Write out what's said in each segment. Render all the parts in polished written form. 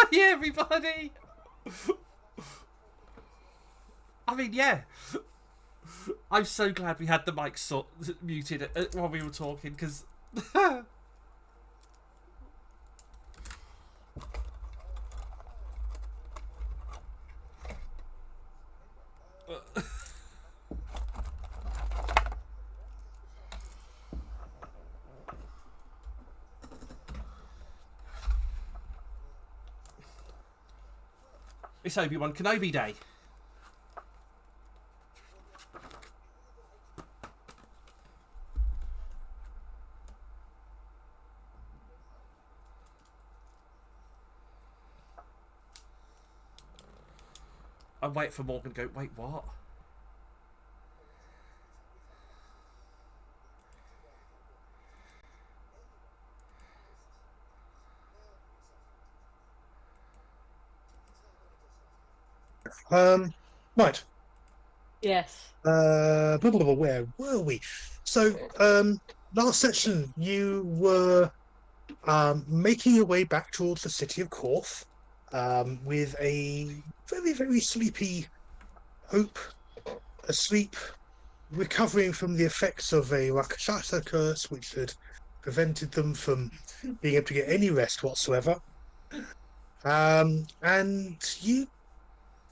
Hi, everybody! I mean, yeah. I'm so glad we had the mic muted while we were talking, because... It's Obi-Wan Kenobi Day. I wait for Morgan to go, wait, what? Right. Yes. Blah, blah, blah, where were we? So, last session, you were making your way back towards the city of Korth with a very, very sleepy Hope, asleep, recovering from the effects of a Rakshasa curse, which had prevented them from being able to get any rest whatsoever. And you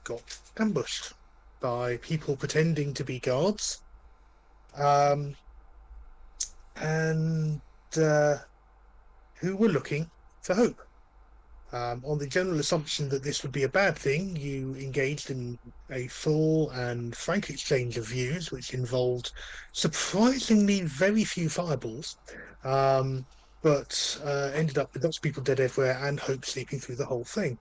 got ambushed by people pretending to be guards. And who were looking for Hope. On the general assumption that this would be a bad thing, you engaged in a full and frank exchange of views, which involved surprisingly very few fireballs, but ended up with lots of people dead everywhere and Hope sleeping through the whole thing.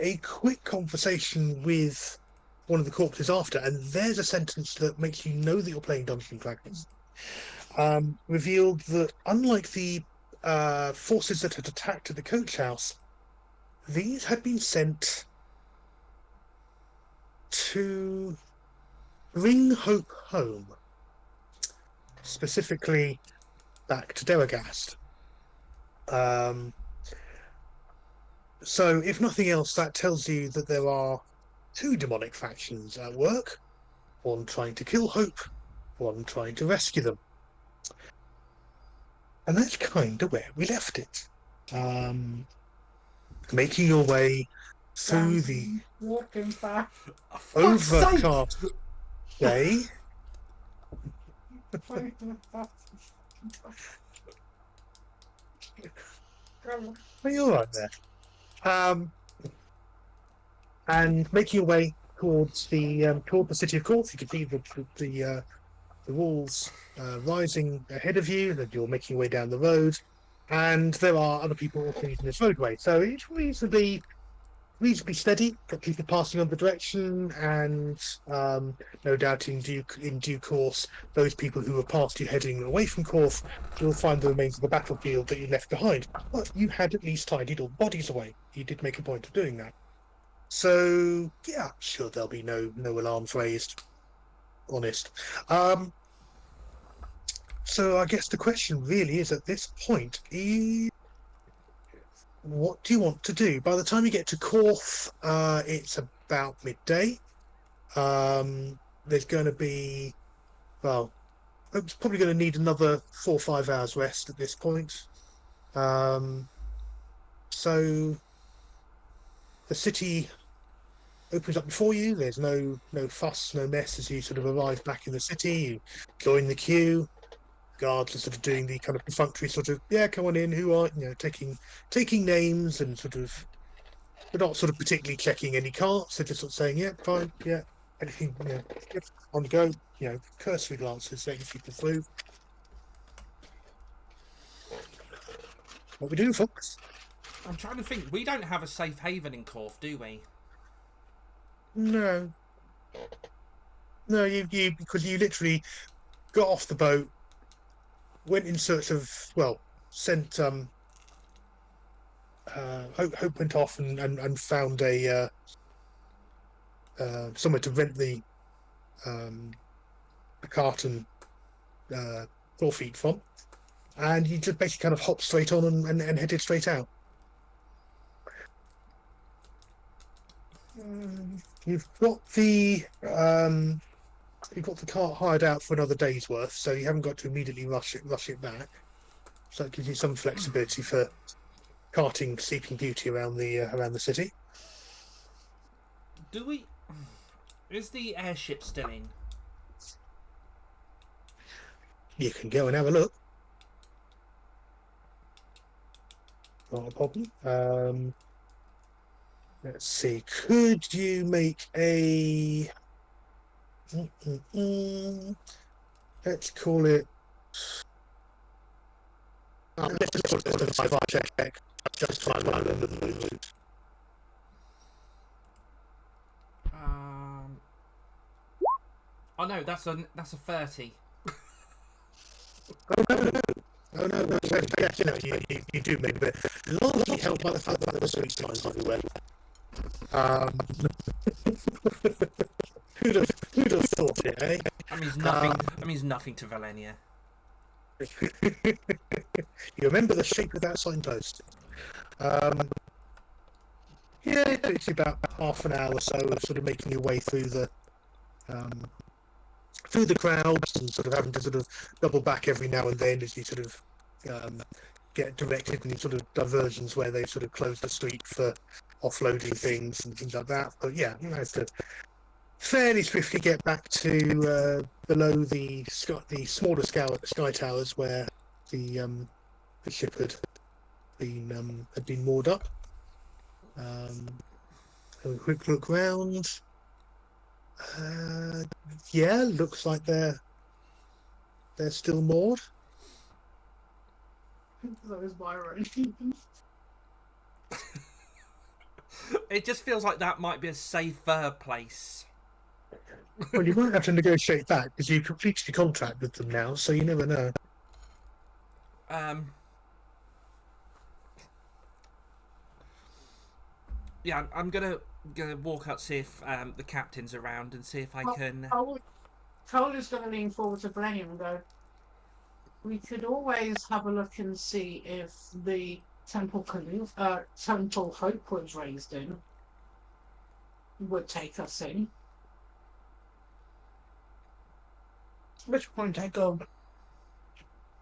A quick conversation with one of the corpses after, and there's a sentence that makes you know that you're playing Dungeons and Dragons. Revealed that unlike the forces that had attacked at the coach house, these had been sent to bring Hope home, specifically back to Deragast. So, if nothing else, that tells you that there are two demonic factions at work, one trying to kill Hope, one trying to rescue them. And that's kind of where we left it. Making your way through the Walking back. overcast day. Are you all right there? And making your way towards toward the city of Korth, you can see the walls rising ahead of you. That you're making your way down the road, and there are other people also using this roadway. So it's reasonably steady. Got people passing on the direction, and no doubt in due course, those people who were past you heading away from Korth will find the remains of the battlefield that you left behind. But you had at least tidied all bodies away. You did make a point of doing that. So yeah, sure, there'll be no alarms raised. Honest. So I guess the question really is at this point is, what do you want to do? By the time you get to Korth, it's about midday. There's going to be, well, it's probably going to need another 4 or 5 hours rest at this point. So the city opens up before you. There's no fuss, no mess as you sort of arrive back in the city. You join the queue. Guards are sort of doing the kind of perfunctory sort of, yeah, come on in. Who are taking names and sort of, but not sort of particularly checking any carts. They're just sort of saying, yeah, fine, yeah, anything, yep, on the go. Cursory glances, letting people through. What we do, folks? I'm trying to think. We don't have a safe haven in Korth, do we? No, you because you literally got off the boat, went in search of, well, sent Hope went off and found a somewhere to rent a cart and 4 feet from, and you just basically kind of hopped straight on and headed straight out. You've got the you've got the cart hired out for another day's worth, so you haven't got to immediately rush it back. So it gives you some flexibility for carting Sleeping Beauty around the city. Do we? Is the airship still in? You can go and have a look. Not a problem. Let's see. Could you make a? Let's call it. Let's just call it a survival check. Just find one of the Oh no, that's a 30. Oh no, yes, you do make a bit. Largely helped by the fact that there were street signs everywhere. Um, who'd have thought it, eh? That means nothing. That means nothing to Valenia. You remember the shape of that signpost? Yeah, it takes you about half an hour or so of sort of making your way through the crowds and sort of having to sort of double back every now and then as you sort of get directed in these sort of diversions where they sort of close the street for offloading things and things like that. But yeah, you managed to fairly swiftly get back to below the smaller sky towers where the ship had been moored up. A quick look round. Yeah, looks like they're still moored. That was my right. It just feels like that might be a safer place. Well, you might have to negotiate that because you completed your contract with them now, so you never know. Yeah, I'm gonna walk out, see if the captain's around, and see if I can. Cole is going to lean forward to Blenheim and go, we could always have a look and see if the temple Hope was raised in would take us in. Which point I go,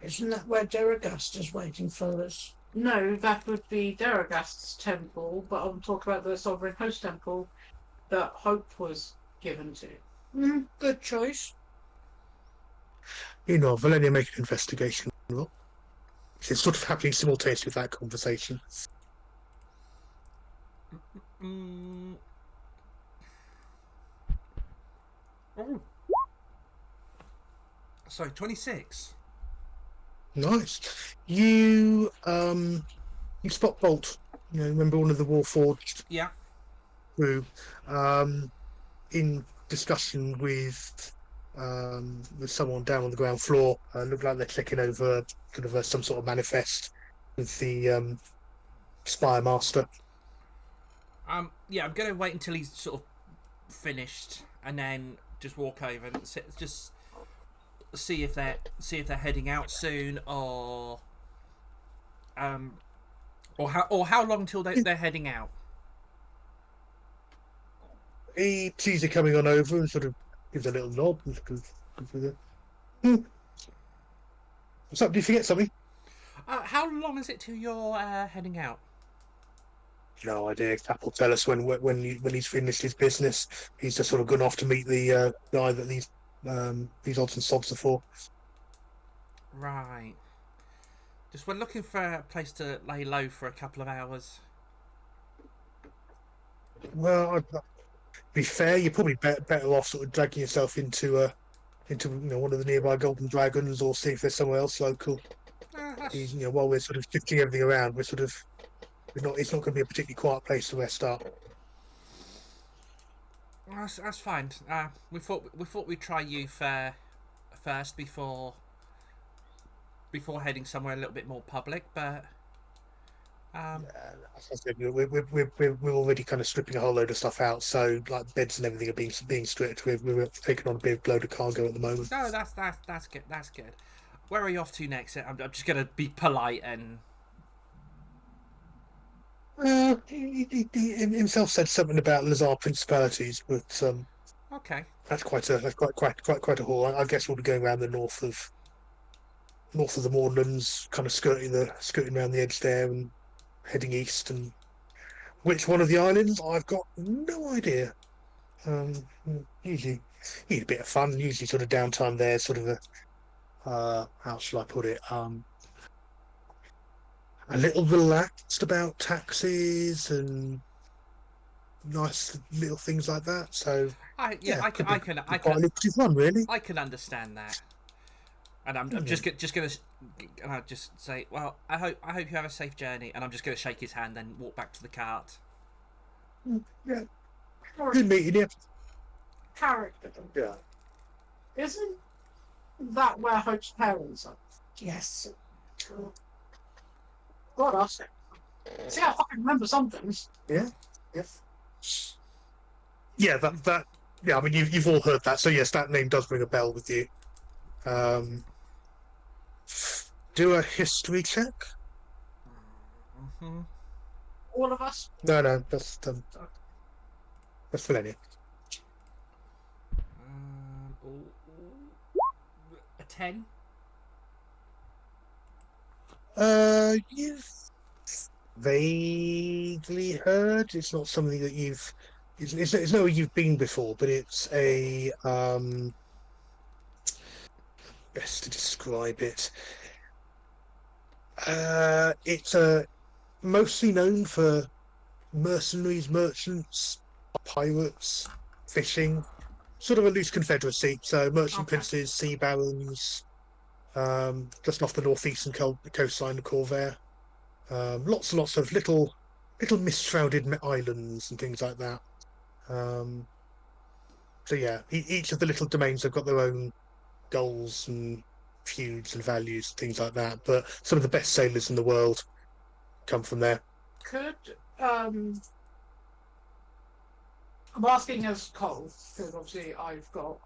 isn't that where Deragast is waiting for us? No, that would be Deragast's temple, but I'm talking about the Sovereign Host temple that Hope was given to. Good choice. You know, Valenia make an investigation. Well, it's sort of happening simultaneously with that conversation. Oh. Sorry, 26. Nice. You spot Bolt. You know, remember one of the Warforged Yeah. crew, in discussion with someone down on the ground floor. Look like they're checking over sort of some sort of manifest with the Spire Master. Yeah, I'm gonna wait until he's sort of finished, and then just walk over and just see if they're heading out soon, or how long till they're heading out. He sees you coming on over and sort of gives a little nod. What's up? Did you forget something? How long is it till you're heading out? No idea. Cap will tell us when he's finished his business. He's just sort of gone off to meet the guy that these odds and sods are for. Right. Just we're looking for a place to lay low for a couple of hours. Well, to be fair, you're probably better off sort of dragging yourself into one of the nearby Golden Dragons, or see if there's somewhere else local. While we're sort of shifting everything around, it's not going to be a particularly quiet place to rest up. That's fine. We thought we'd try you first before heading somewhere a little bit more public, but As I said, we're already kind of stripping a whole load of stuff out, so like beds and everything are being stripped. We're taking on a big load of cargo at the moment. No, that's good. That's good. Where are you off to next? I'm just gonna be polite and. He himself said something about Lazar principalities, but Okay. that's quite a haul. I guess we'll be going around the north of the Moorlands, kind of skirting around the edge there and heading east. And which one of the islands? I've got no idea. Um, usually, need a bit of fun. Usually, sort of downtime there. Sort of how shall I put it? A little relaxed about taxes and nice little things like that. So yeah, I could can be, I can be I quite can lucrative one, really. I can understand that. And I'm Hmm. just gonna and I just say, well, I hope you have a safe journey, and I'm just gonna shake his hand and walk back to the cart. Yeah, good Character. meeting you. Character. Yeah. Isn't that where Hope's parents are? Yes. God, us. See, I fucking remember some things. Yeah. Yeah. Yeah. That. Yeah. I mean, you've all heard that. So yes, that name does ring a bell with you. Um, do a history check. Hmm. All of us. No, that's Millennium. A 10. You've vaguely heard. It's not something that you've. It's nowhere you've been before, but it's a best to describe it. It's mostly known for mercenaries, merchants, pirates, fishing, sort of a loose confederacy. So merchant Okay. princes, sea barons, just off the northeastern coastline of Corvair. Lots and lots of little mist-shrouded islands and things like that. Um, so yeah, each of the little domains have got their own goals and feuds and values and things like that. But some of the best sailors in the world come from there. Could I'm asking as Cole because obviously I've got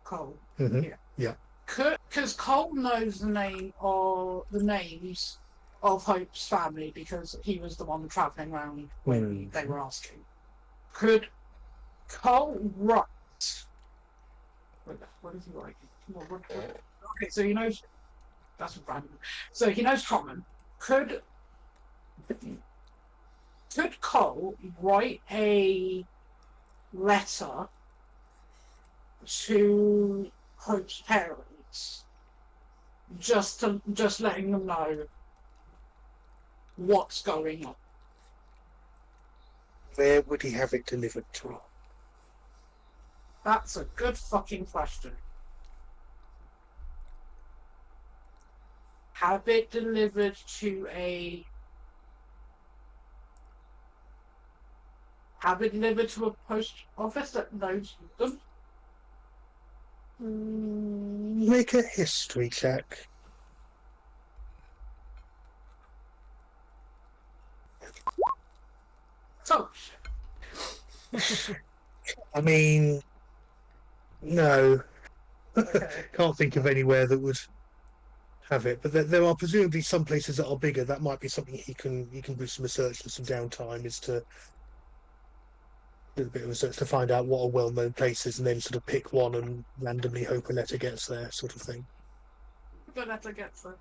Cole. Hmm. Yeah. Yeah. Because Cole knows the names of Hope's family because he was the one traveling around when they were asking. Could Cole write? What is he writing? Okay, so he knows. That's random. So he knows common. Could Cole write a letter to Hope's parents, just letting them know what's going on? Where would he have it delivered to? That's a good fucking question. Have it delivered to a post office that knows them? Make a history check. So I mean, no, okay. can't think of anywhere that would have it. But there are presumably some places that are bigger. That might be something he can do some research and some downtime is to do a bit of research to find out what are well-known places and then sort of pick one and randomly hope a letter gets there, sort of thing. We're gonna have to get through.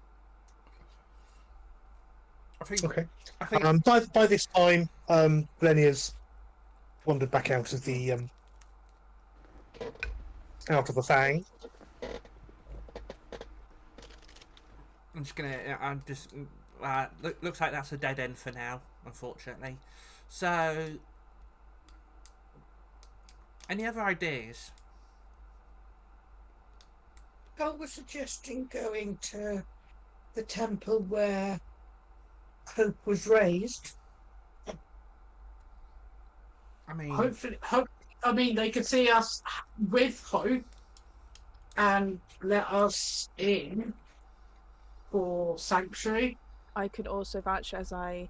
Okay. I think By this time, Lenny has wandered back out of the fang. I'm just gonna. I'm just. Looks like that's a dead end for now, unfortunately. So, any other ideas? Cole was suggesting going to the temple where Hope was raised. I mean, Hopefully, I mean, they could see us with Hope and let us in for sanctuary. I could also vouch as I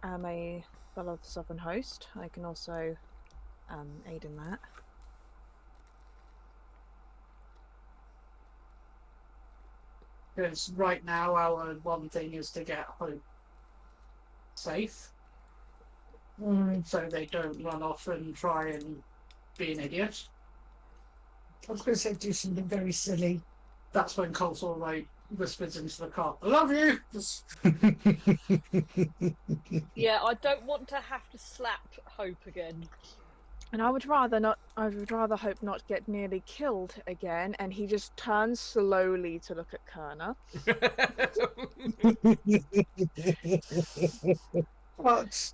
am a fellow of the Southern Host. I can also aid in that. Because right now our one thing is to get Hope safe. so they don't run off and try and be an idiot. I was going to say do something very silly. That's when Cole sort of like whispers into the car, "I love you." Just, Yeah, I don't want to have to slap Hope again. And I would rather not. I would rather Hope not get nearly killed again. And he just turns slowly to look at Kerner. What?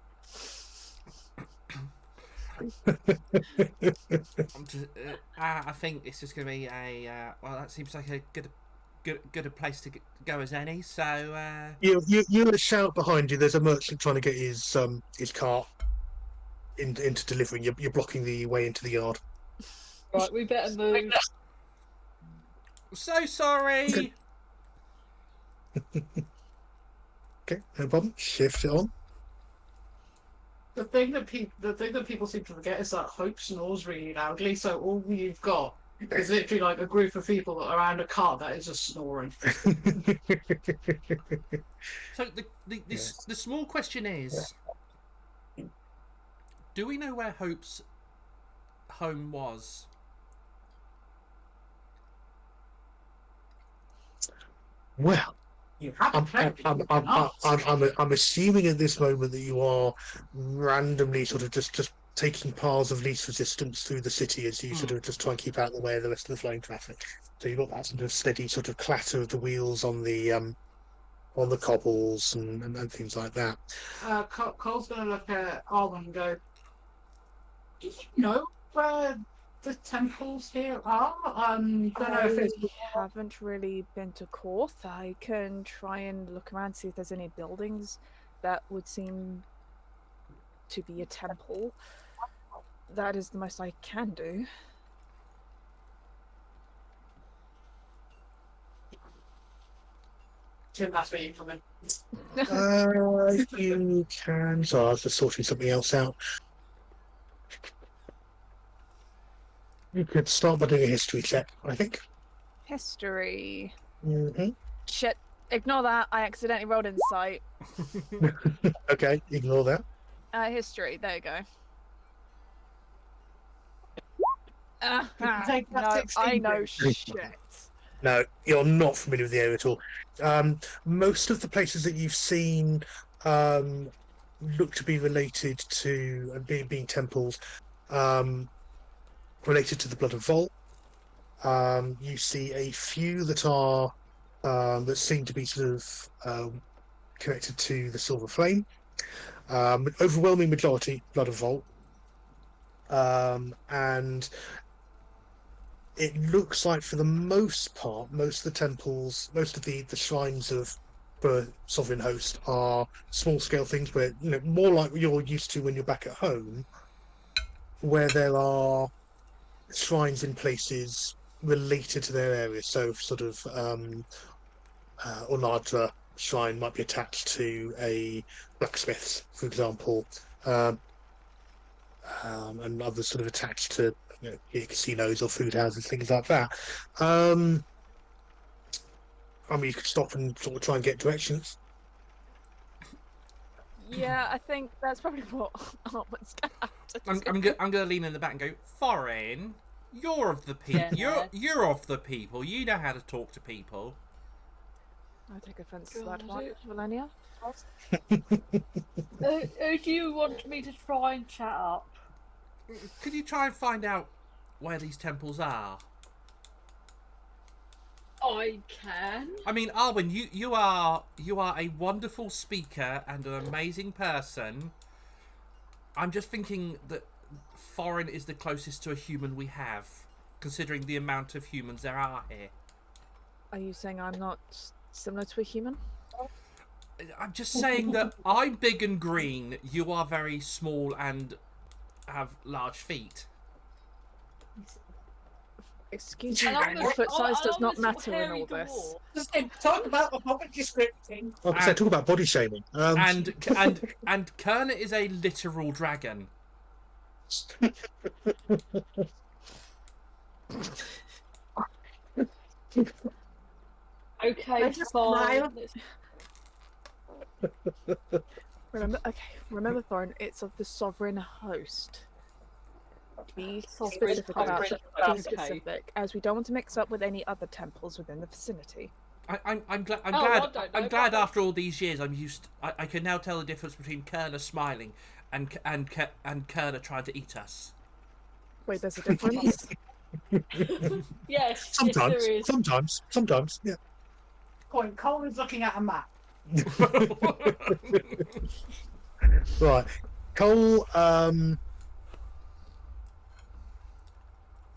I think it's just going to be a well. That seems like a good a place to go as any. So You hear a shout behind you. There's a merchant trying to get his cart into delivering. You're blocking the way into the yard. Right, we better move. so sorry. Okay, no problem. Shift it on. the thing that people seem to forget is that Hope snores really loudly. So all you've got is literally like a group of people around a car that is just snoring. So the small question is, do we know where Hope's home was? Well, You haven't checked it, you can ask. I'm assuming at this moment that you are randomly sort of just taking paths of least resistance through the city as you sort of just try and keep out of the way of the rest of the flowing traffic. So you've got that sort of steady sort of clatter of the wheels on the cobbles and things like that. Cole's gonna look at Arwen and go, "Do you know where the temples here are? Don't know if it's I haven't really been to Korth. I can try and look around, see if there's any buildings that would seem to be a temple. That is the most I can do. Jim. That's where you come in." You can. So I was just sorting something else out. You could start by doing a history check, I think. History. Mm-hmm. Shit. Ignore that. I accidentally rolled insight. Okay, ignore that. History. There you go. can take that No, 16 I know then. shit. No, you're not familiar with the area at all. Most of the places that you've seen look to be related to being temples, related to the Blood of Vol. You see a few that are that seem to be sort of connected to the Silver Flame. Overwhelming majority Blood of Vol, and it looks like for the most part, most of the temples, most of the shrines of the Sovereign Host are small scale things where, you know, more like you're used to when you're back at home, where there are shrines in places related to their area. So sort of Onadra shrine might be attached to a blacksmith's, for example, and others sort of attached to, you know, casinos or food houses, things like that. I mean, you could stop and sort of try and get directions. Yeah, I think that's probably what Artman's gonna have to do. I'm gonna lean in the back and go, Foreign, you're of the people. Yeah. You're of the people. You know how to talk to people. I take offence to God, that one, it- Valenia. Who do you want me to try and chat up? Could you try and find out where these temples are? I can. I mean, Arwen, you are a wonderful speaker and an amazing person. I'm just thinking that Foreign is the closest to a human we have, considering the amount of humans there are here. Are you saying I'm not similar to a human? I'm just saying that I'm big and green. You are very small and have large feet. Excuse me, And I'm Ren, the- foot size I'm does the not sort of matter in hairy all this. dwarf. Just talk about the hobbit descripting. Like I said, talk about body shaming. And Kerner is a literal dragon. Okay, I just fine. smiled. Let's- Remember, Thorin, it's of the sovereign host. Be Sovereign specific host, about okay. be specific, as we don't want to mix up with any other temples within the vicinity. I'm glad. Oh, I don't know, I'm glad but- after all these years, I can now tell the difference between Kerner smiling and Kerner trying to eat us. Wait, there's a difference. Yes, Sometimes, yes, there is. sometimes, yeah. Point. Cole is looking at a map. Right, Cole.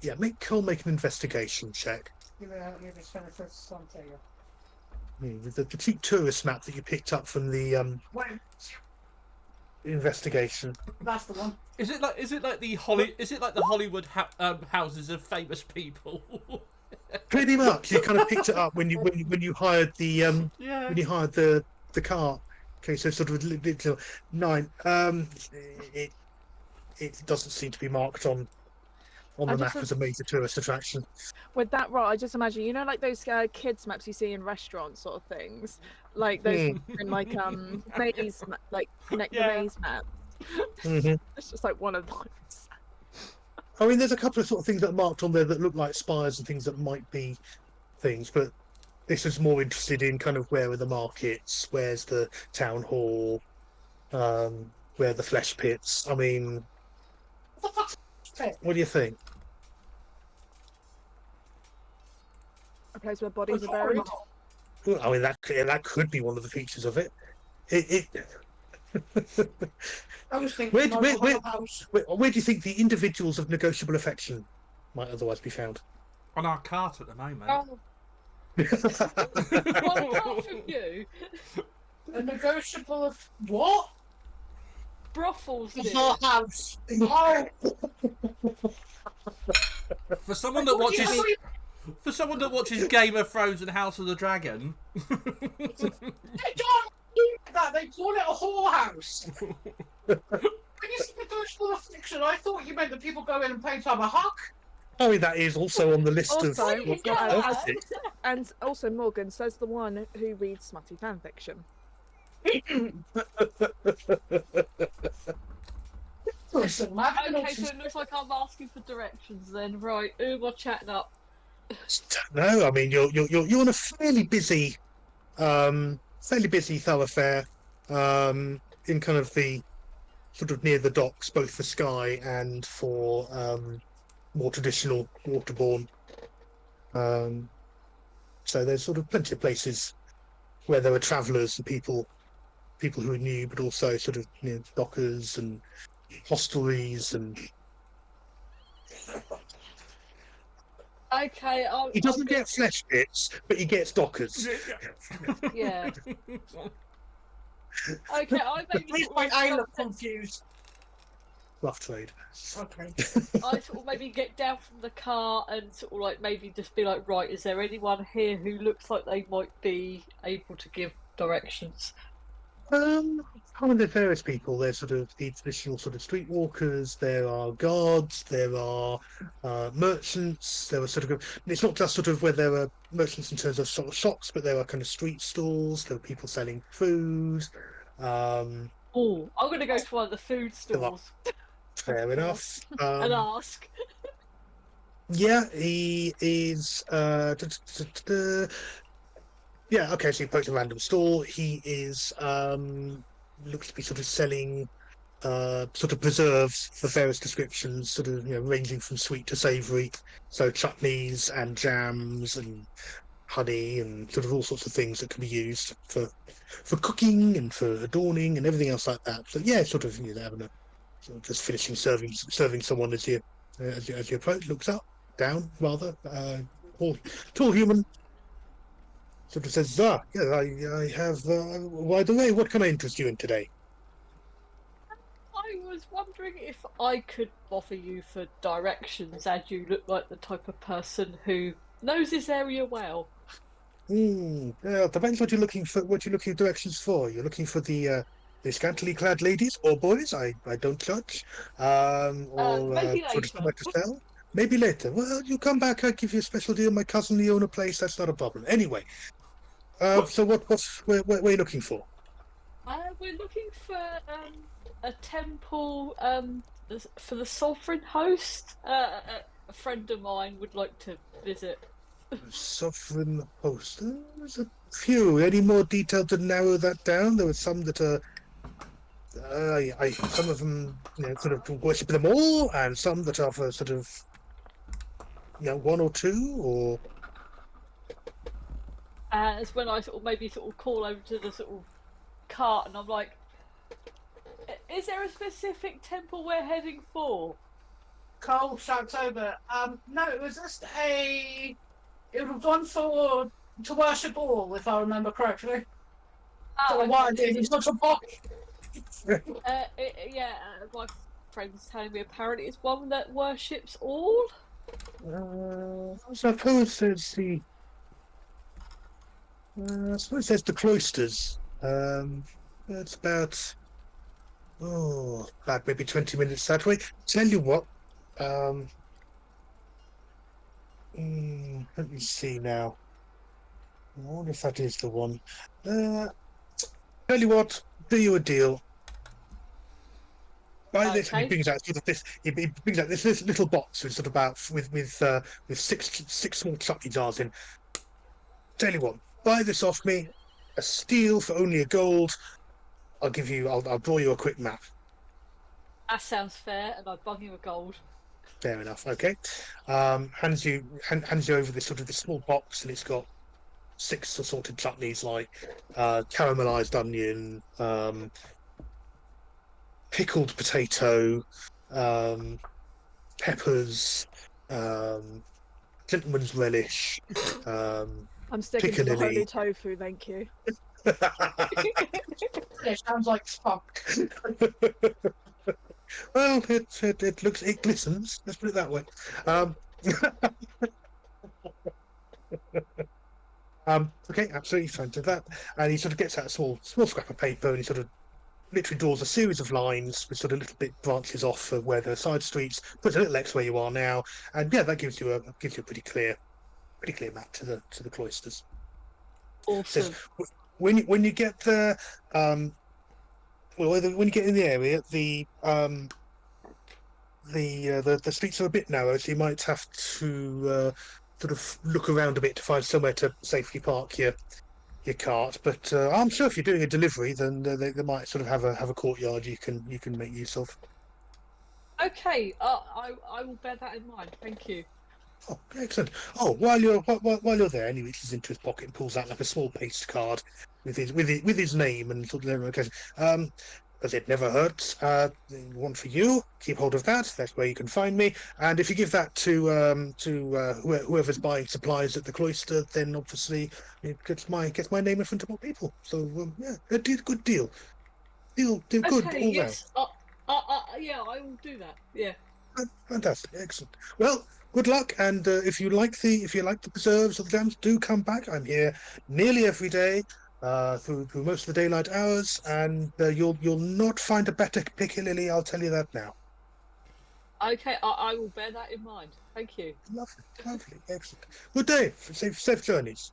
Yeah, make Cole make an investigation check. Give me something. The cheap tourist map that you picked up from the Wait, investigation. that's the one. Is it like the Hollywood houses of famous people? Pretty much, you kind of picked it up when you hired the Yeah. when you hired the car. Okay, so sort of a little 9. It doesn't seem to be marked on the I map just- as a major tourist attraction. With that right, I just imagine, like those kids maps you see in restaurants, sort of things, like those in like maze, like connect the Yeah. maze map. Mhm. It's just like one of those. I mean, there's a couple of sort of things that are marked on there that look like spires and things that might be things, but this is more interested in kind of where are the markets, where's the town hall, where are the flesh pits. I mean, What the fuck's pit? what do you think? A place where bodies are buried. Well, I mean, that could be one of the features of it. It I was thinking Where- of where- the house. where do you think the individuals of negotiable affection might otherwise be found? On our cart at the moment. Oh, well, apart from you, A negotiable of what? brothels The do. whole house. Oh, For someone that what do you watches mean? For someone that watches Game of Thrones and House of the Dragon. They don't do that. They call it a whorehouse. When you say negotiable affliction, I thought you meant that people go in and pay to have a hug. I mean, that is also on the list Also, of. it's not of as- it. And also, Morgan says the one who reads smutty fan fiction. Listen, man. Okay, so it looks like I'm asking for directions then. Right, who am I chatting up? No, I mean you're on a fairly busy thoroughfare, in kind of the sort of near the docks, both for Sky and for more traditional waterborne. So there's sort of plenty of places where there are travellers and people who are new, but also sort of dockers and hostelries and. Okay, He doesn't get flesh bits, but he gets dockers. Yeah. Okay, I At maybe this sort point, I of, look confused. Rough trade. Okay. I sort of maybe get down from the car and sort of like maybe just be like, right, is there anyone here who looks like they might be able to give directions? I mean, there's various people. There's sort of the traditional sort of streetwalkers. There are guards. There are merchants. There are sort of. It's not just sort of where there are merchants in terms of sort of shops, but there are kind of street stalls. There are people selling food. Oh, I'm going to go to one of the food stalls Fair enough. and ask. Yeah, he is. Yeah, okay, so he pokes a random store. He is looks to be sort of selling sort of preserves for various descriptions, sort of ranging from sweet to savoury. So chutneys and jams and honey and sort of all sorts of things that can be used for cooking and for adorning and everything else like that. So yeah, sort of having a sort of just finishing serving someone as you approach, looks up, down rather, tall human. Sort of says, yeah, I have. By the way, what can I interest you in today? I was wondering if I could bother you for directions, as you look like the type of person who knows this area well. Yeah, depends what you're looking for. What you're looking for directions for. You're looking for the scantily clad ladies or boys. I don't judge. Or maybe sort of later. somewhere to sell. Maybe later. Well, you come back. I give you a special deal. My cousin, they own a place. That's not a problem. Anyway. So where are you looking for? We're looking for a temple for the sovereign host. A friend of mine would like to visit. Sovereign host. There's a few. Any more detail to narrow that down? There were some that are. Some of them, sort of worship them all, and some that are for sort of, one or two, or. It's when I maybe call over to the cart, and I'm like, "Is there a specific temple we're heading for?" Cole shouts over. No, it was just a. It was one to worship all, if I remember correctly. So why did it's not a box? My friend's telling me apparently it's one that worships all. I suppose there's the. I suppose there's the cloisters. It's about maybe 20 minutes that way. Tell you what. Let me see now. I wonder if that is the one. Tell you what. Do you a deal. By this, he Okay. brings out sort of this. He brings out this little box with sort of with six small chutney jars in. Tell you what, buy this off me, a steel for only a gold. I'll draw you a quick map. That sounds fair, and I bung you a gold. Fair enough. Okay. Hands you over this small box, and it's got 6 assorted chutneys like caramelized onion, pickled potato, peppers, gentleman's relish. I'm sticking to the Piccadilly. holy tofu, thank you. It sounds like spunk. Well, it glistens. Let's put it that way. Okay, absolutely fine to that. And he sort of gets out a small scrap of paper, and he sort of literally draws a series of lines with sort of little bit branches off of where the side streets. Puts a little X where you are now, and yeah, that gives you a pretty clear map to the cloisters. Awesome. Says, when you get there, when you get in the area, the streets are a bit narrow, so you might have to sort of look around a bit to find somewhere to safely park your cart. But I'm sure if you're doing a delivery, then they might sort of have a courtyard you can make use of. Okay, I will bear that in mind. Thank you. Oh, excellent. Oh, while you're there, and he reaches into his pocket and pulls out like a small paste card with his name and sort of goes, as it never hurts. One for you. Keep hold of that. That's where you can find me. And if you give that to whoever's buying supplies at the cloister, then obviously it gets my name in front of more people. So yeah, a good deal. Deal good Okay, all yes. Yeah, I will do that. Yeah. round. Fantastic, excellent. Well, good luck. And if you like the preserves or the jams, do come back. I'm here nearly every day. Through most of the daylight hours, and you'll not find a better Piccadilly. I'll tell you that now. Okay, I will bear that in mind. Thank you. Lovely, excellent. Good day. Safe journeys.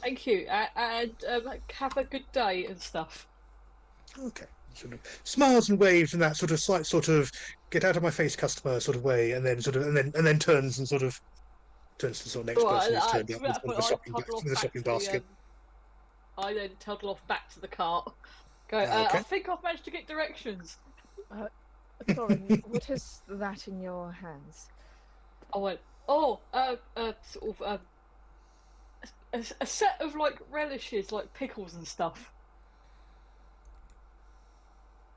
Thank you, and have a good day and stuff. Okay. Sort of smiles and waves in that sort of slight sort of get out of my face customer sort of way, and then turns to the next person who's turned up with the shopping basket. I then toddle off back to the cart. Go. Okay. I think I've managed to get directions. Thorin, what is that in your hands? I went. Sort of a set of like relishes, like pickles and stuff.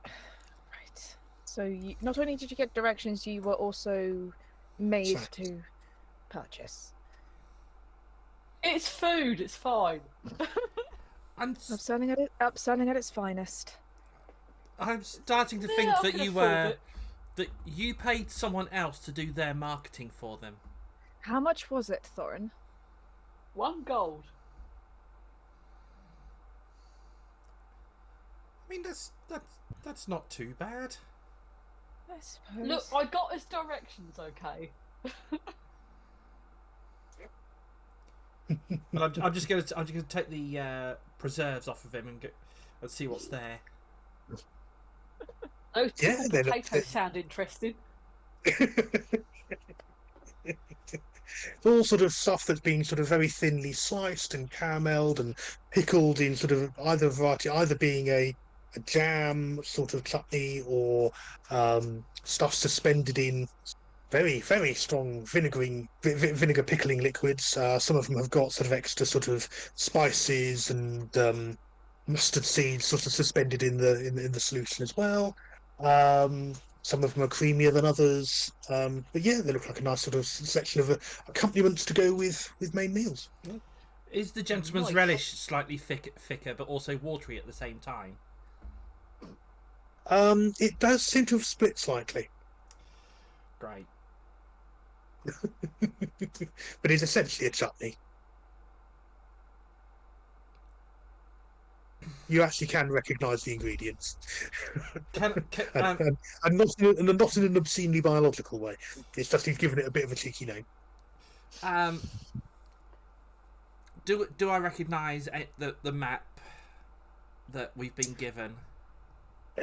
Right. So not only did you get directions, you were also made Right. to purchase. It's food. It's fine. Upselling at its finest. I'm starting to Yeah, think I that can you afford it. that you paid someone else to do their marketing for them. How much was it, Thorin? 1 gold. I mean, that's not too bad. I suppose. Look, I got his directions. Okay. But I'm just gonna take the preserves off of him and go. and see what's there. Those Yeah, pickled they look- potatoes sound interesting. all sort of stuff that's being sort of very thinly sliced and caramelled and pickled in sort of either variety, either being a jam sort of chutney or stuff suspended in very, very strong vinegar pickling liquids. Some of them have got sort of extra sort of spices and mustard seeds sort of suspended in the solution as well. Some of them are creamier than others, but yeah, they look like a nice sort of selection of accompaniments to go with main meals. Yeah. Is the gentleman's Nice. relish slightly thicker, but also watery at the same time? It does seem to have split slightly, Great. but it's essentially a chutney. You actually can recognise the ingredients, Can and not in an obscenely biological way. It's just he's given it a bit of a cheeky name. do I recognise the map that we've been given?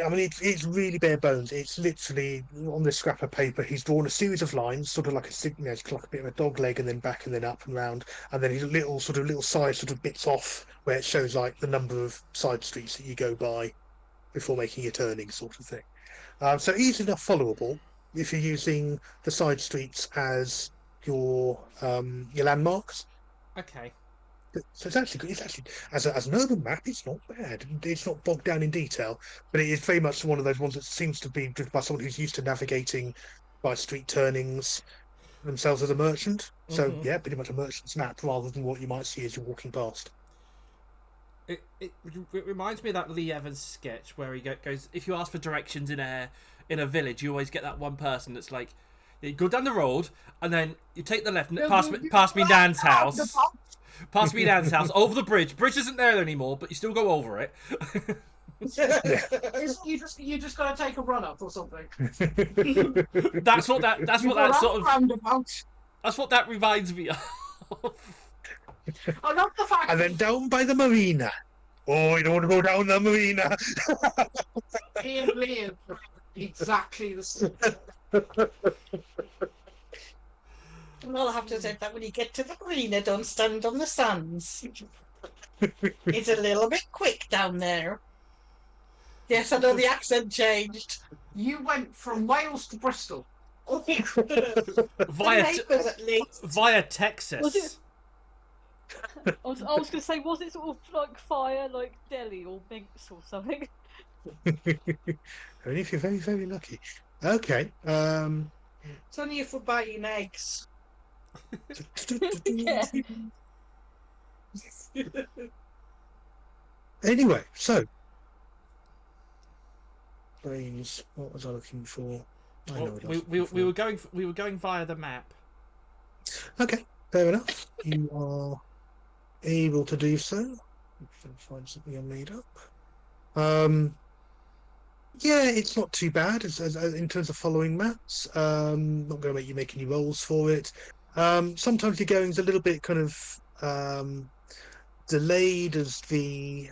I mean, it's really bare bones. It's literally on this scrap of paper. He's drawn a series of lines, sort of like it's like a bit of a dog leg, and then back, and then up and round, and then he's little side sort of bits off where it shows like the number of side streets that you go by before making your turning, sort of thing. So easy enough followable if you're using the side streets as your landmarks. Okay. So it's actually as an urban map, it's not bad. It's not bogged down in detail, but it is very much one of those ones that seems to be driven by someone who's used to navigating by street turnings themselves as a merchant. So Mhm. yeah, pretty much a merchant's map rather than what you might see as you're walking past. It reminds me of that Lee Evans sketch where he goes, if you ask for directions in a village, you always get that one person that's like, you go down the road and then you take the left and past me Nan's house. Past me Nan's house, over the bridge. Bridge isn't there anymore, but you still go over it. You just gotta take a run up or something. That's what that reminds me of. I love the fact And then down by the marina. Oh, you don't want to go down the marina. Ian Lee is exactly the same. Well, I'll have to say that when you get to the marina, don't stand on the sands. It's a little bit quick down there. Yes, I know the accent changed. You went from Wales to Bristol. The neighbours, at least. Via Texas. Was it- I was going to say, was it sort of like fire, like Delhi or Minx or something? Only if you're very, very lucky. Okay. It's only if we're buying eggs. Yeah. Anyway, so brains. What was I looking for? I know what I was we looking were going via the map. for. Okay, fair enough. You are able to do so. If I can find something I made up. Yeah, it's not too bad as in terms of following maps. Not going to make you make any rolls for it. Sometimes your going's a little bit kind of delayed as the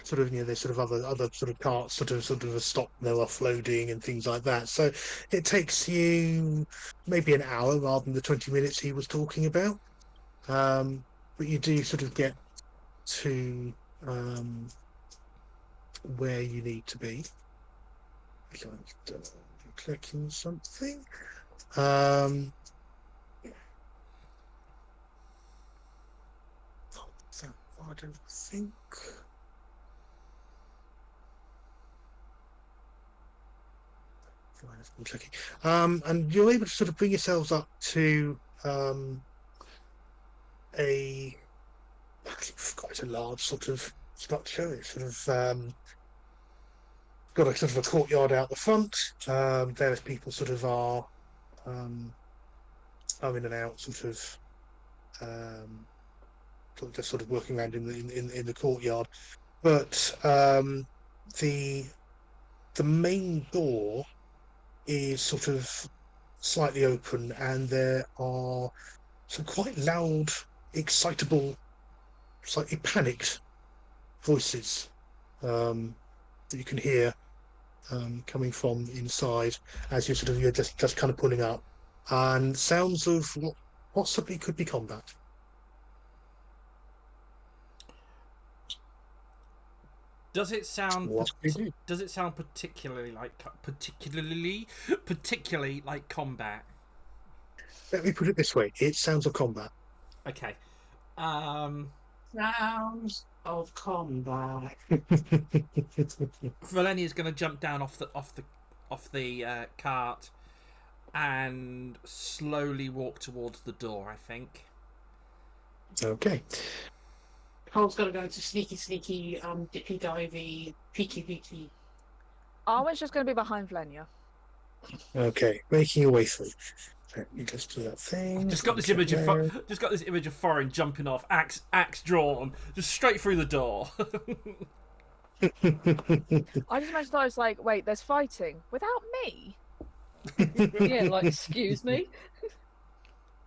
sort of there's sort of other sort of carts sort of stop no offloading and things like that. So it takes you maybe an hour rather than the 20 minutes he was talking about. But you do sort of get to where you need to be. Clicking something. I don't think. And you're able to sort of bring yourselves up to quite a large sort of structure. It's sort of got a sort of a courtyard out the front. Various people sort of are in and out, sort of just sort of working around in the courtyard. But the main door is sort of slightly open, and there are some quite loud, excitable, slightly panicked voices that you can hear coming from inside as you're just kind of pulling up, and sounds of what possibly could be combat. Does it sound? What do you do? Does it sound particularly like combat? Let me put it this way: it sounds of combat. Okay. Sounds of combat. Valenia is going to jump down off the cart and slowly walk towards the door. I think. Okay. Cole's got to go to sneaky, dippy divey, peeky. Arwen's just going to be behind Vlenia. Okay, making your way through. Let me just do that thing. Just got this image of Thorin jumping off, axe drawn, just straight through the door. I just imagine I was like, wait, there's fighting without me. Yeah, like excuse me.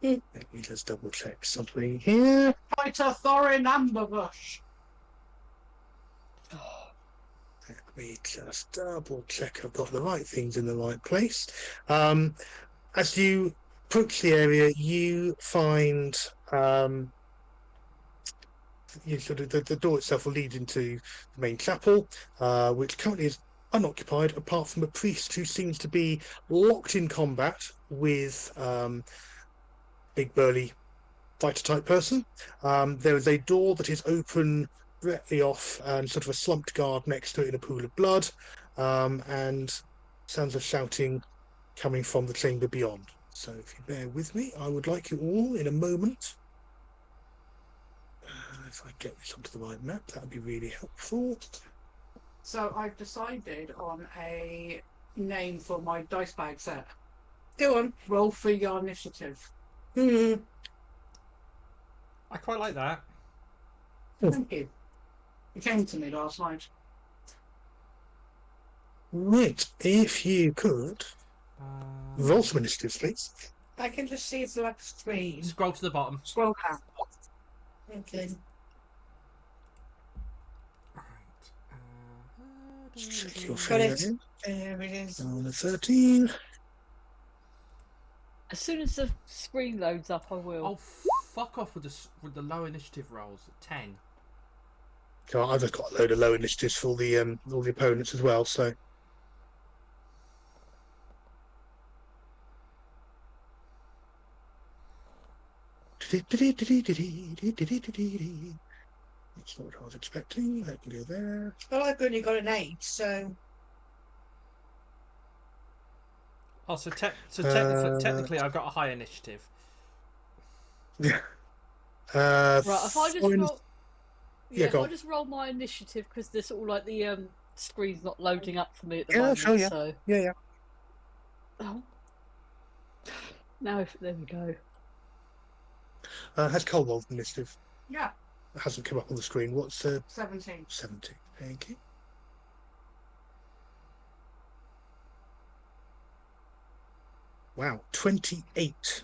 Let me just double check something here. Fighter Thorin Amberbush. Let me just double check I've got the right things in the right place. As you approach the area, you find the door itself will lead into the main chapel, which currently is unoccupied, apart from a priest who seems to be locked in combat with big burly fighter type person. There is a door that is open directly off, and sort of a slumped guard next to it in a pool of blood, and sounds of shouting coming from the chamber beyond. So if you bear with me, I would like you all in a moment. If I get this onto the right map, that would be really helpful. So I've decided on a name for my dice bag set. Go on. Roll for your initiative. I quite like that. Thank you. It came to me last night. Right, if you could roll some initiatives, please. I can just see it's like a screen. Scroll to the bottom. Scroll down. Okay. Check your Got it. phone. There it is. On the 13. As soon as the screen loads up, I will. Oh, fuck off with the low initiative rolls. 10. So I've just got a load of low initiatives for all the opponents as well. So that's not what I was expecting. That can go there. Well, I've only got an 8, so Oh, so technically, I've got a high initiative. Yeah. Right, if I just Thorin- roll, Yeah, if go I on. just roll my initiative because there's all like the screen's not loading up for me at the Yeah, moment. sure, yeah. So Yeah. oh. Now there we go. Has Cole rolled initiative? Yeah, It hasn't come up on the screen. What's 17. 70? Thank you. Wow, 28.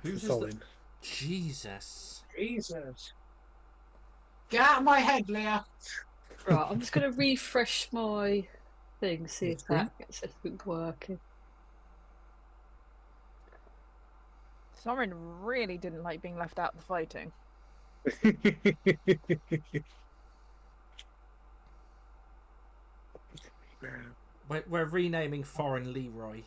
Who's for is the... Thorin. Oh. Jesus. Jesus. Get out of my head, Leah. Right, I'm just going to refresh my thing, see if Okay. that gets everything working. Soren really didn't like being left out of the fighting. We're renaming Foreign Leroy.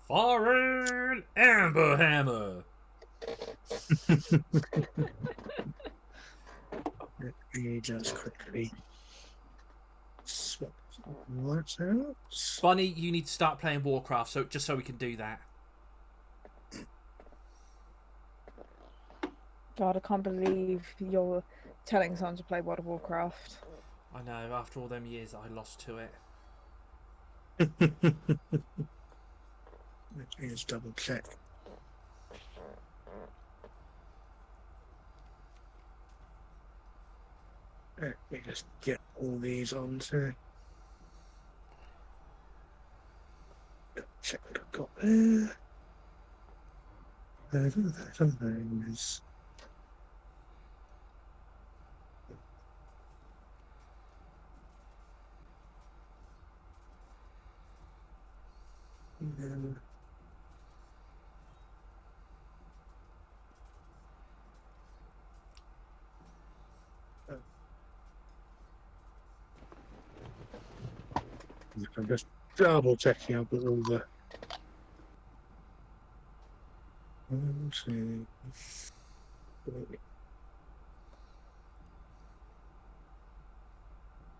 Foreign Amber Hammer. Let me just quickly swap that out. Bunny, you need to start playing Warcraft, so we can do that. God, I can't believe you're telling someone to play World of Warcraft. I know. After all them years, I lost to it. Let me just double check. Let me just get all these onto. Check what I've got there. Some of those. I'm just double checking I've got all the. 1, 2, 3.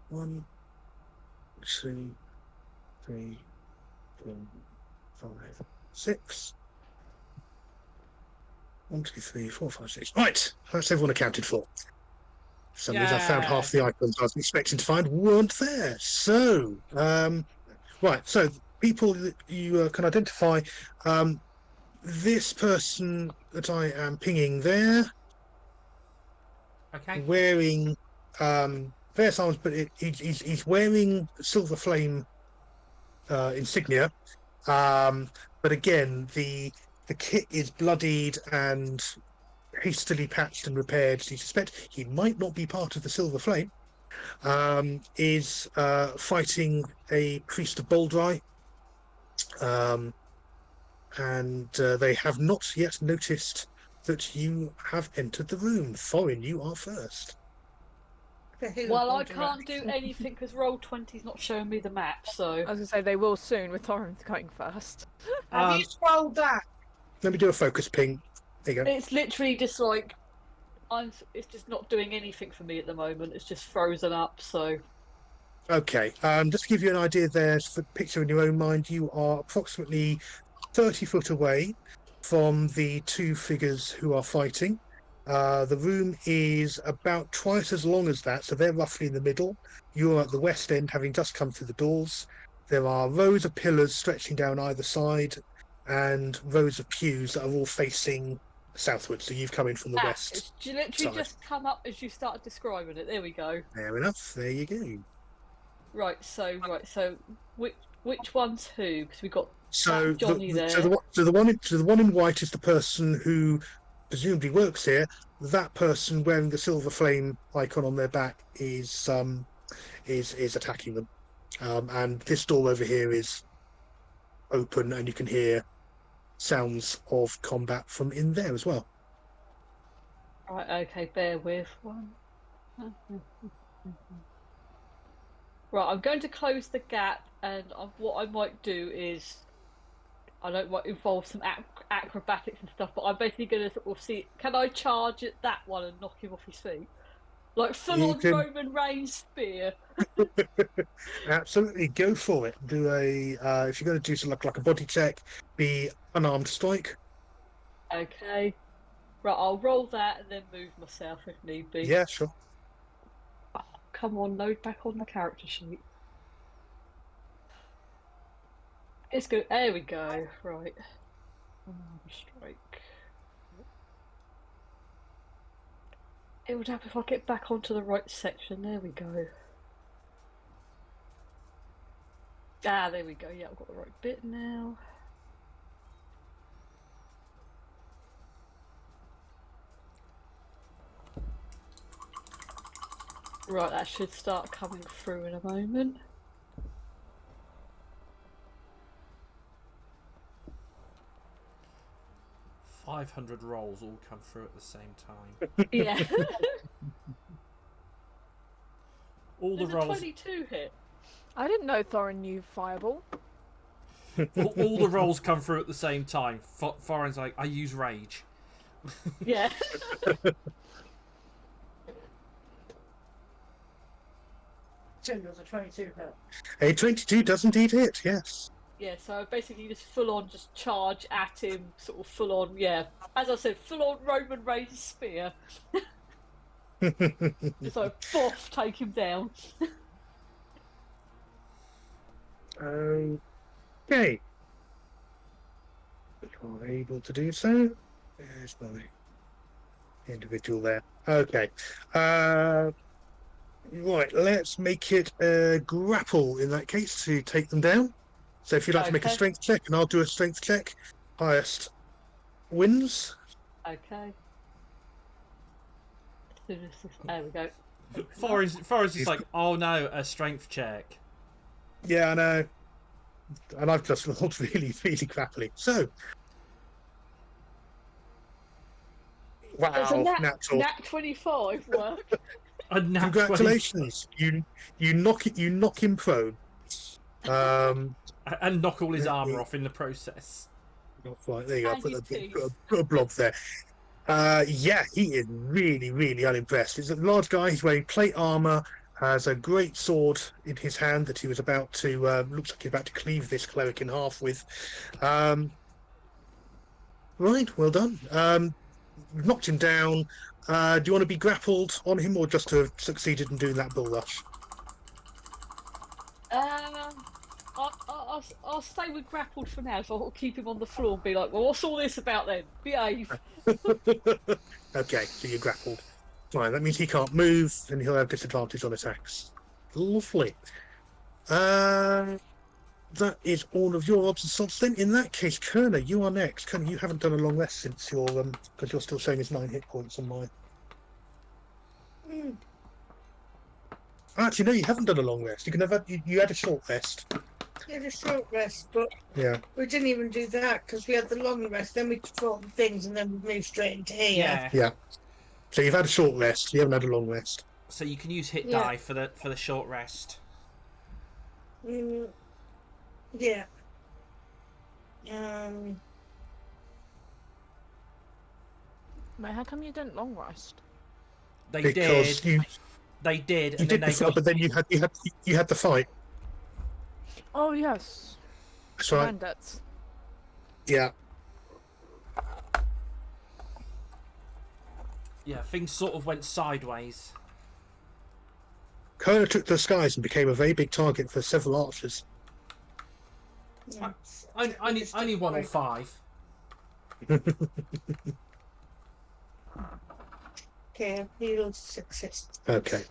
1, 2, 3, 4, 5, 6. 1, 2, 3, 4, 5, 6. Right, that's everyone accounted for. For some reason, I found half the icons I was expecting to find weren't there. So, right, so people that you can identify. This person that I am pinging there, Okay. wearing various arms, but he's wearing Silver Flame insignia. But again, the kit is bloodied and hastily patched and repaired. So you suspect he might not be part of the Silver Flame. Is fighting a priest of Boldrai, and they have not yet noticed that you have entered the room. Thorin, you are first. Well, I can't do anything because Roll20's not showing me the map, so. I was gonna say they will soon with Thorin going first. Have you scrolled that? Let me do a focus ping. There you go. It's literally just like. It's just not doing anything for me at the moment. It's just frozen up, so. Okay, just to give you an idea there, for picture in your own mind, you are approximately 30 foot away from the two figures who are fighting. The room is about twice as long as that, so they're roughly in the middle. You're at the west end, having just come through the doors. There are rows of pillars stretching down either side, and rows of pews that are all facing southwards. So you've come in from the west. It's literally side. just come up as you started describing it. There we go. Fair enough. There you go. Right. So which one's who? Because we got So Johnny there. So the one in white is the person who presumably works here. That person wearing the Silver Flame icon on their back is attacking them, and this door over here is open, and you can hear sounds of combat from in there as well. Right. Okay. Bear with one. Right. I'm going to close the gap, and what I might do is. I don't want to involve some acrobatics and stuff, but I'm basically going to sort of see, can I charge at that one and knock him off his feet? Like full-on Roman Reigns spear. Absolutely, go for it. Do a if you're going to do something like a body check, be unarmed strike. Okay. Right, I'll roll that and then move myself if need be. Yeah, sure. Oh, come on, load back on the character sheet. It's good. There we go. Right. Strike. It would help if I get back onto the right section. There we go. Ah, there we go. Yeah, I've got the right bit now. Right, that should start coming through in a moment. $500 rolls all come through at the same time. Yeah. All the There's rolls. a 22 hit. I didn't know Thorin knew Fireball. all the rolls come through at the same time. Thorin's like, I use rage. Yeah. There's a 22 hit. A 22 does indeed hit. Yes. Yeah, so basically just full on just charge at him, sort of full on, yeah. As I said, full on Roman Reigns spear. Just like boff, take him down. Okay. You are able to do so. There's my individual there. Okay. Right, let's make it a grapple in that case to take them down. So if you'd like to make a Okay. strength check, and I'll do a strength check, highest wins. Okay. There we go. Forrest is like, oh no, a strength check. Yeah, I know. And I've just rolled really, really crappily. So, Does a wow, natural. nat 25 work? A nat 20. Congratulations, you knock him prone. And knock all his Let armor me- off in the process. Right, there you go. And his teeth. Put a blob there. Yeah, he is really, really unimpressed. He's a large guy. He's wearing plate armor. Has a great sword in his hand that he was about to. Looks like he's about to cleave this cleric in half with. Right, well done. Knocked him down. Do you want to be grappled on him, or just to have succeeded in doing that bull rush? I'll stay with grappled for now, so I'll keep him on the floor and be like, well, what's all this about then? Behave. Okay, so you're grappled. Fine, that means he can't move, and he'll have disadvantage on attacks. Lovely. That is all of your odds and sods. Then, in that case, Kerner, you are next. Kerner, you haven't done a long rest since your because you're still showing us 9 hit points on mine. Actually, no, you haven't done a long rest. You can have you had a short rest. We had a short rest, but Yeah. we didn't even do that because we had the long rest. Then we fought the things, and then we moved straight into here. Yeah. So you've had a short rest. You haven't had a long rest. So you can use hit Yeah. die for the short rest. Yeah. Wait, how come you didn't long rest? They Because did. They did, you and did then they before, got. but then you had the fight. Oh yes, That's right. bandits. Yeah. Yeah, things sort of went sideways. Kerner took to the skies and became a very big target for several archers. Yeah. Only 1 or 5. Okay, healed success. Okay.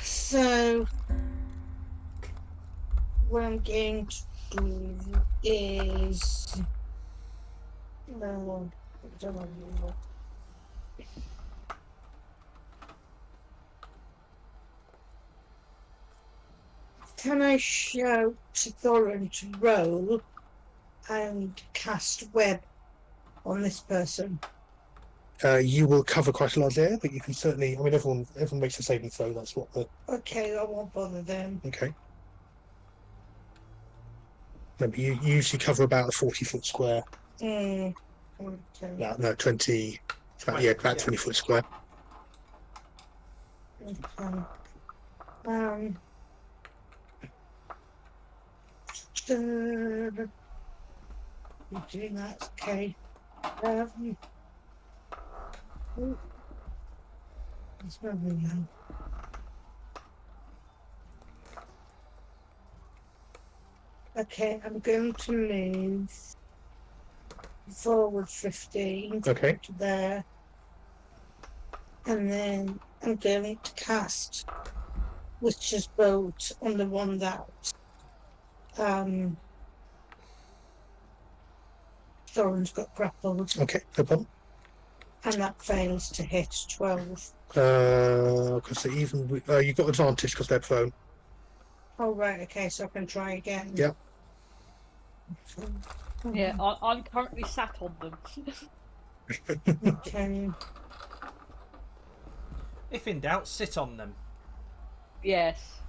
So what I'm going to do is I don't know. Can I shout to Thorin to roll and cast web on this person? You will cover quite a large area, but you can certainly. I mean, everyone makes a saving throw. That's what the. Okay, I won't bother them. Okay. Remember, you usually cover about a 40-foot square. Okay. No, 20. About 20-foot square. Okay. You're doing that, okay. That's where we go. Okay, I'm going to move forward 15 Okay. to there. And then I'm going to cast Witch's Bolt on the one that Thorin's got grappled, Okay. No problem. and that fails to hit 12. Because you've got advantage because they're prone. Oh, right, okay, so I can try again. Yeah. Yeah, I'm currently sat on them. Okay. If in doubt, sit on them. Yes.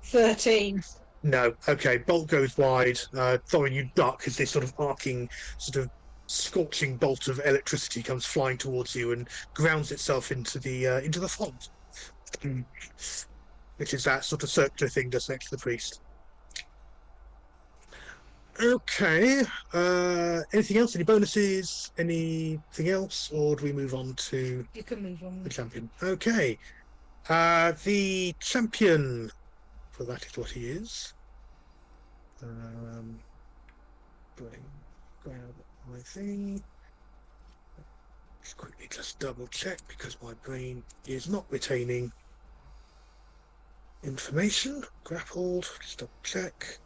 13. No. Okay. Bolt goes wide. Thorin, you duck as this sort of arcing, sort of scorching bolt of electricity comes flying towards you and grounds itself into the font, which is that sort of circular thing just next to the priest. Okay. Anything else? Any bonuses? Anything else? Or do we move on to You can move on. the champion? Okay. The champion, for that is what he is. Grab my thing. Let's quickly just double check because my brain is not retaining information. Grappled. Just double check.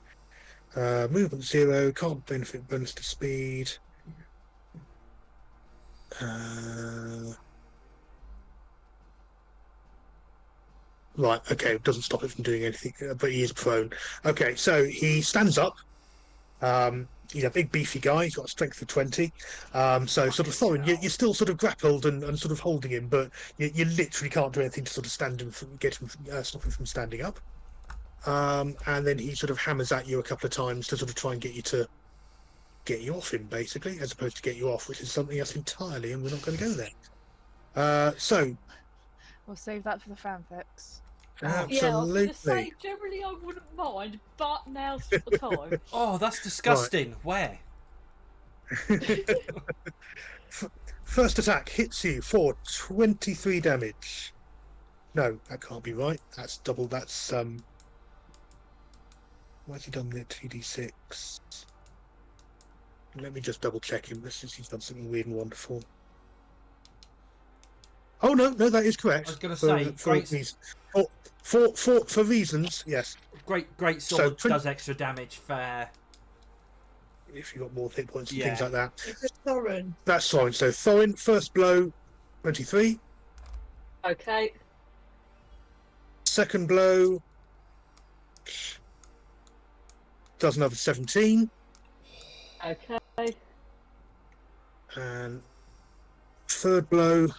Movement 0. Can't benefit bonus to speed. Right, okay, it doesn't stop it from doing anything, but he is prone. Okay, so he stands up. He's a big, beefy guy. He's got a strength of 20. So, sort of, Thorin, you're still sort of grappled and sort of holding him, but you literally can't do anything to sort of stand him, get him, stop him from standing up. And then he sort of hammers at you a couple of times to sort of try and get you off him, basically, as opposed to get you off, which is something else entirely, and we're not going to go there. So, We'll save that for the fanfics. Yeah, I was going absolutely. to say, generally I wouldn't mind, but now's not the time. Oh, that's disgusting. Where? First attack hits you for 23 damage. No, that can't be right. That's double. That's why's he done the 2d6? Let me just double check him. This is he's done something weird and wonderful. Oh no, that is correct. I was going to say, for reasons, yes. Great sword So, does extra damage. Fair. If you got more hit points and Yeah. things like that. Is it Thorin? That's Thorin. So Thorin, first blow, 23. Okay. Second blow does another 17. Okay. And third blow,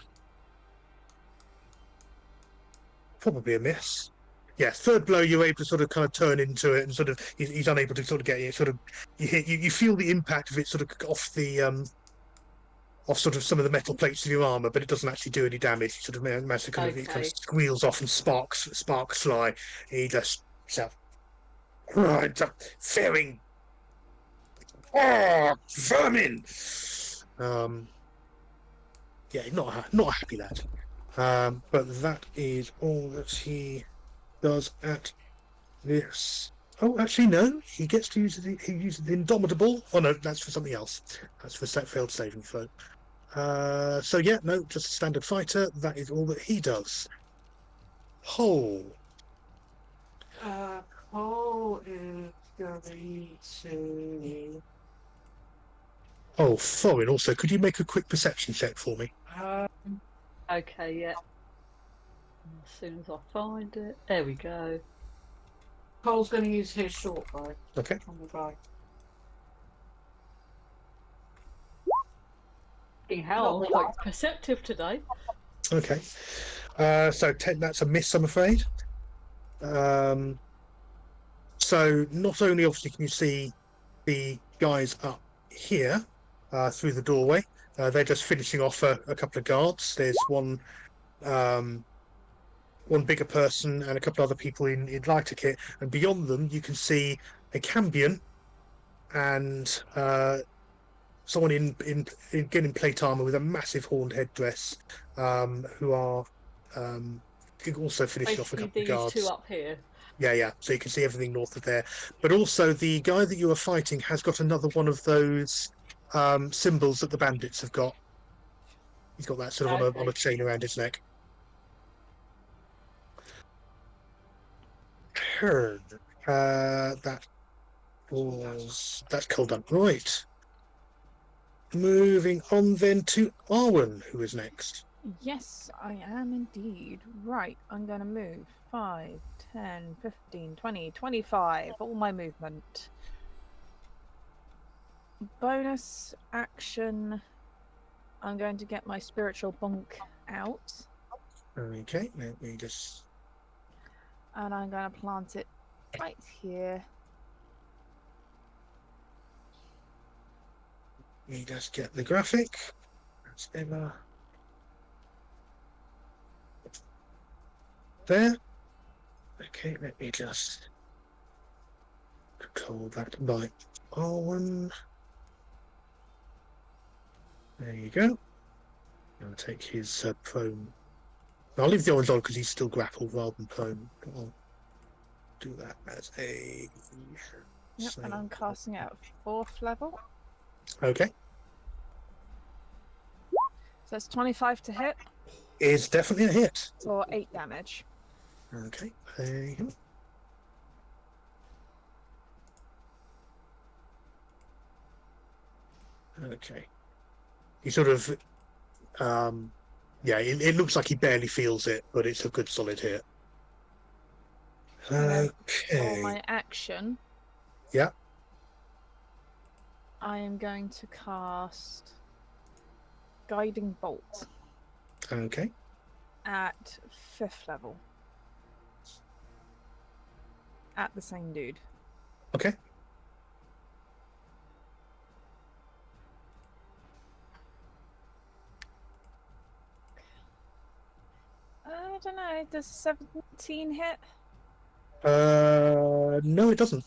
probably a miss. Yeah, third blow you're able to sort of kind of turn into it, and sort of he's unable to sort of get it. Sort of you feel the impact of it sort of off the off sort of some of the metal plates of your armor, but it doesn't actually do any damage. It sort of managed to kind of it kind of Okay. squeals off and sparks fly. He just shouts, "Right, faring, vermin!" Yeah, not a happy lad. But that is all that he does at this. Oh, actually, no. He gets to use he uses the Indomitable. Oh no, that's for something else. That's for failed saving throw. So yeah, no, just a standard fighter. That is all that he does. Hole. Cole is going to. Oh, Thorin. Also, could you make a quick perception check for me? Okay, yeah. As soon as I find it. There we go. Cole's going to use his short bow Okay. on the guy. Seeing how I'm quite perceptive today. Okay. So 10, that's a miss, I'm afraid. So not only obviously can you see the guys up here through the doorway, they're just finishing off a couple of guards. There's one bigger person and a couple other people in lighter kit, and beyond them you can see a Cambion and someone in plate armor with a massive horned headdress, who are also finishing off a Basically, couple of these guards. two up here. Yeah. So you can see everything north of there. But also the guy that you are fighting has got another one of those symbols that the bandits have got. He's got that sort of on a chain around his neck. Heard. That's cold done. Right. Moving on then to Arwen, who is next. Yes, I am indeed. Right, I'm going to move 5, 10, 15, 20, 25. All my movement. Bonus action. I'm going to get my spiritual bunk out. Okay, let me just. And I'm going to plant it right here. Let me just get the graphic. That's Emma. There. Okay, let me just control that by Arwen. There you go. I'll take his prone. I'll leave the orange on because he's still grappled rather than prone. I'll do that as a. Yep, and I'm casting it at 4th level. Okay. that's 25 to hit Is definitely a hit. for 8 damage. Okay. There you go. Okay. He sort of, yeah, it looks like he barely feels it, but it's a good solid hit. And then for Okay. my action, Yeah. I am going to cast Guiding Bolt Okay. at 5th level. At the same dude. Okay. I don't know, does 17 hit? No, it doesn't.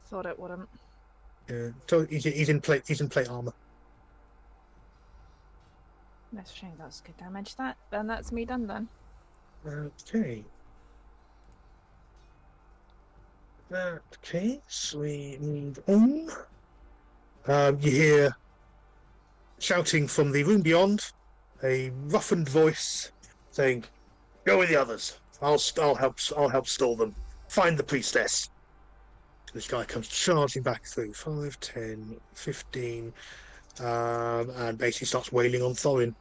Thought it wouldn't. Yeah. So he's in plate. He's in plate armor. That's a shame, that's good damage. That's me done then. Okay. That case, we move on. You hear shouting from the room beyond, a roughened voice saying, "Go with the others. I'll help stall them. Find the priestess." This guy comes charging back through 5, 10, 15, and basically starts wailing on Thorin.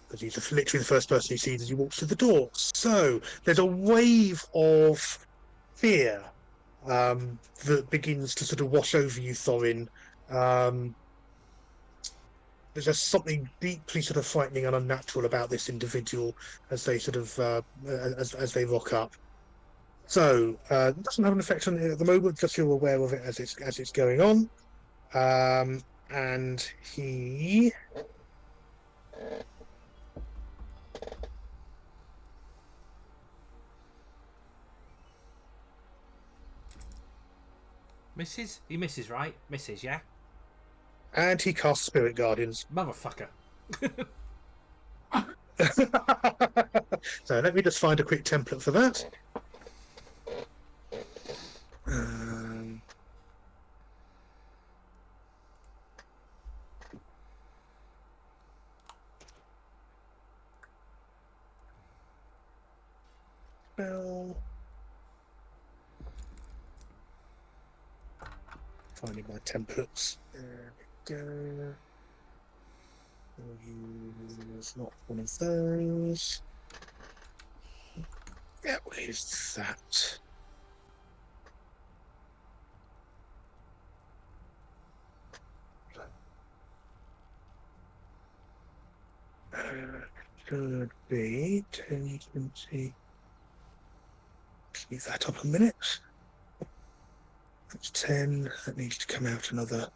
Because he's literally the first person he sees as he walks through the door. So there's a wave of fear that begins to sort of wash over you, Thorin. There's just something deeply sort of frightening and unnatural about this individual as they sort of as they rock up. So it doesn't have an effect on it at the moment. Just you're aware of it as it's going on. And he Misses? He misses, right? Misses, yeah? casts Spirit Guardians. Motherfucker. So let me just find a quick template for that. Spell. Finding my templates. There we go. We'll use not one of those. Yeah, we'll use that. Should be 10, 20. Leave that up a minute. That's 10. That needs to come out another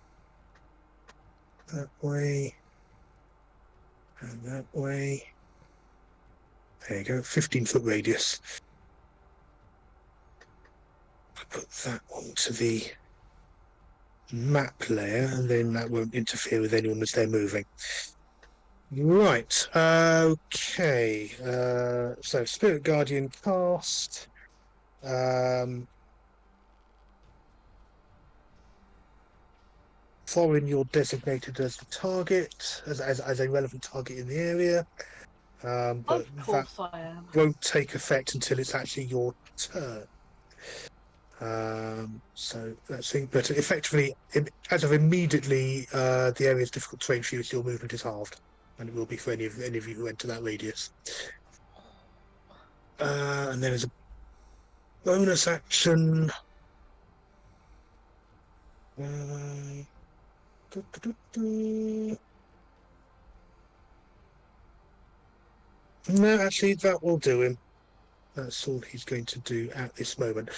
that way. And that way. There you go, 15-foot radius. Put that onto the map layer, and then that won't interfere with anyone as they're moving. Right, okay. So Spirit Guardian cast. Thorin, you're designated as the target, as a relevant target in the area. But Of that course I am. won't take effect until it's actually your turn. So that's it. But effectively, as of immediately, the area is difficult terrain for you, so your movement is halved, and it will be for any of you who enter that radius. And then there's a bonus action. No, actually, that will do him. That's all he's going to do at this moment.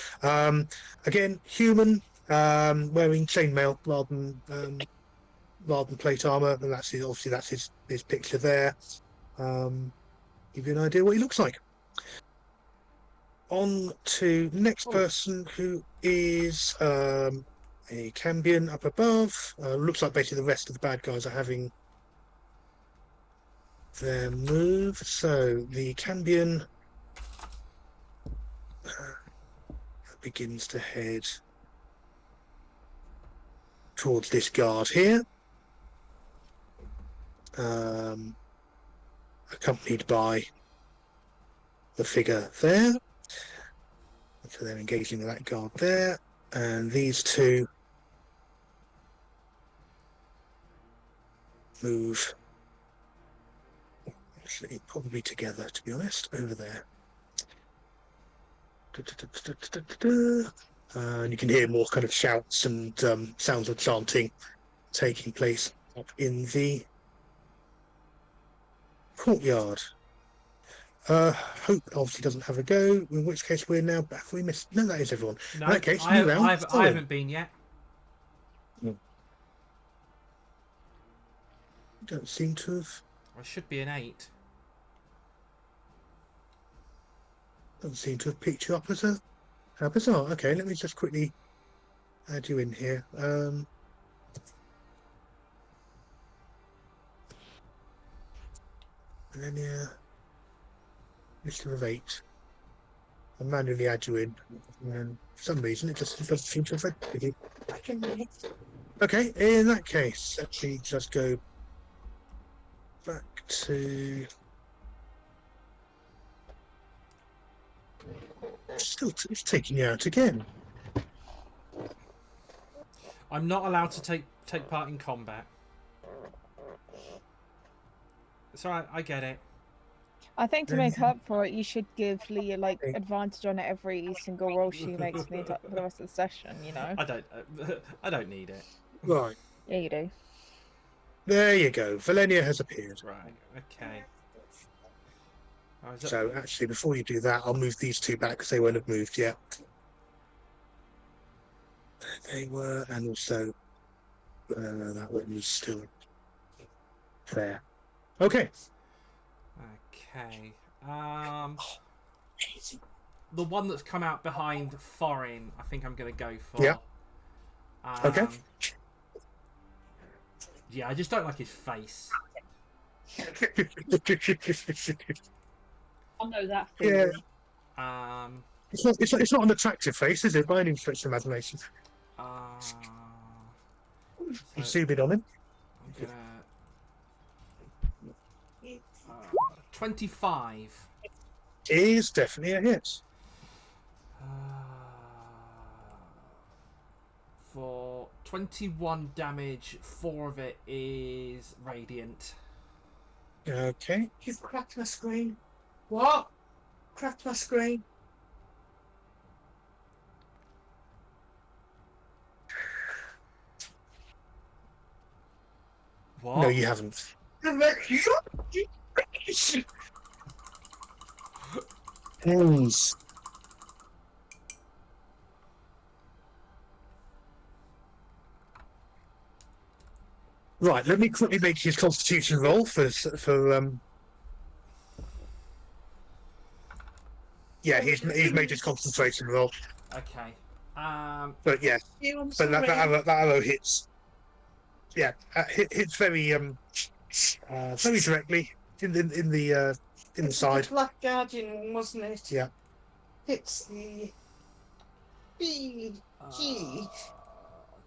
Again, human, wearing chainmail rather than plate armor, and obviously that's his picture there. Give you an idea what he looks like. On to next person, who is a Cambion up above. Looks like basically the rest of the bad guys are having their move. So the Cambion begins to head towards this guard here. accompanied by the figure there. So they're engaging with that guard there, and these two move actually probably together, to be honest, over there. And you can hear more kind of shouts and sounds of chanting taking place up in the courtyard. Hope obviously doesn't have a go, in which case we're now back. We missed. No, that is everyone. No, In that case, I, new round. I haven't been yet. Don't seem to have. I should be an 8. Doesn't seem to have picked you up as a. How bizarre. Okay, let me just quickly add you in here. Millennia, Mr. of 8. I'll manually add you in, and for some reason it just doesn't seem to have read you. Okay, in that case, let me just go back to. Still, it's taking you out again. I'm not allowed to take part in combat. It's alright, I get it. I think to make up for it, you should give Leah like advantage on every single roll she makes for the rest of the session. You know. I don't need it. Right. Yeah, you do. There you go. Valenia has appeared. Right. Okay. Oh, is that- So actually, before you do that, I'll move these two back because they won't have moved yet. They were, and also that one was still there. Okay. Okay. The one that's come out behind Thorin, I think I'm gonna go for. Yeah. Okay. Yeah, I just don't like his face. I know that Yeah. feeling. It's not an attractive face, is it? By any stretch of imagination. You So zoom in on him. I'm gonna 25. Is definitely a hit. For 21 damage, 4 of it is radiant. Okay. You've cracked my screen. What? Cracked my screen. What? No, you haven't. Please. Right, let me quickly make his constitution roll Yeah, he's made his concentration roll. Okay. But yeah, I'm but sorry. that arrow hits. Yeah, hits very very directly in the side. The Black Guardian, wasn't it? Yeah. It's the B G.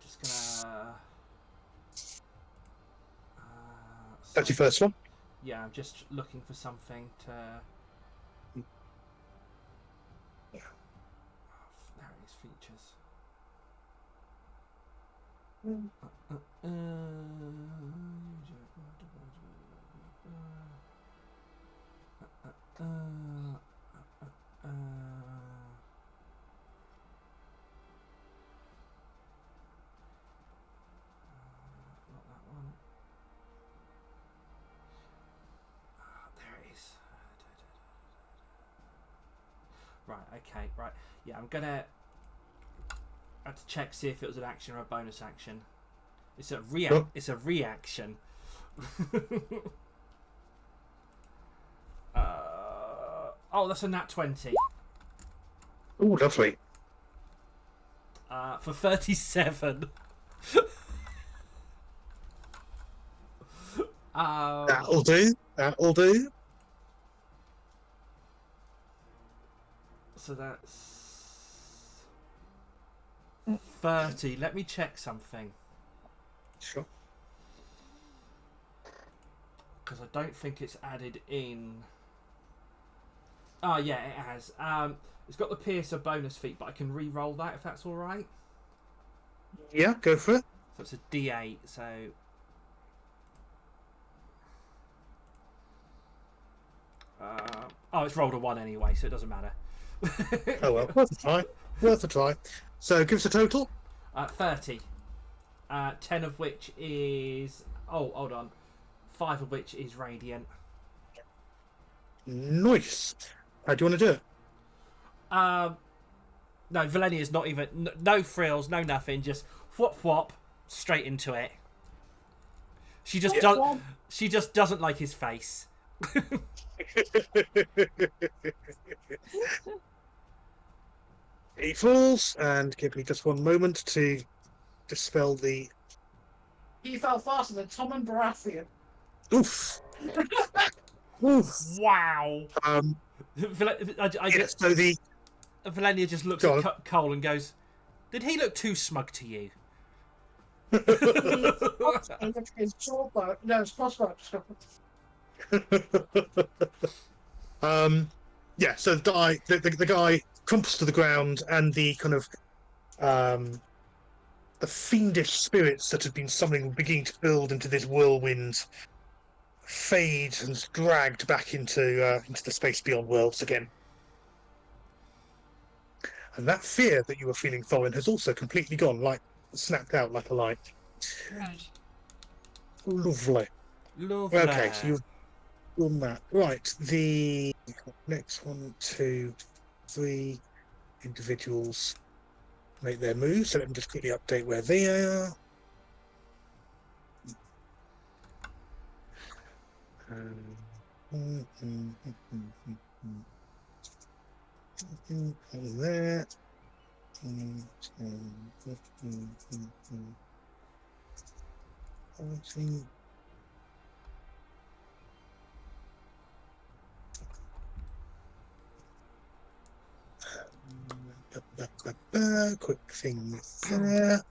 Just gonna. That's your first one. Yeah, I'm just looking for something to. There it is, features. Not that one. There it is. Right, okay, right. Yeah, I'm gonna have to check, see if it was an action or a bonus action. It's a Oh. It's a reaction. Oh, that's a nat 20. Oh, lovely. For 37. That'll do. That'll do. So that's 30. Let me check something. Sure. because I don't think it's added in. Oh yeah, it has. It's got the Piercer bonus feat, but I can re-roll that if that's all right. Yeah, go for it. So it's a D8. So. It's rolled a 1 anyway, so it doesn't matter. Oh well, worth a try. Worth a try. So give us a total. 30. 10 of which is. Oh, hold on. 5 of which is radiant. Nice. How do you want to do it? No, Valenia's not even. No frills, no nothing. Just whop straight into it. She just does. She just doesn't like his face. He falls, and give me just one moment to dispel the. He fell faster than Tom and Baratheon. Oof. Oof. Wow. Yeah, so the. Valenia just looks Go at Cole and goes, "Did he look too smug to you?" His jawbone, no, his crossbow. Yeah, so the guy crumples to the ground, and the kind of the fiendish spirits that have been summoning beginning to build into this whirlwind fade and is dragged back into the space beyond worlds again. And that fear that you were feeling, Thorin, has also completely gone, like snapped out like a light. Right. Lovely. Lovely. Okay, so you've done that. Right, the next 1, 2, 3 individuals make their moves. So let me just quickly update where they are. There. Quick thing there.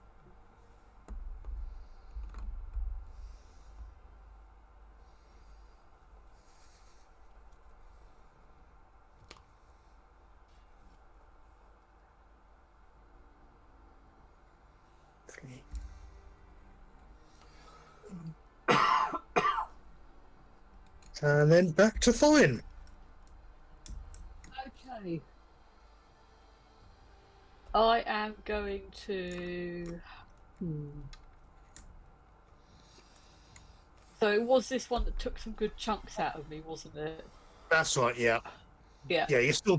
And then back to Thorin. Okay. I am going to. So it was this one that took some good chunks out of me, wasn't it? That's right, yeah. Yeah. Yeah, you're still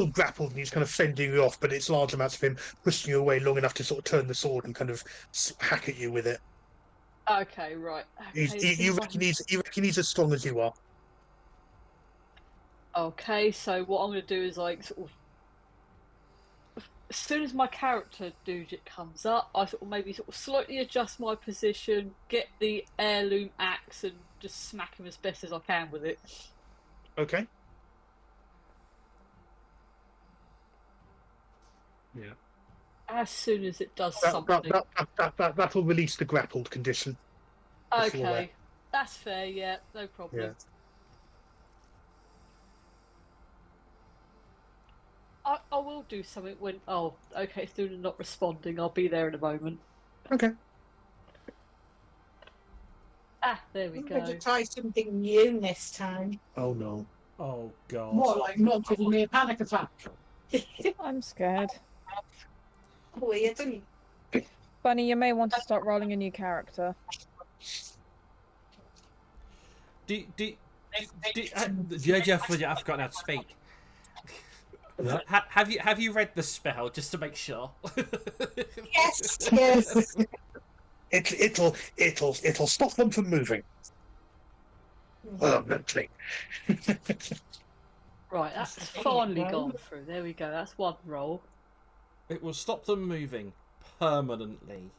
grappled and he's kind of fending you off, but it's large amounts of him pushing you away long enough to sort of turn the sword and kind of hack at you with it. Okay, right. Okay, You reckon he's as strong as you are? Okay, so what I'm going to do is like sort of. As soon as my character Dujit comes up, I sort of maybe sort of slightly adjust my position, get the heirloom axe, and just smack him as best as I can with it. Okay. Yeah. As soon as it does something. That'll release the grappled condition. Okay, that's fair. Yeah, no problem. Yeah. I will do something when. Oh, okay. Student not responding. I'll be there in a moment. Okay. Ah, there we I'm go. going to try something new this time. Oh no. Oh god. More like not giving me a panic attack. I'm scared. Weird, isn't it? Bunny, you may want to start rolling a new character. I've forgotten how to speak. Have you read the spell just to make sure? Yes, yes. It'll stop them from moving. Permanently. Right, that's finally gone through. There we go. That's one roll. It will stop them moving permanently.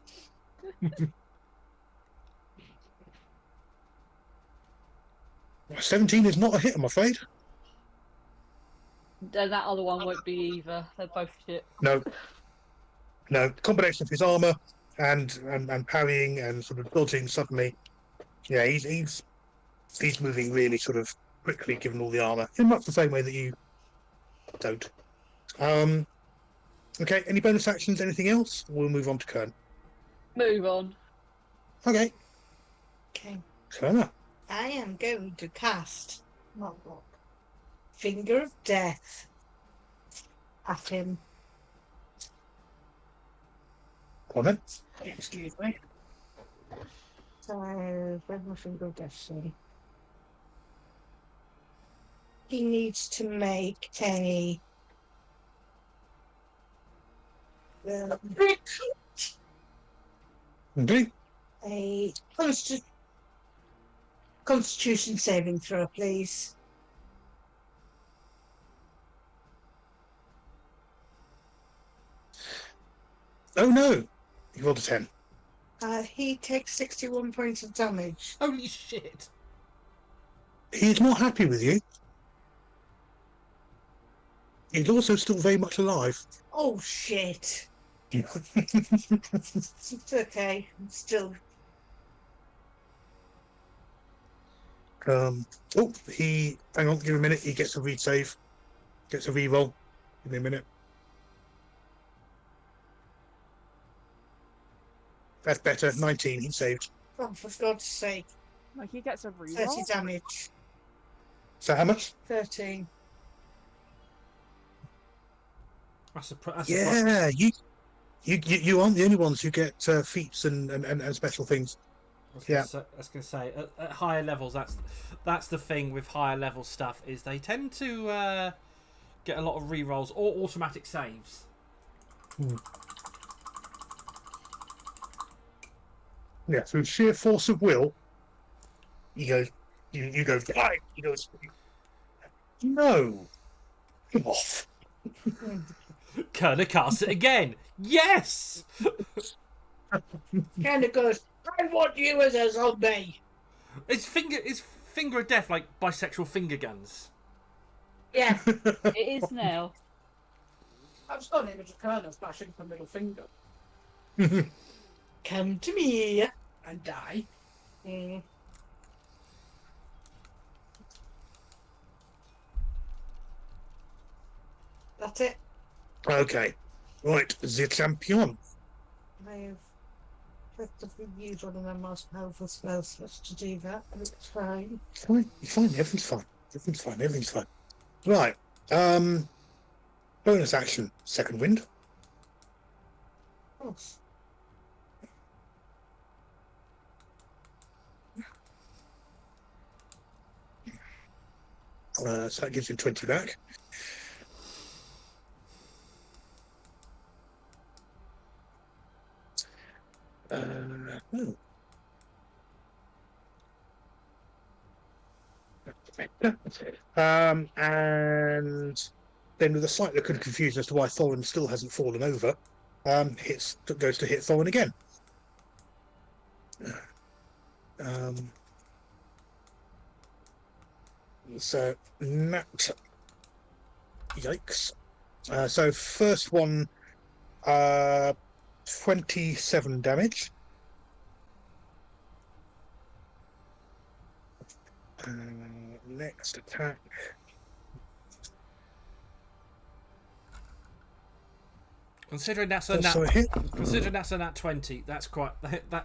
17 is not a hit, I'm afraid. And that other one won't be either. They're both shit. No. No. The combination of his armour and parrying and sort of dodging suddenly. Yeah, he's He's moving really sort of quickly, given all the armor, in much the same way that you don't. Okay, any bonus actions, anything else? We'll move on to Kern. Move on. Okay, Okay. Kerner. I am going to cast Finger of Death at him. Go on then. Excuse me. So, where's my Finger of Death? Sorry. He needs to make Okay. a Constitution saving throw, please. Oh no! You rolled a 10. He takes 61 points of damage. Holy shit! He's not happy with you. He's also still very much alive. Oh shit! It's okay. I'm still. Oh, he. Hang on, give him a minute. He gets a read save. Gets a re-roll. Give me a minute. That's better. 19. He saved. Oh, for God's sake! Like he gets a reroll. 30 damage. So how much? 13. That's a Yeah, you aren't the only ones who get feats and special things. I was going to say at higher levels, that's the thing with higher level stuff is they tend to get a lot of rerolls or automatic saves. Yeah, through sheer force of will, you go die. He goes, no, come off. Kerner casts it again. Yes. Kind of goes, I want you as a zombie. Is finger of death like bisexual finger guns? Yeah. It is now. I've just got an image of Kerner flashing the middle finger Come to me. and die. Mm. That's it. Okay, right, the champion. I've effectively used one of my most powerful spell slots to do that, and it's fine. Fine, you're fine. Everything's fine. Everything's fine. Everything's fine. Right. Bonus action. Second wind. Oh. So that gives you 20 back. Oh. And then with a slight look of confusion as to why Thorin still hasn't fallen over, goes to hit Thorin again. So nat, yikes. So first one, 27 damage. Next attack. Considering that's a Also a hit. considering that's a nat 20, that's quite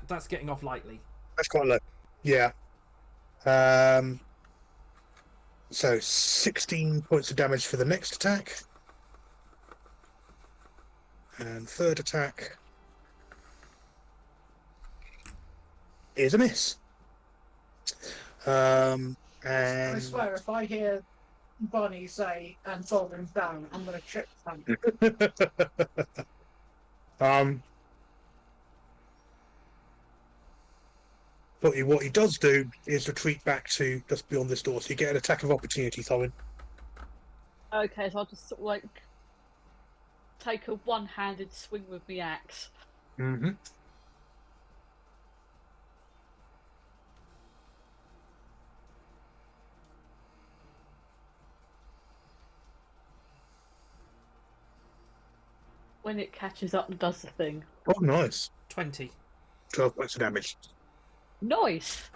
that's getting off lightly. That's quite low. Yeah. So 16 points of damage for the next attack. And third attack is a miss. And I swear, if I hear Bonnie say and Thorin's down, I'm going to trip them. But what he does do is retreat back to just beyond this door, so you get an attack of opportunity, Thorin. Okay, so I'll just sort of like take a one-handed swing with the axe. Mm-hmm. When it catches up and does the thing. Oh, nice. 20. 12 points of damage. Nice.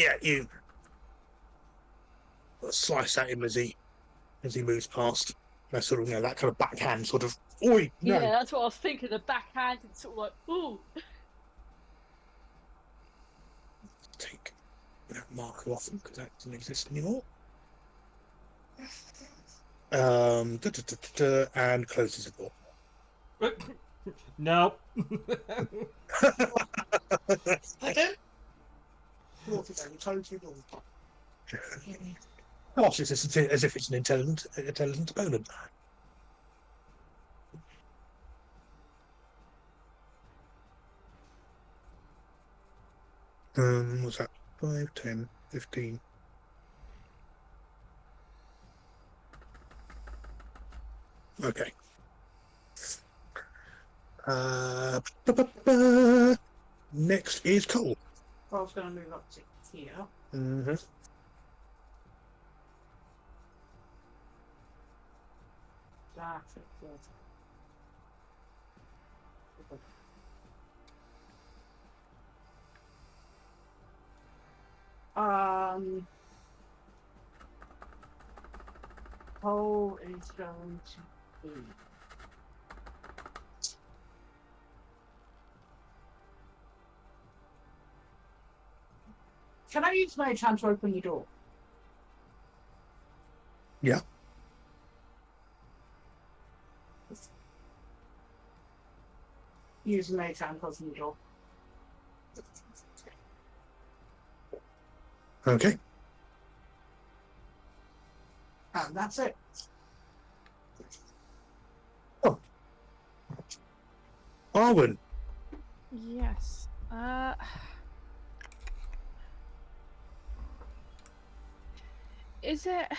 yeah, you slice at him as he moves past. That sort of, that kind of backhand sort of. Oi, no. Yeah, that's what I was thinking. The backhand and sort of like, ooh. Take that marker off him because that doesn't exist anymore. And closes the door. No. Pardon? Gosh, it's as if it's an intelligent opponent. What's that? 5, 10, 15. Okay. Next is Cole. I was going to move up to here. Mm-hmm. That's it. Cole is going to be. Can I use my hand to open the door? Yeah. Use my hand to open the door. Okay. And that's it. Oh. Arwen. Yes. Is it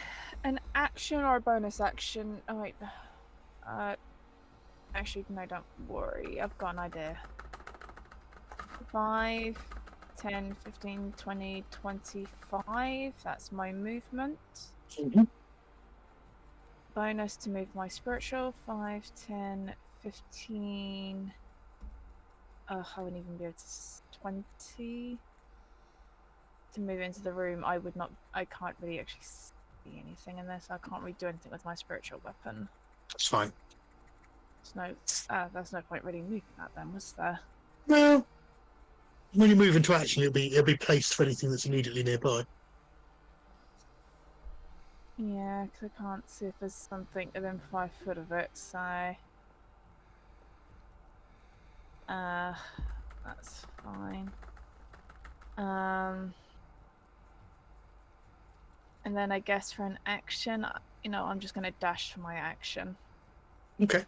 an action or a bonus action? Oh wait. Actually, no, don't worry. I've got an idea. 5, 10, 15, 20, 25. That's my movement. Mm-hmm. Bonus to move my spiritual. 5, 10, 15. I wouldn't even be able to. 20. To move into the room, I can't really actually see anything in this. I can't really do anything with my spiritual weapon. That's fine. There's no point really moving that then, was there? Well, when you move into action, it'll be placed for anything that's immediately nearby. Yeah, because I can't see if there's something within 5 foot of it, so... that's fine. And then I guess for an action, I'm just going to dash for my action. Okay.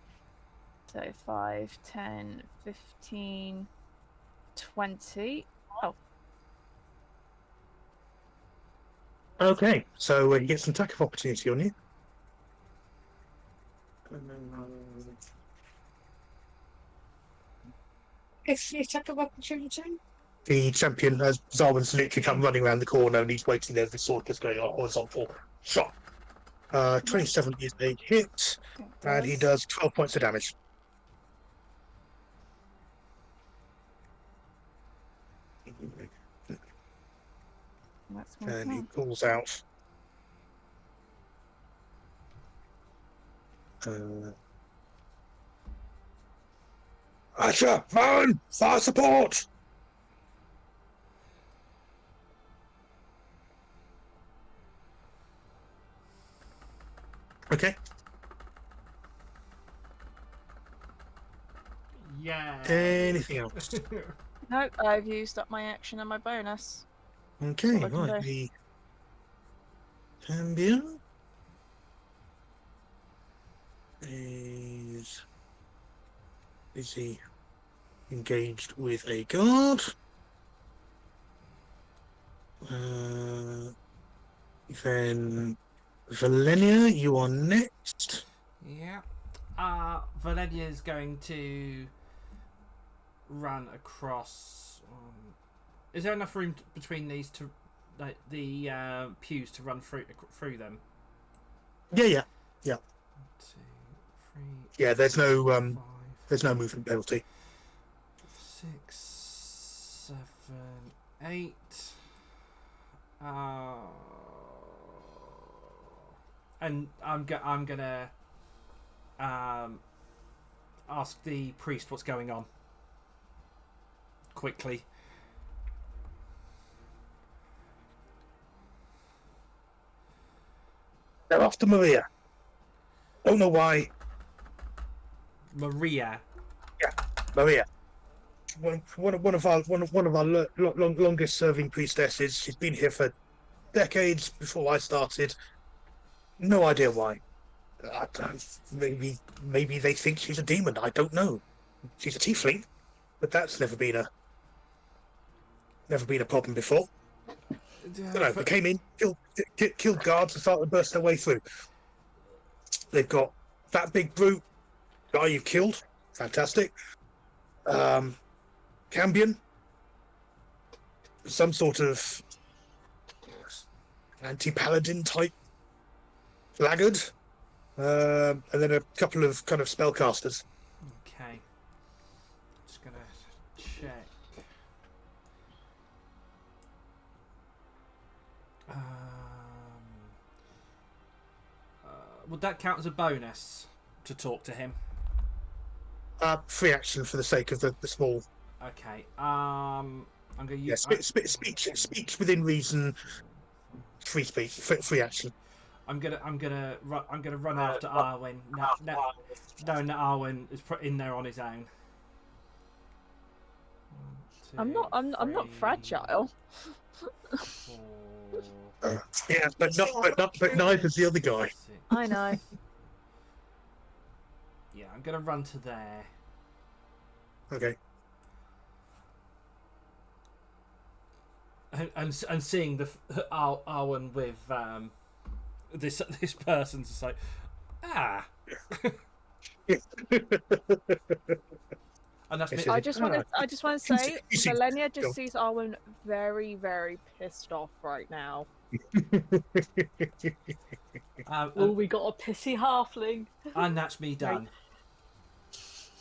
So 5, 10, 15, 20. Oh. Okay, so you get some attack of opportunity on you. If you take a opportunity. The champion, as Zarwan's literally come running around the corner and he's waiting there, the sword just going horizontal. Shot. 27 is a hit, and he does 12 points of damage. That's my And he turn. calls out. Asher, Varen, fire support! Okay. Yeah. Anything else? No, I've used up my action and my bonus. Okay, That's all I can right. do. The champion is busy engaged with a guard. Then Valenia, you are next. Yeah. Valenia is going to run across. Is there enough room between these to, like the pews to run through them? Yeah. 2, 3. Yeah, there's no 5, there's no movement penalty. 6, 7, 8. And I'm gonna ask the priest what's going on quickly. They're after Maria. Don't know why. Maria. Maria. One of our longest serving priestesses. She's been here for decades before I started. No idea why. Maybe they think she's a demon. I don't know. She's a tiefling, but that's never been a problem before. Don't know. They came in, killed guards, and started to burst their way through. They've got that big brute guy you've killed. Fantastic. Cambion, some sort of anti-paladin type laggard, and then a couple of kind of spellcasters. Okay. Just gonna check. Would that count as a bonus to talk to him? Free action for the sake of the small. Okay. I'm gonna use. Speech within reason. Free action. I'm gonna run after Arwen. Knowing that Arwen is put in there on his own. I'm not fragile. 4, Yeah, but neither is the other guy. 6. I know. Yeah, I'm gonna run to there. Okay. And seeing the Arwen with this person's just like and that's me. I just want to say, You see- Millennia go. just sees Arwen very, very pissed off right now. Oh, we got a pissy halfling. And that's me done.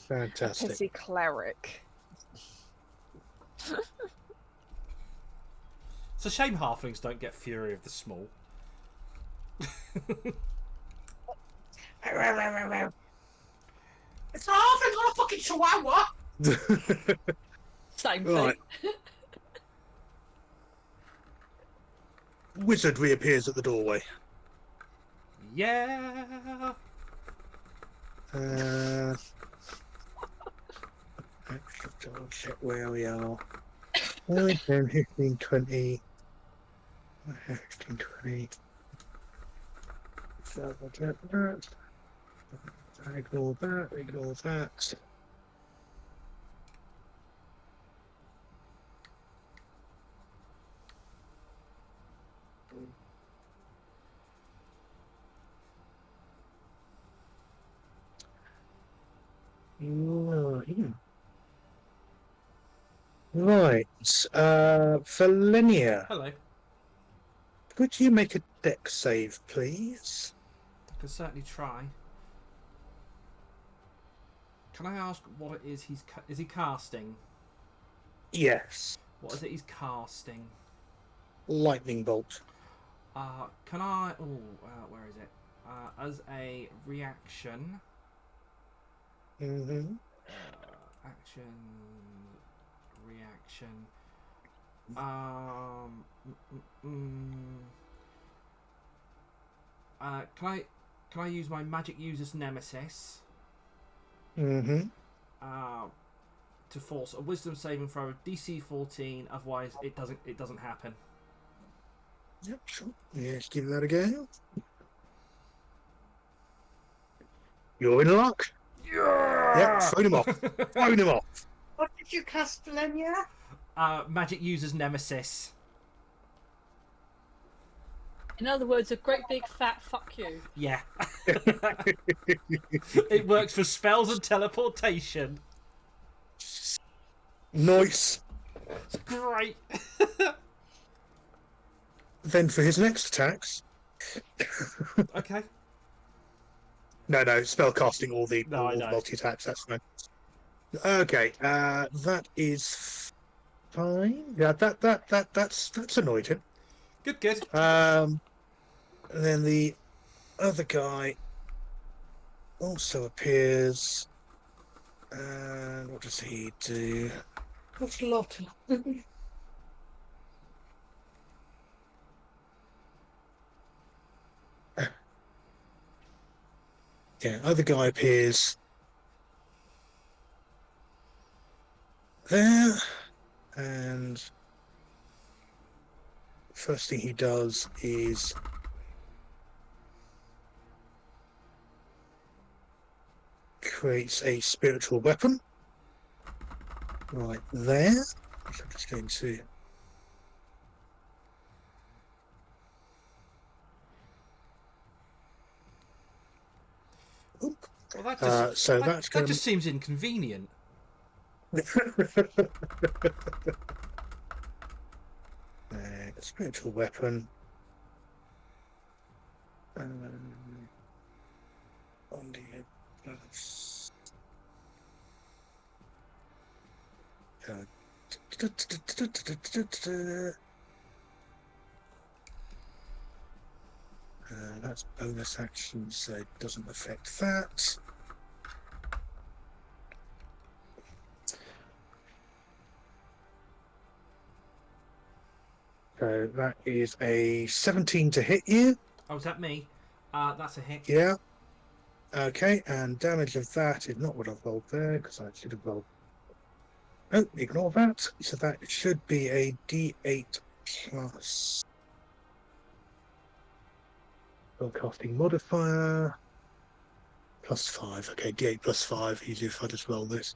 Fantastic. Pissy cleric. It's a shame halflings don't get Fury of the Small. It's not halfling or a fucking chihuahua. Same Right. thing. Wizard reappears at the doorway. Yeah. Double check where we are. 9, 10, 15, 20. 15, 20. Double check that. Ignore that. Ignore that. Right. Valenia, Hello. could you make a deck save, please? I can certainly try. Can I ask what it is is he casting? Yes. What is it he's casting? Lightning bolt. Can I? Oh, where is it? As a reaction. Mm-hmm. Action. Reaction. Can I use my magic user's nemesis? Mm-hmm. To force a wisdom saving throw of DC 14. Otherwise, it doesn't happen. Yep, sure. Yes, give that a go. You're in luck. Yeah. Yep, throw him off. Throw him off. What did you cast, Valenia? Magic user's nemesis. In other words, a great big fat fuck you. Yeah. It works for spells and teleportation. Nice. It's great. Then for his next attacks. Okay. No, spell casting all the No, I know. multi attacks. That's fine. Okay, that is fine. Yeah, that's annoyed him. Good. And then the other guy also appears. And what does he do? What's lot? Yeah, other guy appears there, and first thing he does is creates a spiritual weapon right there. So I'm just going to Oop. Well, that just, so that, that's that going just seems inconvenient. spiritual weapon. On the that's bonus action, so it doesn't affect that. So that is a 17 to hit you. Oh, is that me? That's a hit. Yeah. Okay, and damage of that is not what I've rolled there, because I should have rolled. Oh, ignore that. So that should be a D8 plus spellcasting modifier plus 5. Okay, D8 plus 5. Easy if I just roll this.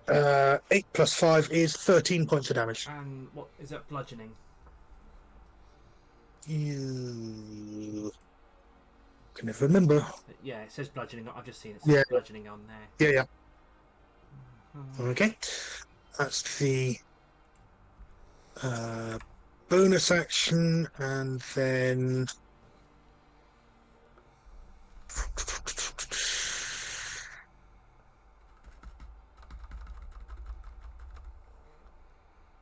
Uh, 8 plus 5 is 13 points of damage. And what is that? Bludgeoning. You can never remember. Yeah, it says bludgeoning. I've just seen it. Yeah. Bludgeoning on there. Yeah. Mhm. Okay, that's the bonus action, and then for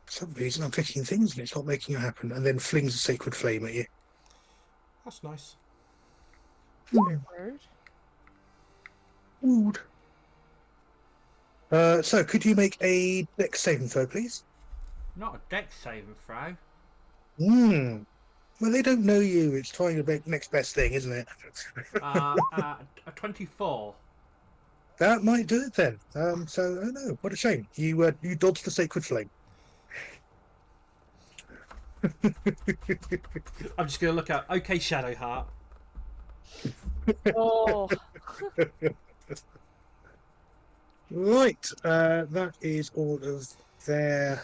some reason I'm clicking things and it's not making it happen, and then flings a sacred flame at you. That's nice. Rude. Rude. So could you make a dex saving throw, please? Not a dex saving throw. Well, they don't know you. It's trying to make next best thing, isn't it? A 24. That might do it then. So, oh no, what a shame. You dodged the sacred flame. I'm just going to look at OK Shadowheart. Oh, Right, that is all of their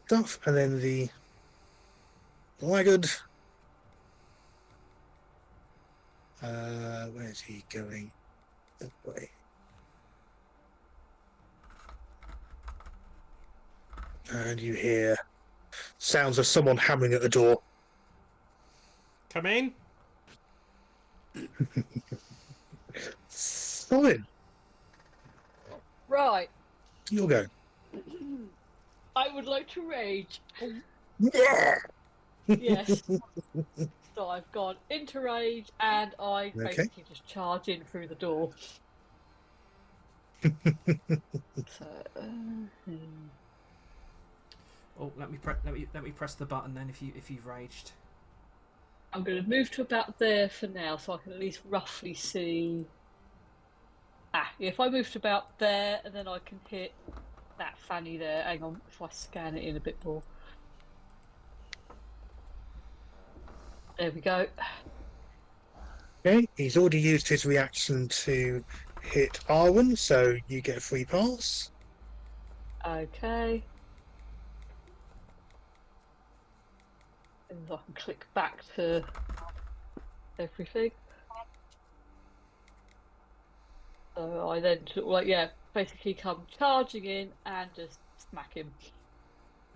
stuff, and then the laggard. Where's he going? That way. And you hear sounds of someone hammering at the door. Come in. Fine, Right. you'll go. I would like to rage. Yeah. Yes. So I've gone into rage and I Okay. basically just charge in through the door. So, Oh, let me press the button then if you've raged. I'm going to move to about there for now, so I can at least roughly see. If I move to about there, and then I can hit that fanny there. Hang on, if I scan it in a bit more. There we go. Okay, he's already used his reaction to hit Arwen, so you get a free pass. Okay. And I can click back to everything. So I then basically come charging in and just smack him.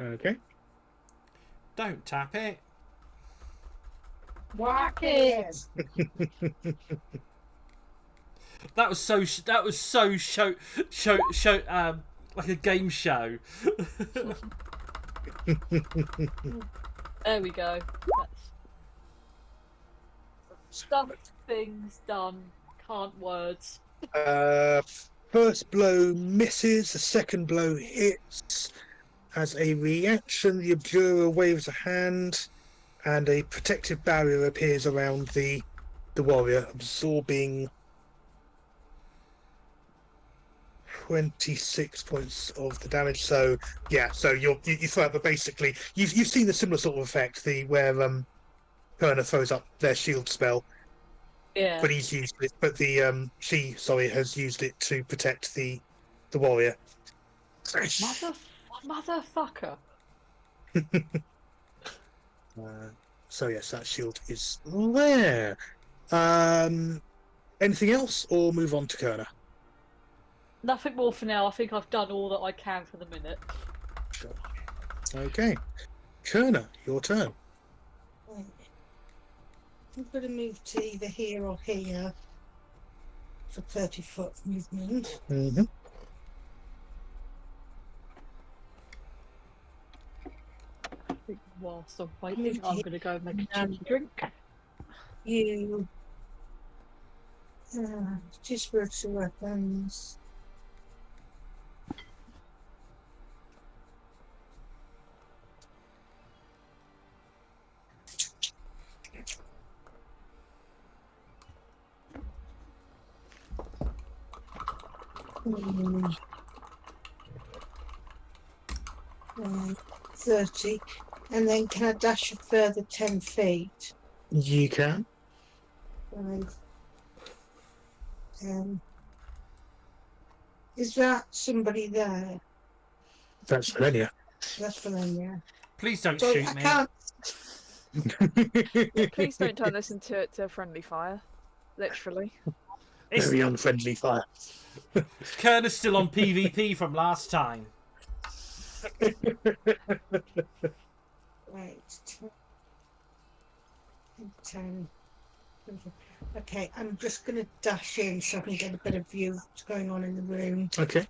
Okay. Don't tap it. Whack it! That was so like a game show. There we go. That's stuff, things done. Can't words. First blow misses, the second blow hits. As a reaction, the Abjura waves a hand, and a protective barrier appears around the warrior, absorbing 26 points of the damage. So yeah, so you throw up, but basically you've seen the similar sort of effect, where Perna throws up their shield spell, Yeah. but he's used it. But she has used it to protect the warrior. Motherfucker. So yes, that shield is there. Anything else, or move on to Kerner? Nothing more for now. I think I've done all that I can for the minute. Sure. Okay, Kerner, your turn. Right. I'm going to move to either here or here for 30-foot movement. Mm-hmm. I think whilst I'm waiting, I'm going to go and make a tea drink. You just spiritual weapons. Hmm. 30, and then can I dash a further 10 feet? You can. Right. Is that somebody there? That's Valenia. That's Valenia. Please don't So shoot I me. can't. Please don't turn this into friendly fire. Literally. It's, Very unfriendly fire. Kerner's still on PvP from last time. Right. 10. Okay, I'm just going to dash in so I can get a better view of what's going on in the room, Okay.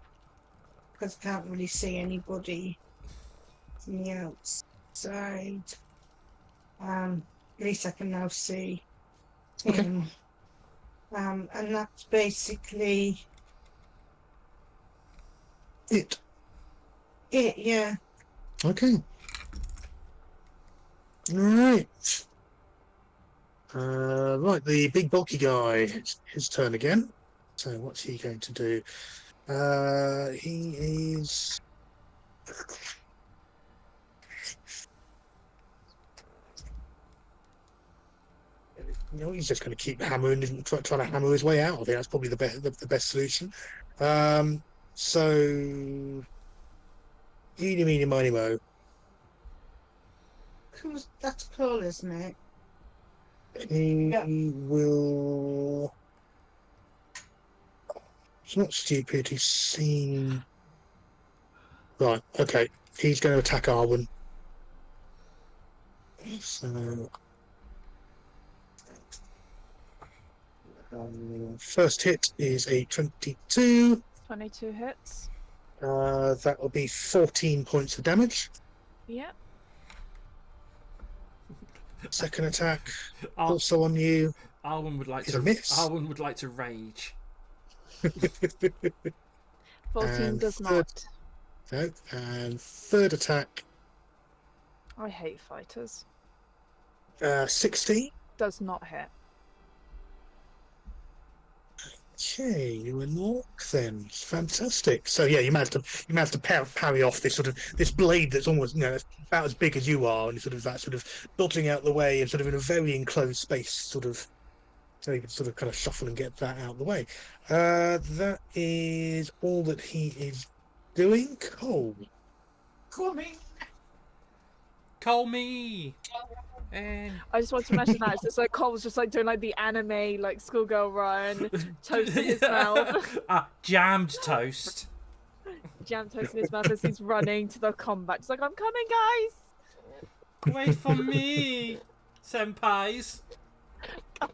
because I can't really see anybody from the outside. At least I can now see him. And that's basically It. yeah. Okay. Right. Right, the big bulky guy. It's his turn again. So what's he going to do? He is. He's just going to keep hammering, trying to hammer his way out of it. That's probably the best solution. So, eeny, meeny, miny, mo. That's cool, isn't it? He Yeah. will. It's not stupid. He's seen. Right. Okay. He's going to attack Arwen. So. First hit is a 22. 22 hits. That will be 14 points of damage. Yep. Second attack, Ar- also on you. Arwen would like Is to. a miss. Arwen would like to rage. 14 And does third- not. No, and third attack, I hate fighters. 16. Does not hit. Okay, you were Nork then. Fantastic. So yeah, you managed to parry off this blade that's almost about as big as you are, and sort of dodging out the way and sort of in a very enclosed space, so you can sort of kind of shuffle and get that out of the way. That is all that he is doing. Cole. Coming. Call me. And I just want to imagine that. It's just like Cole's just like doing like the anime like schoolgirl run, toast in his mouth, jammed toast. jam toast in his mouth as he's running to the combat. It's like, I'm coming, guys. Wait for me, senpais. I'm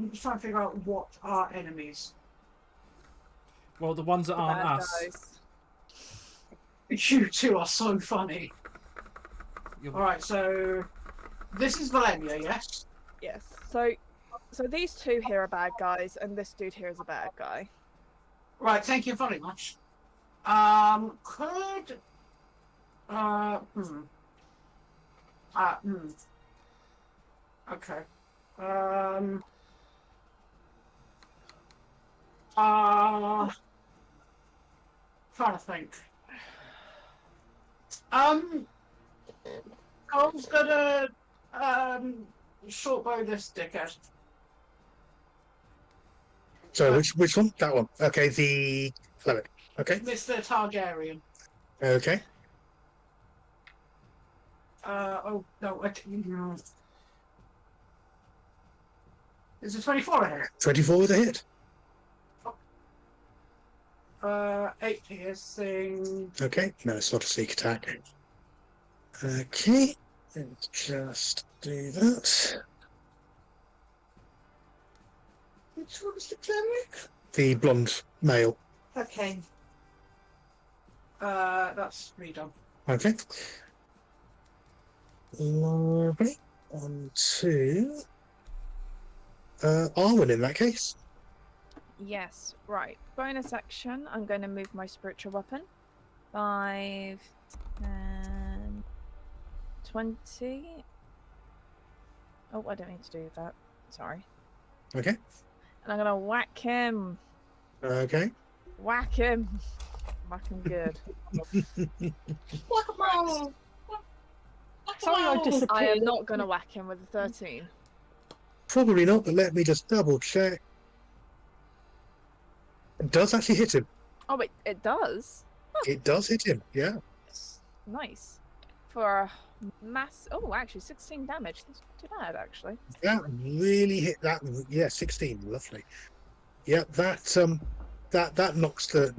just trying to figure out what are enemies. Well, the ones that The aren't bad us. guys. You two are so funny. You're- Alright, so this is Valenia, yes? Yes. So these two here are bad guys, and this dude here is a bad guy. Right, thank you very much. Could okay. Trying to think. I was gonna short bow this dickhead. So which one? That one. Okay, the cleric. Okay. Mr. Targaryen. Okay. Oh no, is it 24 ahead? 24 with a hit. 8 piercing. Okay. No, it's not a sneak attack. Okay. Let's just do that. Which one's the cleric? The blonde male. Okay. That's redone. Okay. Lovely. On to Arwen in that case. Yes, right. Bonus action, I'm going to move my spiritual weapon. 5, 10, 20. Oh, I don't need to do that. Sorry. Okay. And I'm going to whack him. Okay. Whack him. Whack him good. Whack-a-mole! Sorry, I I disappeared. am not going to whack him with a 13. Probably not, but let me just double check. It does actually hit him. Oh, wait, it does? It does hit him. Yeah. It's nice. For a mass. Oh, actually, 16 damage. That's not too bad, actually. That really hit that. Yeah, 16. Lovely. Yeah, that knocks the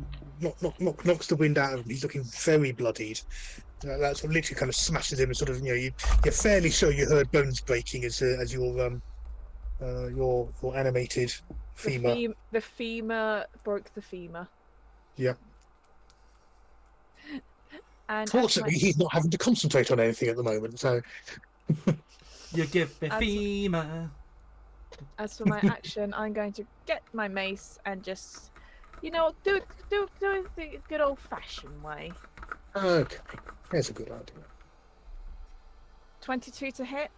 knocks the wind out of him. He's looking very bloodied. That sort of literally kind of smashes him and sort of, you're fairly sure you heard bones breaking as your animated femur. The femur broke the femur. Yep. And Fortunately, he's not having to concentrate on anything at the moment. So You give me As- femur. as for my action, I'm going to get my mace and just, do it the good old-fashioned way. okay, there's a good idea. 22 to hit,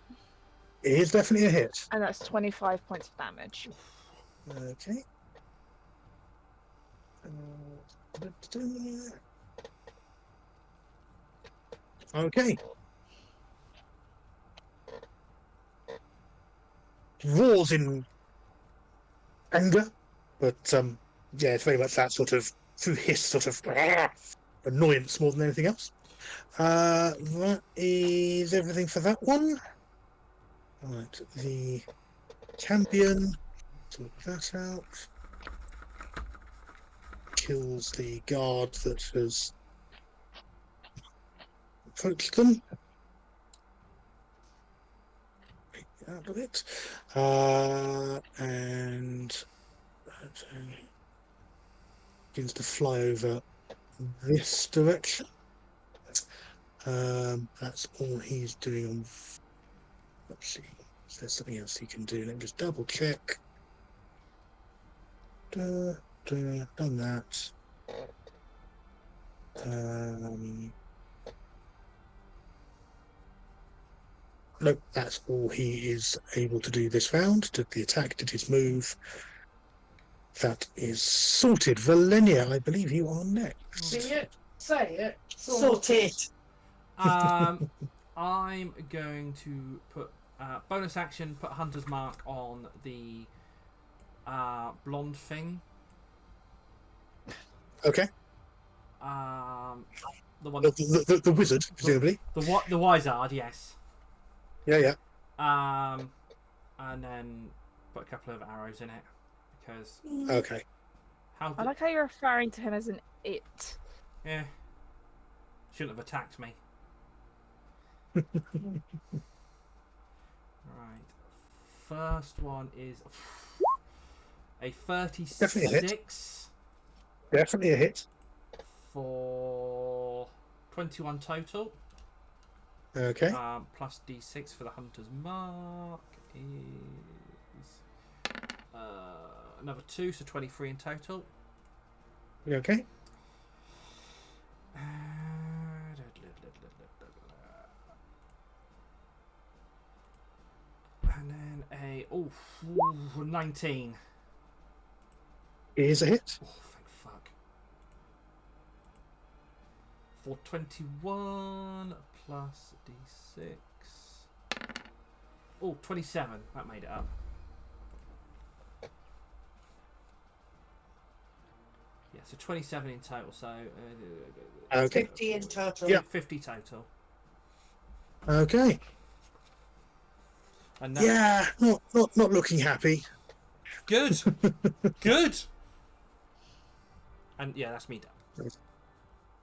It is definitely a hit. and that's 25 points of damage. Okay. Okay. Roars in anger, but yeah, it's very much that sort of through hiss sort of annoyance more than anything else. That is everything for that one. Right, the champion. Sort that out. Kills the guard that has approached them. Pick out of it. And begins to fly over this direction. That's all he's doing on. Let's see. Is there something else he can do? Let me just double check. Done that. Nope, that's all he is able to do this round. Did the attack, did his move. That is sorted. Valenia, I believe you are next. See it? Say it. Sort it. I'm going to put bonus action. Put Hunter's Mark on the blonde thing. Okay. The one. The wizard, presumably. The Wizard, yes. Yeah. And then put a couple of arrows in it because Okay. how? I like how you're referring to him as an it. Yeah. Shouldn't have attacked me. Right. First one is a Definitely a hit. 36. Definitely a hit. for 21 total. Okay. Plus d6 for the hunter's mark is another 2, so 23 in total. Okay. And then a 19. Is a hit. Oh, thank fuck. For 21 plus d6. Oh, 27. That made it up. Yeah, so 27 in total. So Okay. 50 in total. Yeah. 50 total. Okay. And that, Yeah, not looking happy. good. Good. And yeah, that's me done.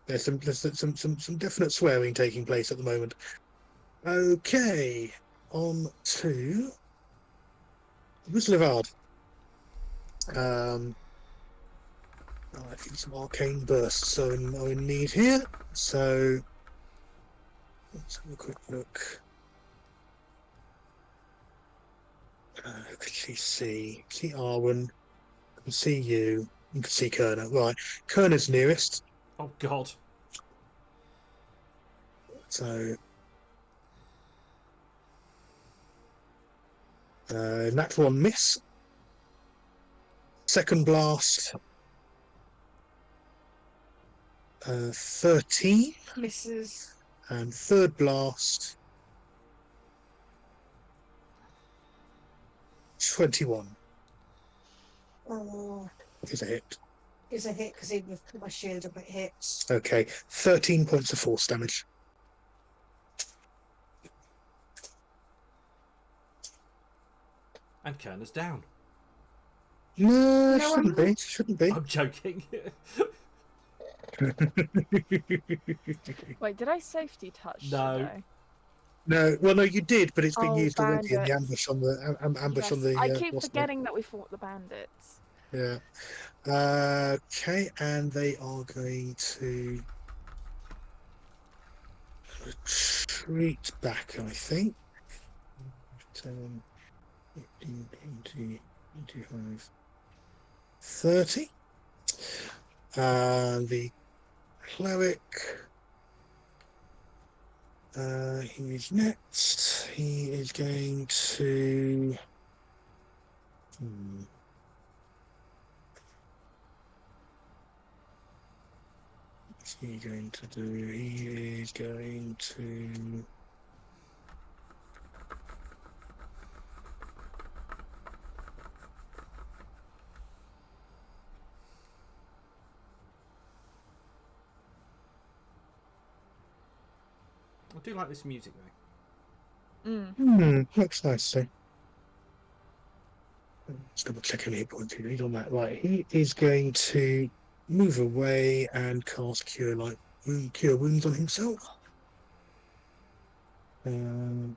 There's some definite swearing taking place at the moment. Okay, on to Rizlivard. I think some arcane bursts are in need here. So let's have a quick look. Who can she see? See Arwen. I can see you. You can see Kerner. Right, Kerner's nearest. Oh God. So natural one miss. Second blast. 13. Misses. And third blast. 21. Oh, Is a hit. is a hit because even with my shield up, it hits. Okay, 13 points of force damage. And Kerner's down. No, No, shouldn't I'm be. Shouldn't be. I'm joking. Wait, did I safety touch? No. today? No, well, no, you did, but it's been Oh, used already in the bandits. ambush on the ambush Yes, on the. I keep boss forgetting that we fought the bandits. man. Yeah. Okay, and they are going to retreat back, I think. 10, 15, 20, 25, 30. And the cleric. He's next. He is going to. What's he going to do? He is going to. I do like this music though. Looks nice. So. Let's double check any hit points you need on that. Right, he is going to move away and cast cure wounds on himself. And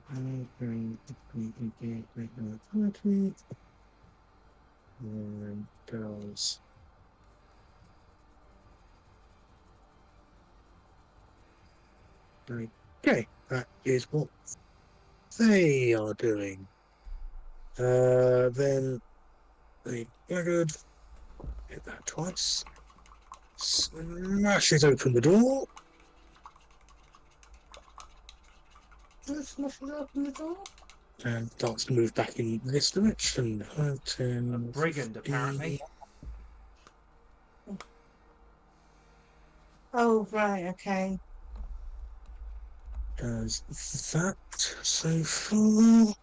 does. Okay, that is what they are doing. Then the blackguard hit that twice. Smashes open the door. Smashes open the door. And starts to move back in this direction. 10, A brigand, 15. apparently. Oh, right, okay. Does that so far?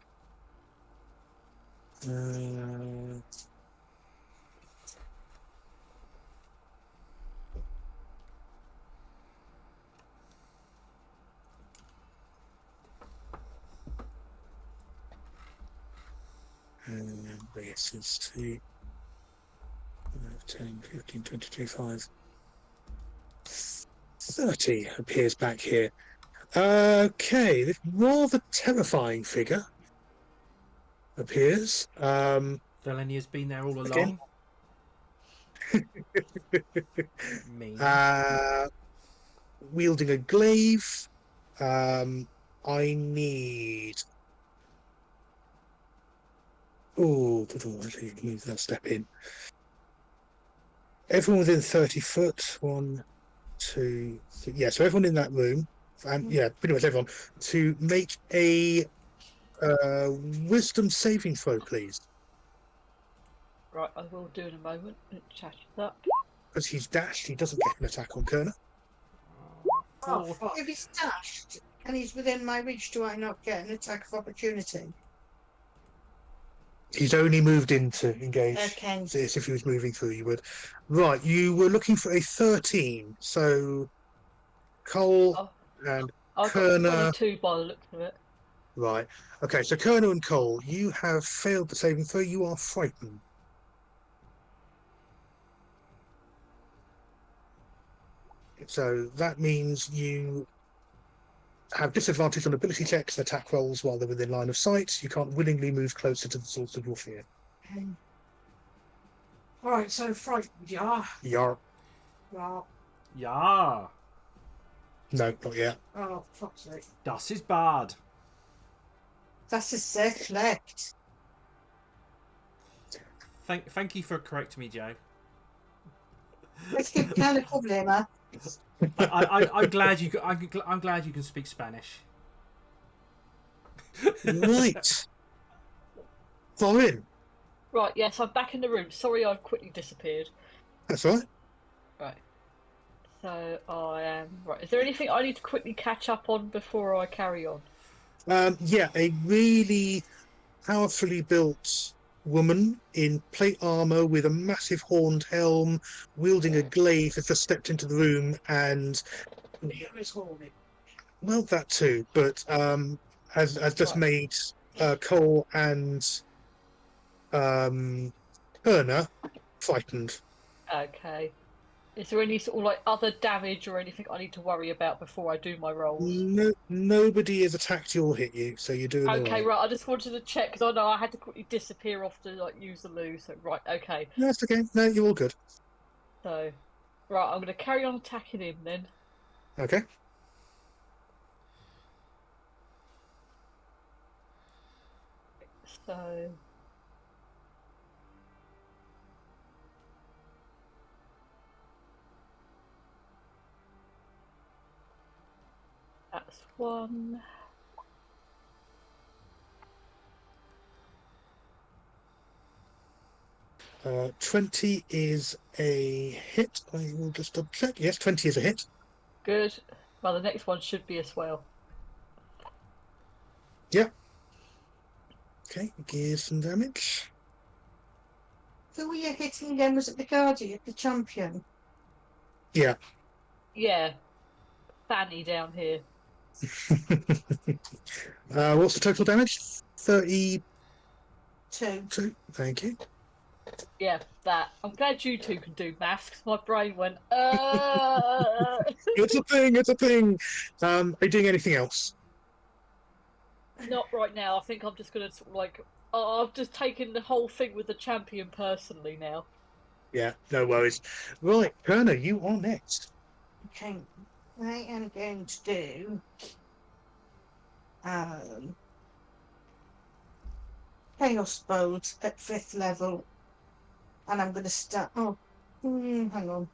And this is 2, 10, 15, 20, 25, 30 appears back here. Okay, this rather terrifying figure appears. Velenia's been there all along. Again? Me. Wielding a glaive. I need. Oh, move that step in. Everyone within 30 foot. 1, 2, 3. Yeah, so everyone in that room, and yeah, pretty much everyone, to make a wisdom saving throw, please. Right, I will do in a moment. It chatted up. Because he's dashed, he doesn't get an attack on Kerner. Oh, Four. fuck. If he's dashed and he's within my reach, do I not get an attack of opportunity? He's only moved in to engage. Okay. So yes, if he was moving through, you would. Right, you were looking for a 13. So Cole Oh, and I've Kerner. got 22 by the looks of it. Right. Okay, so Kerner and Cole, you have failed the saving throw. You are frightened. So that means you have disadvantage on ability checks and attack rolls while they're within line of sight. You can't willingly move closer to the source of your fear. Alright, so frightened, yeah. Yarp. Well, Ja, No, not yet. oh, fuck's sake. das ist bad. Das ist sehr schlecht. Thank you for correcting me, Joe. Es gibt keine Probleme. I'm glad you. I'm glad you can speak Spanish. Right. Thorin. Right, yes, I'm back in the room. Sorry I've quickly disappeared. That's right. Right. So I am... Right, is there anything I need to quickly catch up on before I carry on? Yeah, a really powerfully built woman in plate armor with a massive horned helm, wielding a glaive, has just stepped into the room and, Here is horny. well, that too, but has just Right. made Cole and Kerner frightened. Okay. Is there any sort of like other damage or anything I need to worry about before I do my rolls? No, nobody has attacked you or hit you, so you're doing all Okay, right. right. I just wanted to check because I know I had to quickly disappear off to like use the loo. So right, okay. No, that's okay. No, you're all good. So, right, I'm going to carry on attacking him then. Okay. So, that's one. 20 is a hit. I will just double check. Yes, 20 is a hit. Good. Well, the next one should be as well. Okay, give some damage. Who were you hitting again? Was it the Guardian, the champion? Yeah. Yeah. Fanny down here. What's the total damage? 32. Two. Thank you. Yeah, that. I'm glad you two can do maths because my brain went, It's a thing. It's a thing. Are you doing anything else? Not right now. I think I'm just going to sort of like... I've just taken the whole thing with the champion personally now. Yeah, no worries. Right, Kerner, you are next. Okay. I am going to do Chaos Bolt at 5th level. And I'm going to start... Oh, hang on.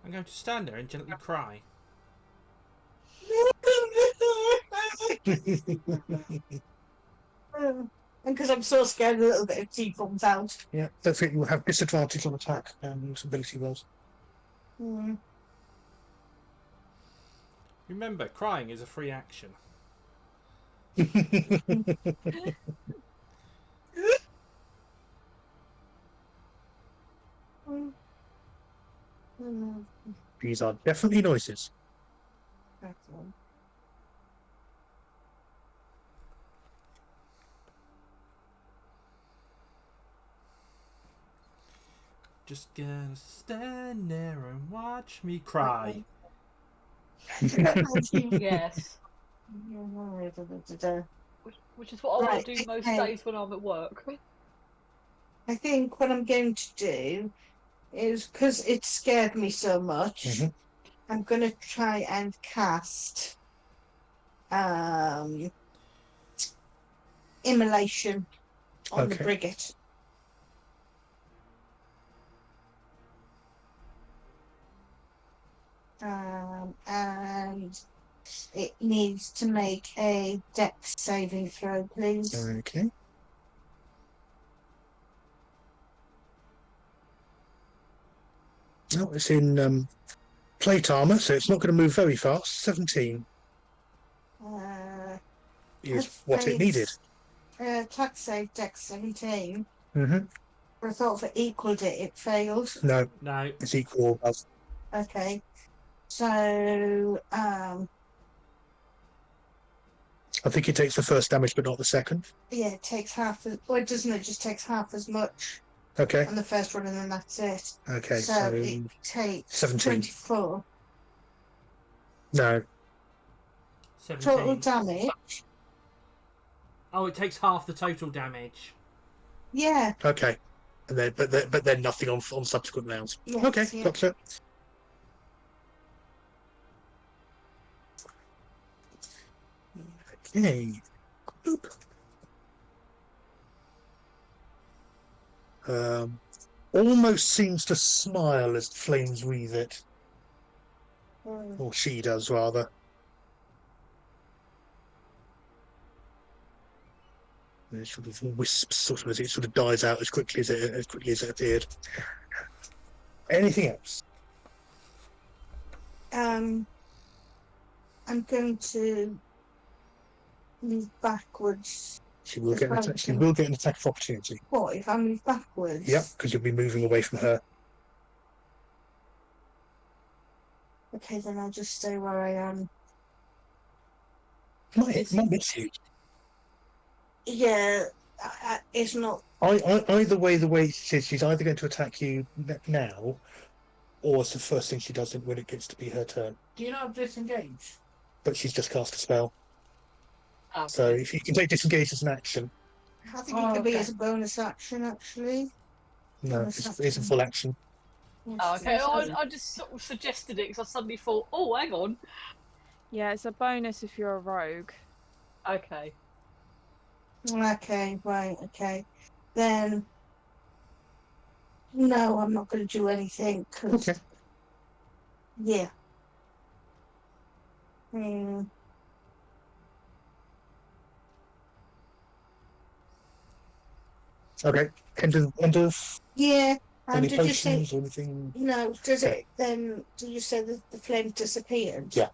I'm going to stand there and gently cry. And because I'm so scared a little bit of tea comes out. Yeah, don't forget you will have disadvantage on attack and ability rolls. Remember, crying is a free action. These are definitely noises. Just gonna stand there and watch me cry. Yes. Which is what I want Right, to do most okay. days when I'm at work. I think what I'm going to do is, because it scared me so much, Mhm. I'm going to try and cast immolation on the Okay. Brigate. And it needs to make a Dex saving throw, please. Okay. Oh, it's in plate armor, so it's not going to move very fast. 17 is what it needed. Attack save Dex 17. Mm-hmm. I thought if it equaled it, it failed. No, No. it's equal or above. Okay. So, I think it takes the first damage, but not the second. yeah, it takes half as, or doesn't it just takes half as much Okay. on the first one and then that's it. Okay. So So it takes 17. 24. No. 17. Total damage. Oh, it takes half the total damage. Yeah. Okay. And then, but then nothing on subsequent rounds. Yes, Okay. yeah. Gotcha. Okay. Boop. Almost seems to smile as flames wreathe it, or she does rather. And it sort of wisps, sort of as it sort of dies out as quickly as it appeared. Anything else? I'm going to move backwards. She will get an attack. She will get an attack of opportunity. What if I move backwards? Yep, because you'll be moving away from her. Okay, then I'll just stay where I am. Might miss you. Yeah, it's not. Either way, the way it is, she's either going to attack you now, or it's the first thing she does when it gets to be her turn. Do you not disengage? But she's just cast a spell. Okay. So if you can take disengage as an action, I think it could be okay. as a bonus action, actually. no, it's a full action. Oh, okay. I just sort of suggested it because I suddenly thought, oh, hang on. Yeah, it's a bonus if you're a rogue. Okay. Okay, right, okay. Then, no, I'm not going to do anything. 'Cause, Okay. yeah. Okay. End of Yeah, any did you say, potions or anything? no, does it, then, do you say that the flame disappeared? Yeah.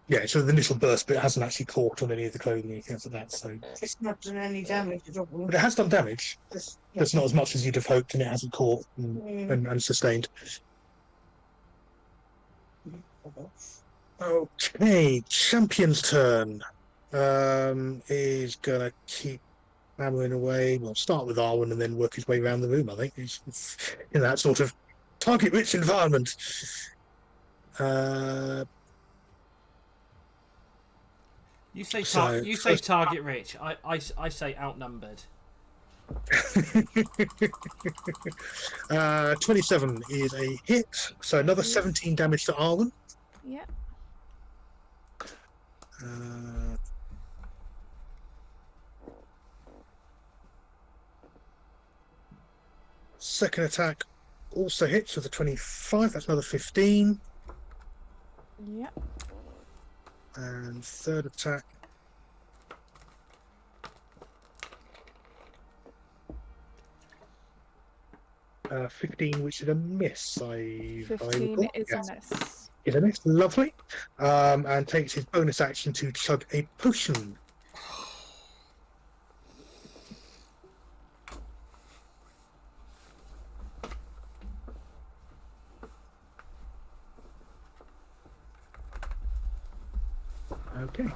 Yeah, it's sort of the initial burst, but it hasn't actually caught on any of the clothing or anything else like that. So, It's not done any damage at all. but it has done damage. Just- That's not as much as you'd have hoped, and it hasn't caught Mm. and sustained. Okay, champion's turn. Is gonna keep hammering away. Well, start with Arwen and then work his way around the room. I think he's in that sort of target-rich environment. You say So, you say target rich. I say outnumbered. 27 is a hit, so another 17 damage to Arwen. Yeah. Second attack also hits with a 25. That's another 15. Yeah. And third attack. Uh, 15, which is a miss. 15 is a miss. Is a miss. Lovely. And takes his bonus action to chug a potion. Okay.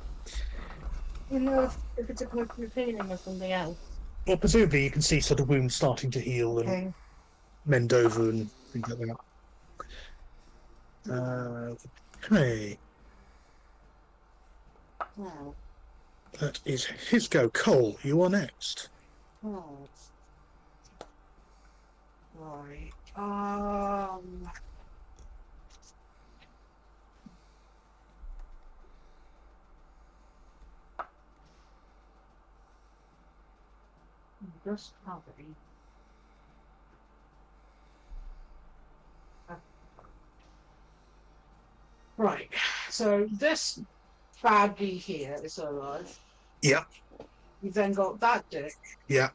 You know, if it's a potion of healing or something else. Well, presumably you can see sort of wounds starting to heal and Okay. mend over and things like that. Okay. Now, That is his go. Cole, you are next. Oh. Right. Just copy. Right. So this badgie here is alive. Yeah, You've then got that dick, yeah.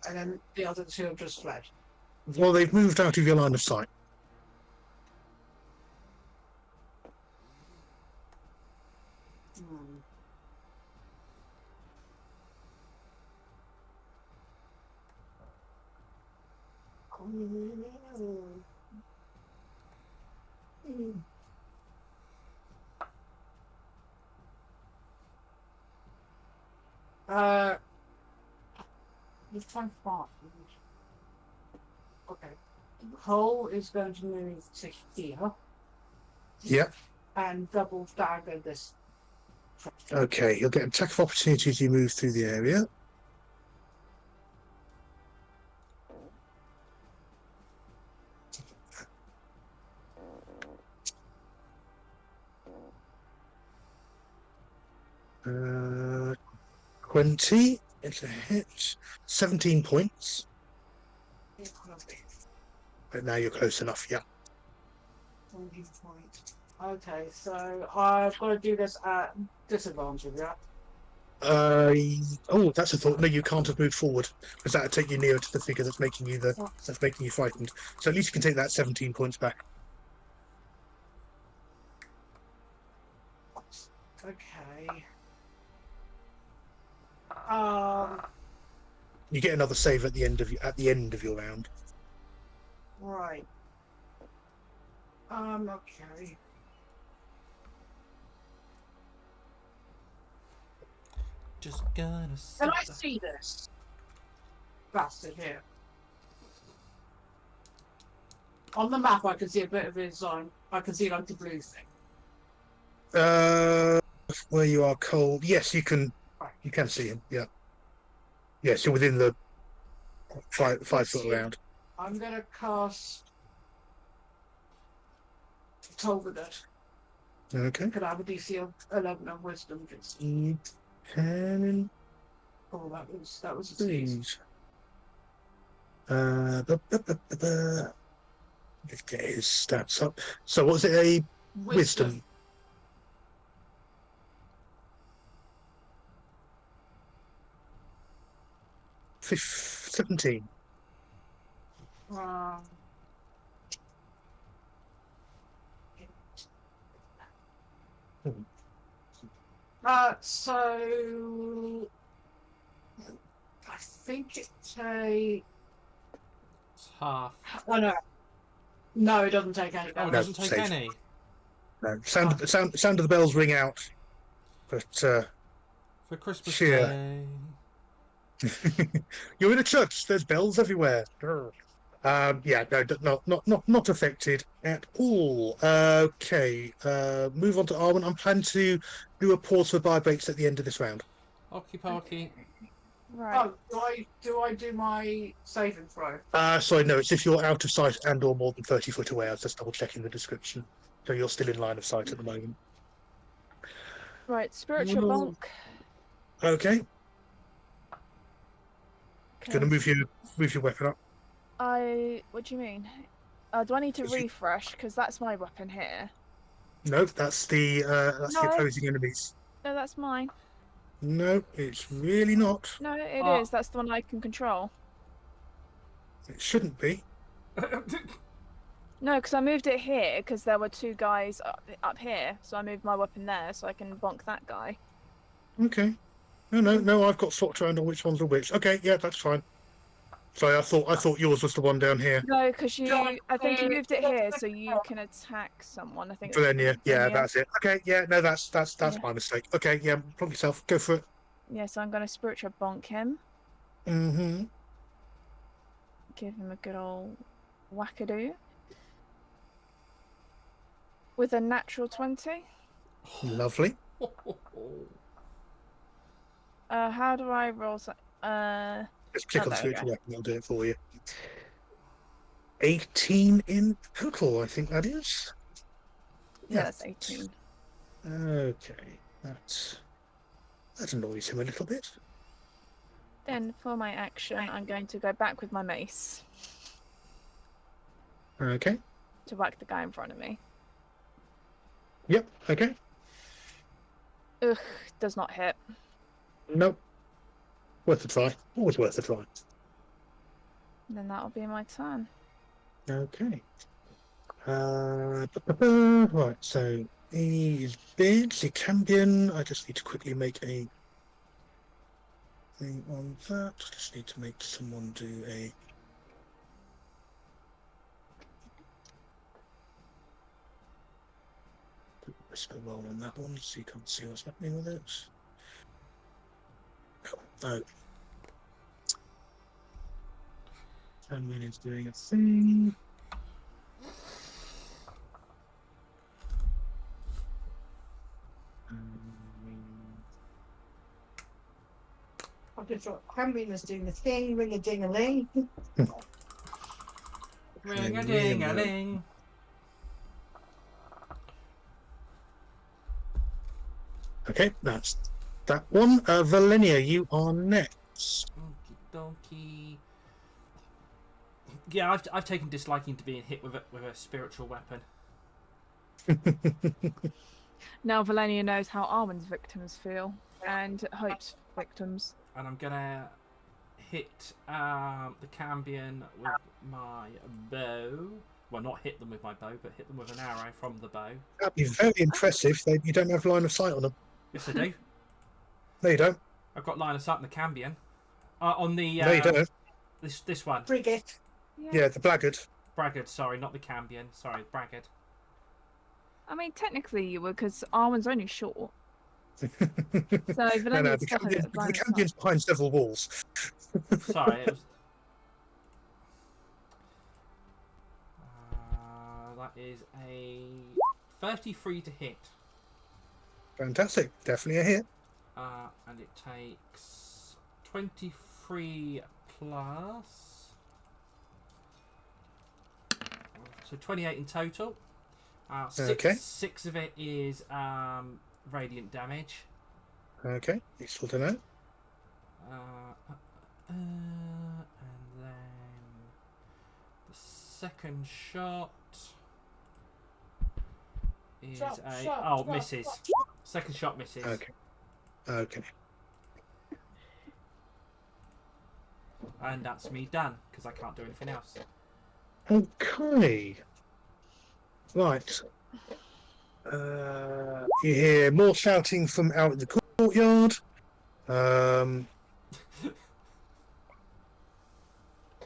and then the other two have just fled. Well, they've moved out of your line of sight. Hmm. Let's try and find. Okay. Cole is going to move to here Yeah. and double dagger this. Okay, you'll get an attack of opportunity as you move through the area. Uh, 20. It's a hit. 17 points. But now you're close enough, yeah. Okay, so I've got to do this at disadvantage, yeah? Oh, that's a thought. No, you can't have moved forward because that would take you nearer to the figure that's making you frightened. So at least you can take that 17 points back. Okay. You get another save at the end of your round. Right. Okay. Just gonna. Can I see this bastard here? On the map, I can see a bit of his I can see like the blue thing. Where you are, Cole. Yes, you can. You can see him. Yeah. Yes, you're within the 5 foot around. I'm gonna cast Tolvadet. Okay. Could I have a DC of 11 on Wisdom? Just... 10. Oh, that was a sneeze. Let's get his stats up. So, what was it? A wisdom. 17. So I think it's a. It's half. Oh no, no, it doesn't take any Oh, it damage. doesn't take safe. any. No, sound of the bells ring out, but For Christmas Cheer. Day. you're in a church. There's bells everywhere. Yeah, no, not affected at all. Okay, move on to Arwen. I'm planning to do a pause for buy breaks at the end of this round. Okie pokie. Right. Oh, do I do my saving throw? Sorry, no, it's if you're out of sight and or more than 30 foot away. I was just double checking the description. So you're still in line of sight at the moment. Right. Spiritual Mm. bonk. Okay, gonna 'cause move your weapon up. What do you mean? Do I need to refresh? Because that's my weapon here. No, that's the No. opposing enemies. No, that's mine. No, it's really not. No, it Ah. is. That's the one I can control. It shouldn't be. No, because I moved it here because there were two guys up here, so I moved my weapon there so I can bonk that guy. Okay. No, I've got swapped around on which ones are which. Okay, yeah, that's fine. Sorry, I thought yours was the one down here. No, because I think you moved it here so you can attack someone. I think. But then, yeah, Then, that's it. Okay, yeah, no, that's Yeah. my mistake. Okay, yeah, plug yourself. Go for it. Yeah, so I'm going to spiritual bonk him. Mm-hmm. Give him a good old wackadoo. With a natural 20. Lovely. How do I roll? Just click Oh, on there we spiritual go. weapon, it'll do it for you. 18 in total, I think that is. Yeah, that's 18. Okay, that annoys him a little bit. Then for my action, I'm going to go back with my mace Okay. to whack the guy in front of me. Yep. Okay. Ugh, does not hit. Nope. Worth a try. Always worth a try. Then that'll be my turn. Okay. Right. So he is big. The Cambion. I just need to quickly make a thing on that. Just need to make someone do a. Whisper roll on that one, so you can't see what's happening with it. Oh. Cambion is doing a thing. I've just got Cambion was doing the thing, ring a ding a ling. Ring a ding a ling. Okay, that's that one. Valenia, you are next. Okie dokie. Yeah, I've taken disliking to being hit with a spiritual weapon. Now Valenia knows how Arwen's victims feel, and Hope's victims. And I'm gonna hit the Cambion with my bow. Well, not hit them with my bow, but hit them with an arrow from the bow. That'd be very impressive. You don't have line of sight on them. Yes, I do. No, you don't. I've got line of sight on the Cambion. On the No, you don't. this one. Frigate. Yeah, the blackguard. Braggart, sorry, not the Cambion. Sorry, Braggart. I mean, technically you would, because Arwen's only short. So No, Valenia's the definitely got line of sight. Campion's behind several walls. Sorry, it was. That is a 33 to hit. Fantastic. Definitely a hit. And it takes 23 plus. So 28 in total. Okay. Six of it is radiant damage. Okay, useful to know. And then the second shot is misses. Second shot misses. Okay. Okay. And that's me done because I can't do anything else. Okay. Right. You hear more shouting from out in the courtyard.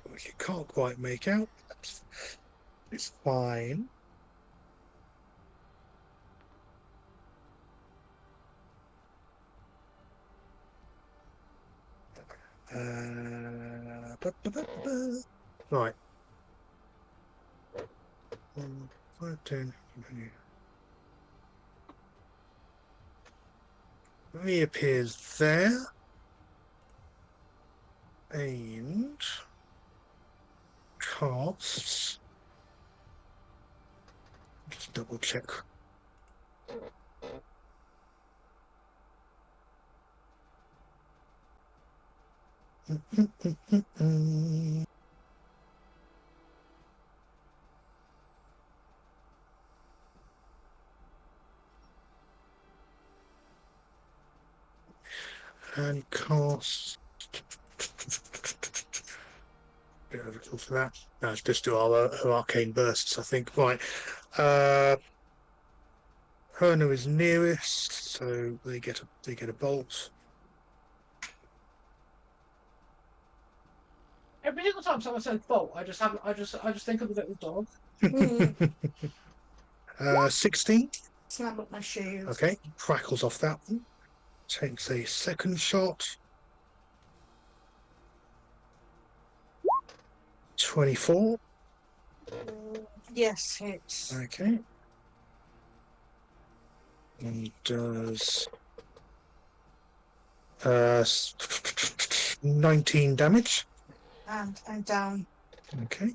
Which you can't quite make out. It's fine. Right. 5, 10. Reappears there. And casts. Just double check. And cast. Bit overkill for that. No, it's just do her arcane bursts, I think. Right. Herna is nearest, so they get a bolt. Every single time someone says bolt, I just think of the little dog. 16. Snap up my shoes. Okay, crackles off that one. Takes a second shot. 24. Yes, hits. Okay. And does 19 damage. And I'm down. Okay.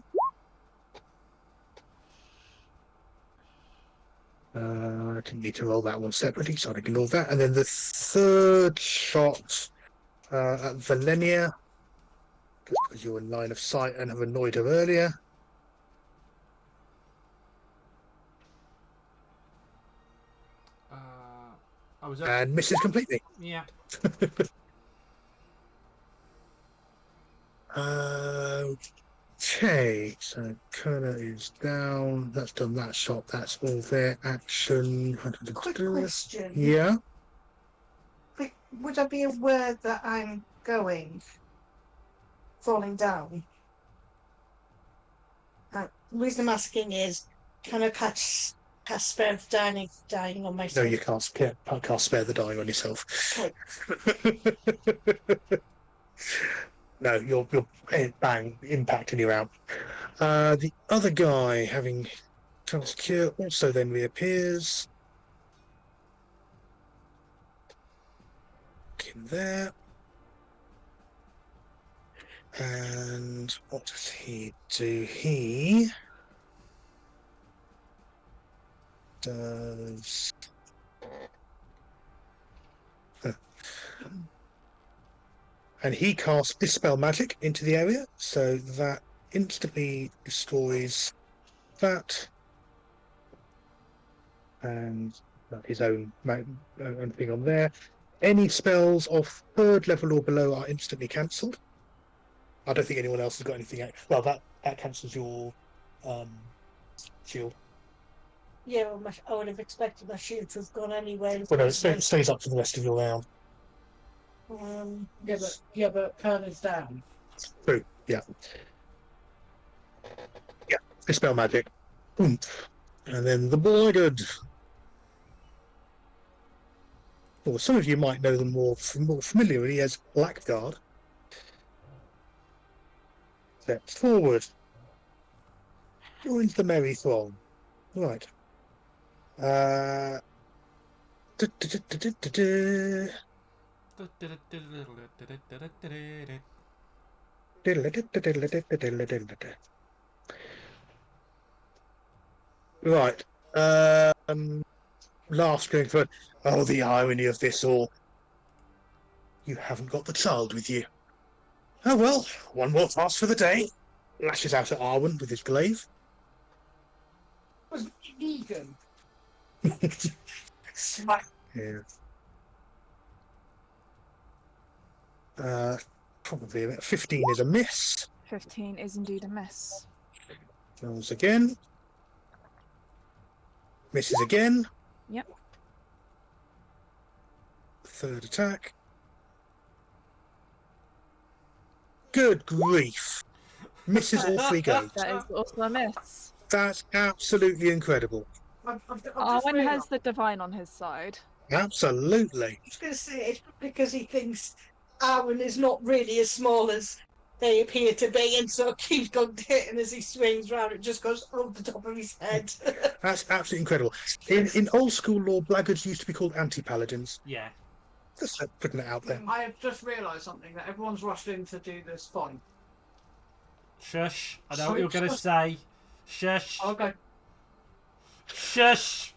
I didn't need to roll that one separately, so I'll ignore that. And then the third shot at Valenia, just because you're in line of sight and have annoyed her earlier. I was up. And misses completely. Yeah. Okay, so Kerner is down. That's done that shot. That's all their action. Quick question. Yeah. Would I be aware that I'm falling down? The reason I'm asking is, can I cast spare the dying on No, myself? you can't spare the dying on yourself. No, you're bang, impact and you're out. The other guy, having cast cure, also then reappears. Look in there. And what does he do? He does. And he casts Dispel Magic into the area, so that instantly destroys that. And his own thing on there. Any spells of 3rd level or below are instantly cancelled. I don't think anyone else has got anything. Well, that cancels your shield. Yeah, well, I would have expected my shield to have gone anyway. Well, no, it stays up for the rest of your round. Yeah, but Kerner's down. True, yeah. Yeah, Dispel Magic. And then the Blackguard. Well, some of you might know them more familiarly as Blackguard. Steps forward. Joins the merry throng. Right. Right. Last going for. Oh, the irony of this all. You haven't got the child with you. Oh well, one more task for the day. Lashes out at Arwen with his glaive. Was vegan. Yeah. Probably about 15 is a miss. 15 is indeed a miss. Rolls again. Misses again. Yep. Third attack. Good grief. Misses all 3 goes. That is also a miss. That's absolutely incredible. Arwen has the divine on his side. Absolutely. I was going to say it's because he thinks Arwen is not really as small as they appear to be, and so keeps going hitting as he swings round. It just goes over the top of his head. That's absolutely incredible. In old school lore, blackguards used to be called anti-paladins. Yeah. Just putting it out there. I have just realised something, that everyone's rushed in to do this fine. Shush. I know what you're going to say. Shush. Okay. Shush.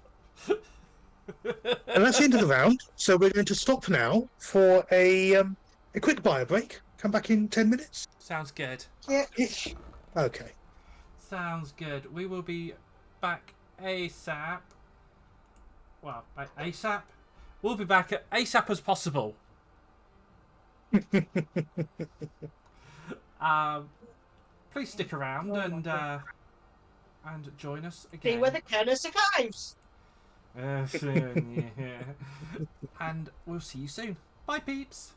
And that's the end of the round. So we're going to stop now for a quick bio break. Come back in 10 minutes. Sounds good. Yeah. Okay. Sounds good. We will be back ASAP. Well, ASAP? We'll be back at ASAP as possible. Please stick around and join us again. See whether Kerner survives. Soon, yeah. And we'll see you soon. Bye, peeps.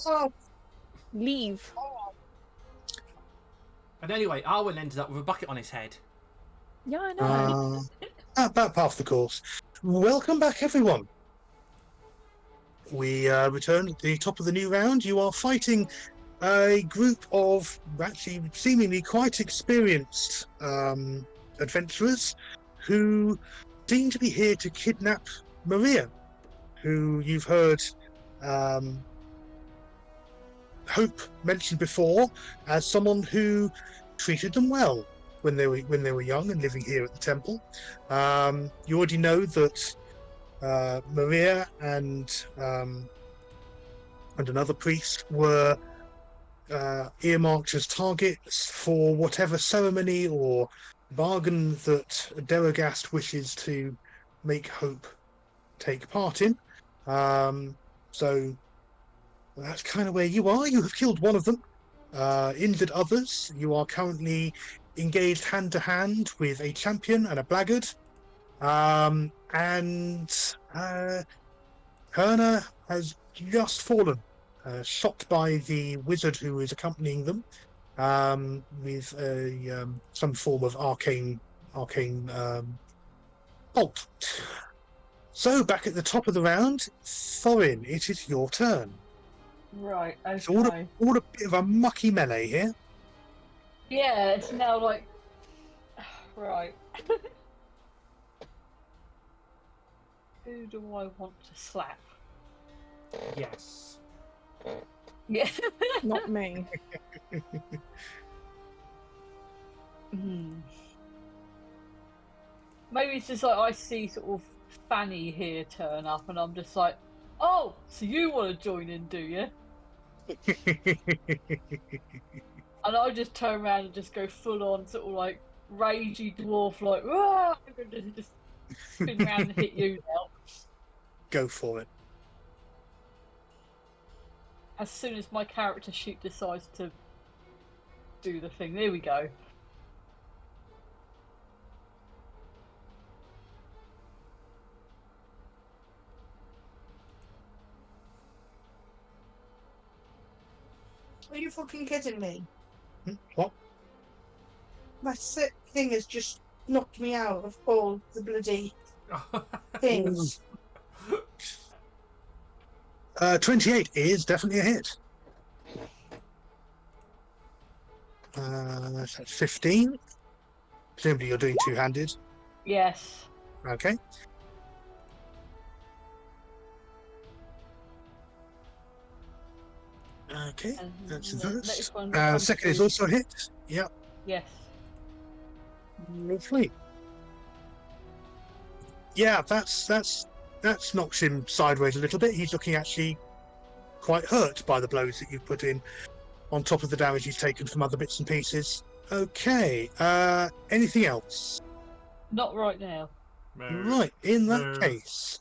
Oh, Leave. And anyway, Arwen ended up with a bucket on his head. Yeah, I know. About half the course. Welcome back, everyone. We return at the top of the new round. You are fighting a group of actually seemingly quite experienced adventurers who seem to be here to kidnap Maria, who you've heard Hope mentioned before as someone who treated them well when they were young and living here at the temple. You already know that Maria and another priest were earmarked as targets for whatever ceremony or bargain that Derogast wishes to make Hope take part in. So that's kind of where you are. You have killed one of them, injured others. You are currently engaged hand to hand with a champion and a blackguard. And Herna has just fallen, shot by the wizard who is accompanying them, with some form of arcane bolt. So back at the top of the round, Thorin, it is your turn. Right, It's all okay. a bit of a mucky melee here. Yeah, it's now like. Right. Who do I want to slap? Yes. Yeah. Not me. Maybe it's just like I see sort of Fanny here turn up, and I'm just like, oh, so you want to join in, do you? And I just turn around and just go full on sort of like ragey dwarf, like, ah! I'm gonna just spin around and hit you now. Go for it. As soon as my character sheet decides to do the thing, there we go. are you fucking kidding me? What? My sick thing has just knocked me out of all the bloody things. 28 is definitely a hit. That's 15. Presumably you're doing two-handed. Yes. Okay. Okay, And that's the the next first. one comes Second is through- also a hit. Yep, Yes. lovely. Yeah, that's knocks him sideways a little bit. He's looking actually quite hurt by the blows that you've put in, on top of the damage he's taken from other bits and pieces. Okay, anything else? Not right now. Right, in that No. case,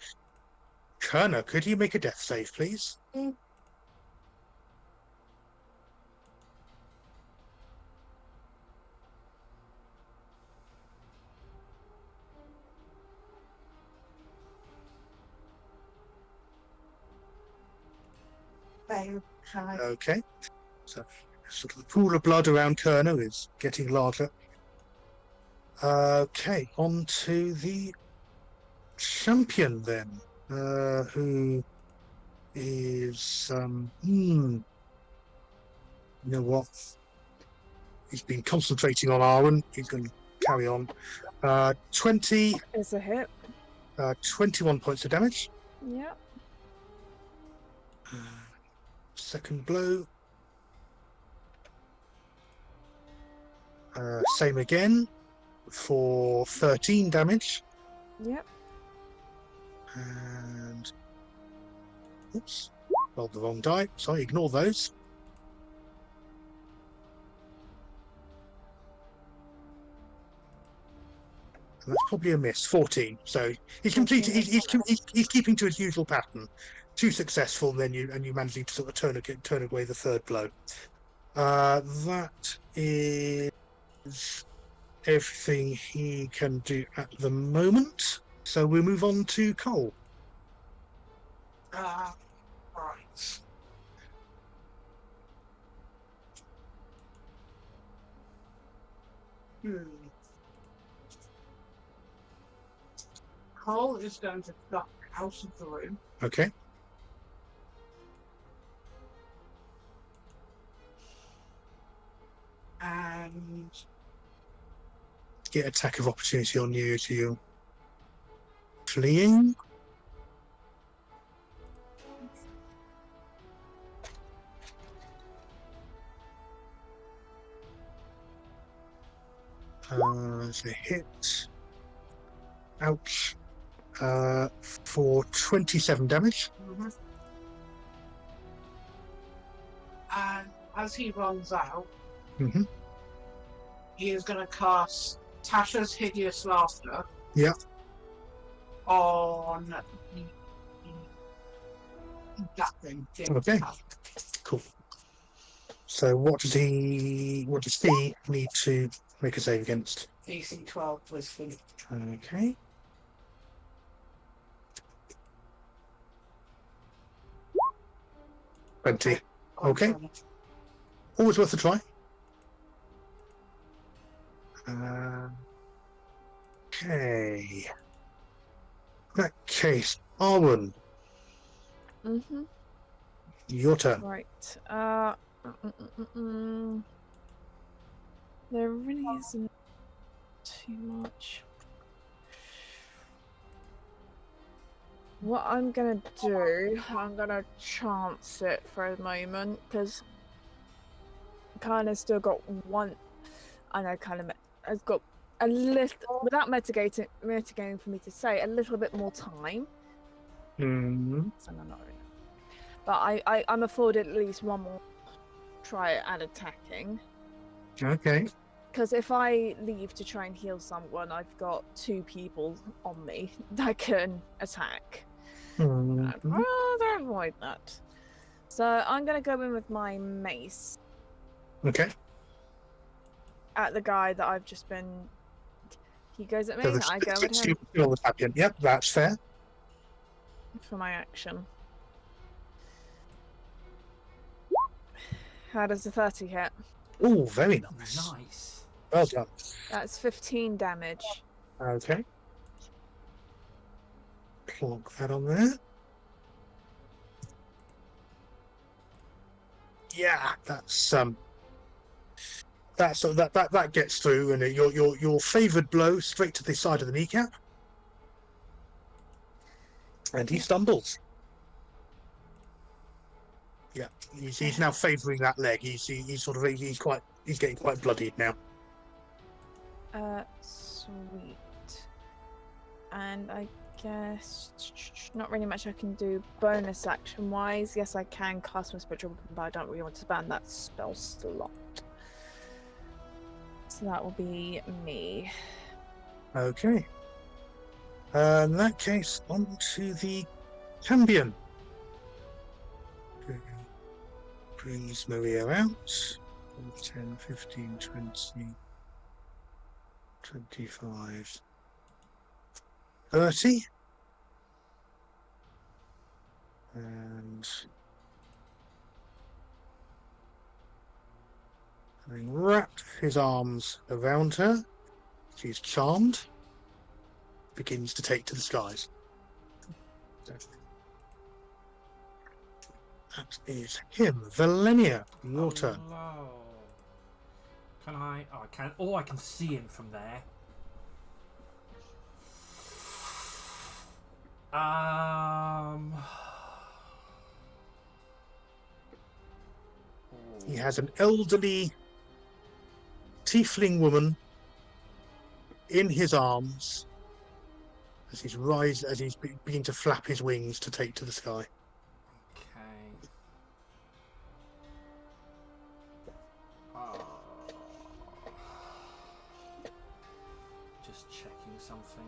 Kerner, could you make a death save, please? Okay, so sort of the pool of blood around Kerner is getting larger. Okay, on to the champion then, who is you know what? He's been concentrating on Arwen. He's going to carry on. 20, Is a hit. 21 points of damage. Yep. Second blow. Same again for 13 damage. Yep. And oops, rolled the wrong die. Sorry, ignore those. And that's probably a miss. 14. So he's completed. He's keeping to his usual pattern. 2 successful, and then you managing to sort of turn away the third blow. That is everything he can do at the moment. So we'll move on to Cole. Right. Cole is going to duck out of the room. Okay. And Get attack of opportunity on you to you fleeing. It's a hit. Ouch. For 27 damage. and as he runs out, Mm-hmm. he is going to cast Tasha's Hideous Laughter. Yeah. On that thing. Okay. Cool. So what does he need to make a save against? DC 12 Wisdom. Okay. Twenty. Okay. Always worth a try. Okay. In that case, Arwen, Mm-hmm. your turn. Right. There really isn't too much. What I'm gonna do, I'm gonna chance it for a moment because kind of still got one. I know, kind of. I've got a little, without mitigating for me to say, a little bit more time. Mm-hmm. So no, not really. But I'm afforded at least one more try at attacking. Okay. Because if I leave to try and heal someone, I've got 2 people on me that can attack. Mhm. I'd rather avoid that. So I'm going to go in with my mace Okay. at the guy that I've just been... He goes at me, So and I go at him still the champion. Yep, that's fair. for my action. How does the 30 hit? Oh, very nice. Nice. Well done. That's 15 damage. Okay. Plonk that on there. Yeah, that gets through, and your favoured blow straight to the side of the kneecap, and he stumbles. Yeah, he's now favouring that leg. He's getting quite bloodied now. Sweet. And I guess not really much I can do bonus action wise. Yes, I can cast my spectral weapon, but I don't really want to ban that spell slot. So that will be me. Okay. In that case, on to the champion. Brings Maria out. 10, 15, 20, 25, 30. And having wrapped his arms around her, she's charmed, begins to take to the skies. That is him. Valenia, your turn. Hello. Can I? Oh, I can. Oh, I can see him from there. He has an elderly tiefling woman in his arms as he's beginning to flap his wings to take to the sky. Okay. Just checking something.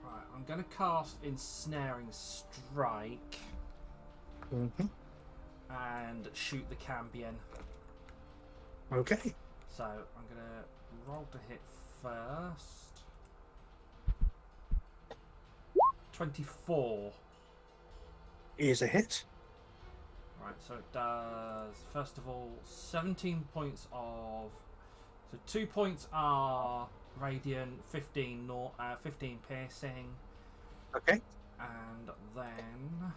Right, I'm going to cast Ensnaring Strike Mm-hmm. and shoot the Cambion. Okay. So I'm going to roll to hit first. 24. Is a hit. Right, so it does, first of all, 17 points of... So 2 points are radiant, 15 piercing, Okay. and then...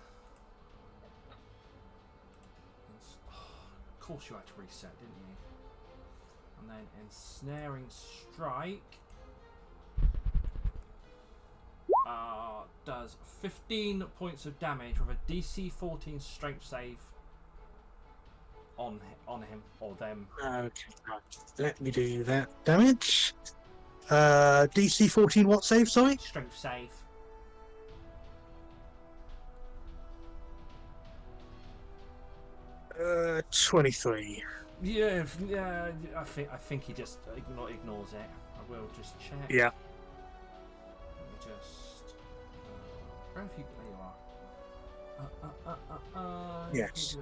Of course you had to reset, didn't you? And then ensnaring strike does 15 points of damage with a DC 14 strength save on him or them. Okay, right. Let me do that damage. DC 14 what save, sorry? Strength save. Uh, 23. Yeah, I think he just ignores it. I will just check. Yeah. Let me just. Where have you? There you are. Yes.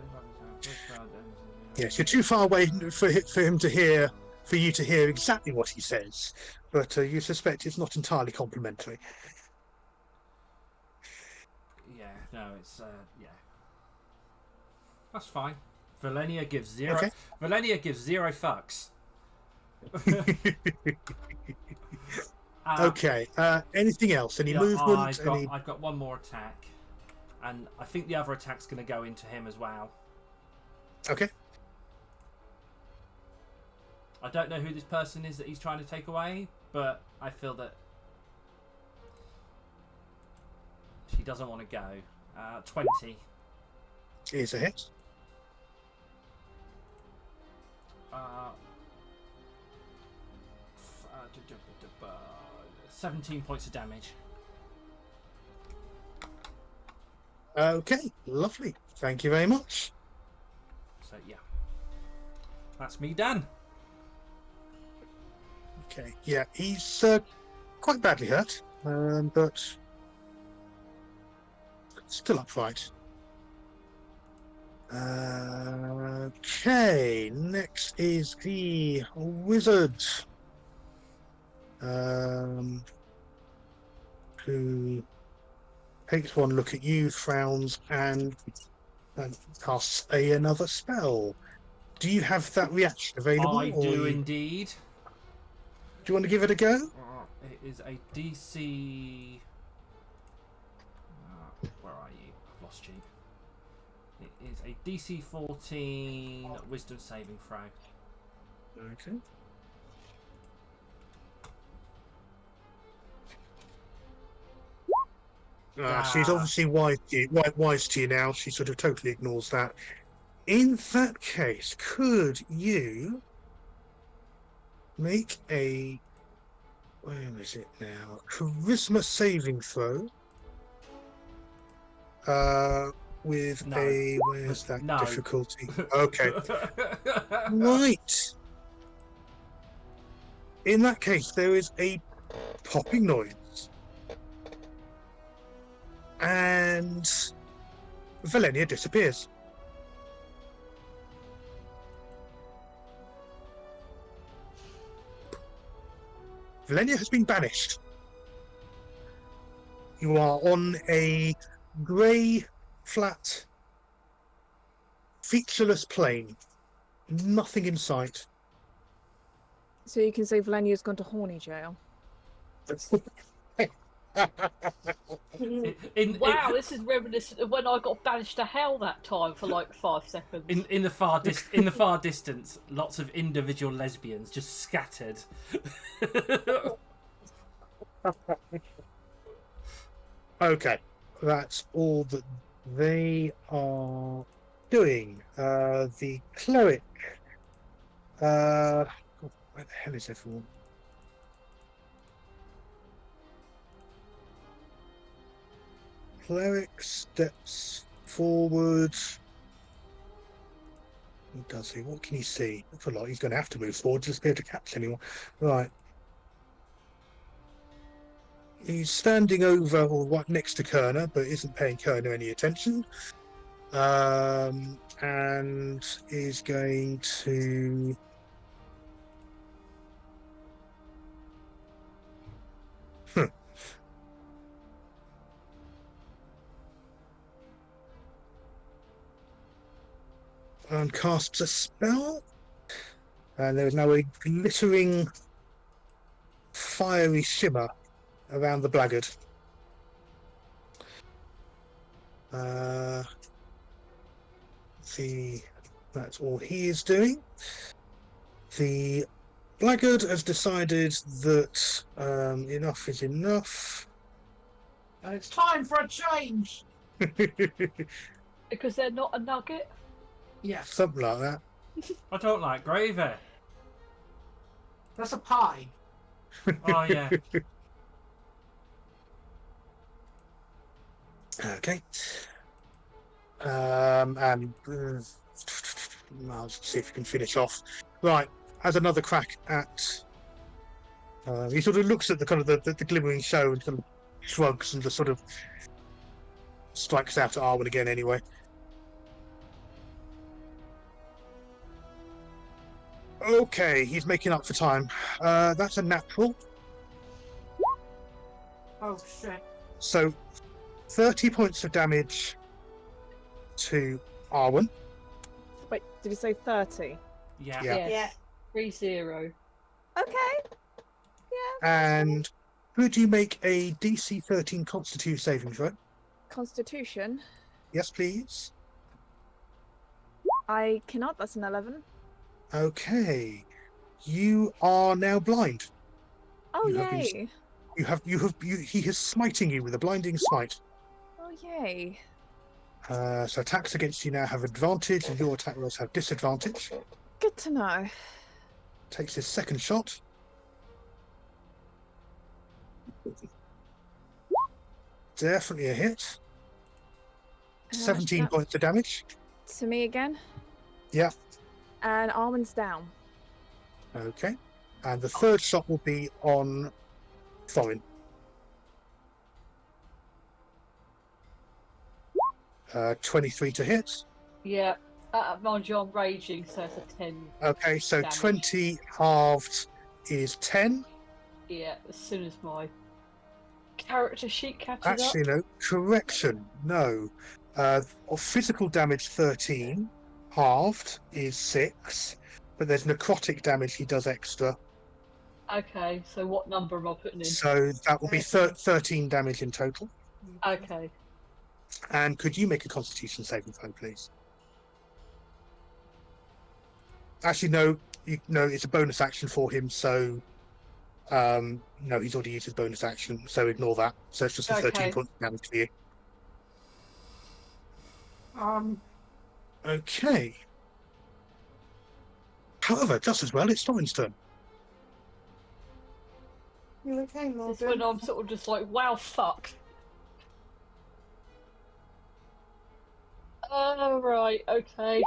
Yes, you're too far away for him to hear, for you to hear exactly what he says, but you suspect it's not entirely complimentary. Yeah, no, it's yeah. That's fine. Valenia gives zero. Okay. Valenia gives zero fucks. Okay. Anything else? Any movement? I've got one more attack, and I think the other attack's going to go into him as well. Okay. I don't know who this person is that he's trying to take away, but I feel that she doesn't want to go. 20. Here's a hit. 17 points of damage. Okay, lovely. Thank you very much. So yeah, that's me done. Okay, yeah, he's quite badly hurt, but still upright. Okay, next is the wizard, who takes one look at you, frowns, and casts another spell. Do you have that reaction available? I do indeed. Do you want to give it a go? It is a DC. Where are you? I've lost you. It is a DC 14 Wisdom saving throw. Okay. She's obviously wise to you now. She sort of totally ignores that. In that case, could you make a, where is it now? Charisma saving throw. With No. a, where's that No. difficulty? Okay. Right. In that case, there is a popping noise. And Valenia disappears. Valenia has been banished. You are on a grey, flat, featureless plain. Nothing in sight. So you can say Valenia's gone to horny jail. Wow, this is reminiscent of when I got banished to hell that time for like 5 seconds. In the far distance, lots of individual lesbians just scattered. Okay, that's all that they are doing. The cleric. Where the hell is everyone? Cleric steps forward. What does he? What can he see? Looks like he's going to have to move forward just to be able to catch anyone. Right. He's standing over or right next to Kerner, but isn't paying Kerner any attention. And is going to. and casts a spell. And there is now a glittering, fiery shimmer around the blackguard. That's all he is doing. The blackguard has decided that enough is enough. And it's time for a change. Because they're not a nugget. Yes, Something like that. I don't like gravy. that's a pie. Oh yeah. Okay. And I'll just see if we can finish off. Right, has another crack at. He sort of looks at the kind of the glimmering show and kind of shrugs and just sort of strikes out at Arwen again anyway. Okay, he's making up for time. That's a natural. Oh shit. So 30 points of damage to Arwen. Wait, did you say 30? Yeah. Yeah. Yeah. 3-0. Okay. Yeah. And could you make a DC 13 Constitution saving throw? Constitution. Yes, please. I cannot. That's an 11. Okay. You are now blind. Oh, You have been- yay. He is smiting you with a blinding smite. Oh, yay. So attacks against you now have advantage, and your attack rolls have disadvantage. Good to know. Takes his second shot. Definitely a hit. How much 17 that- points of damage. To me again. Yeah. And Arwen's down. Okay. And the third shot will be on Thorin. 23 to hit. Yeah. Mind you, I'm raging, so it's a 10. Okay, so Damage. 20 halved is 10. Yeah, as soon as my character sheet catches Actually, up. no. Correction. No. Of physical damage 13. Halved is 6. But there's necrotic damage he does extra. Okay, so what number am I putting in? So that will be 13 damage in total. Okay. And could you make a Constitution saving throw, please? Actually, no. No, it's a bonus action for him, so... no, he's already used his bonus action, so ignore that. So it's just a 13 Okay. point damage to you. Okay. However, just as well, it's Thorin's turn. You okay, This is when I'm sort of just like, wow, fuck. Oh, right, okay.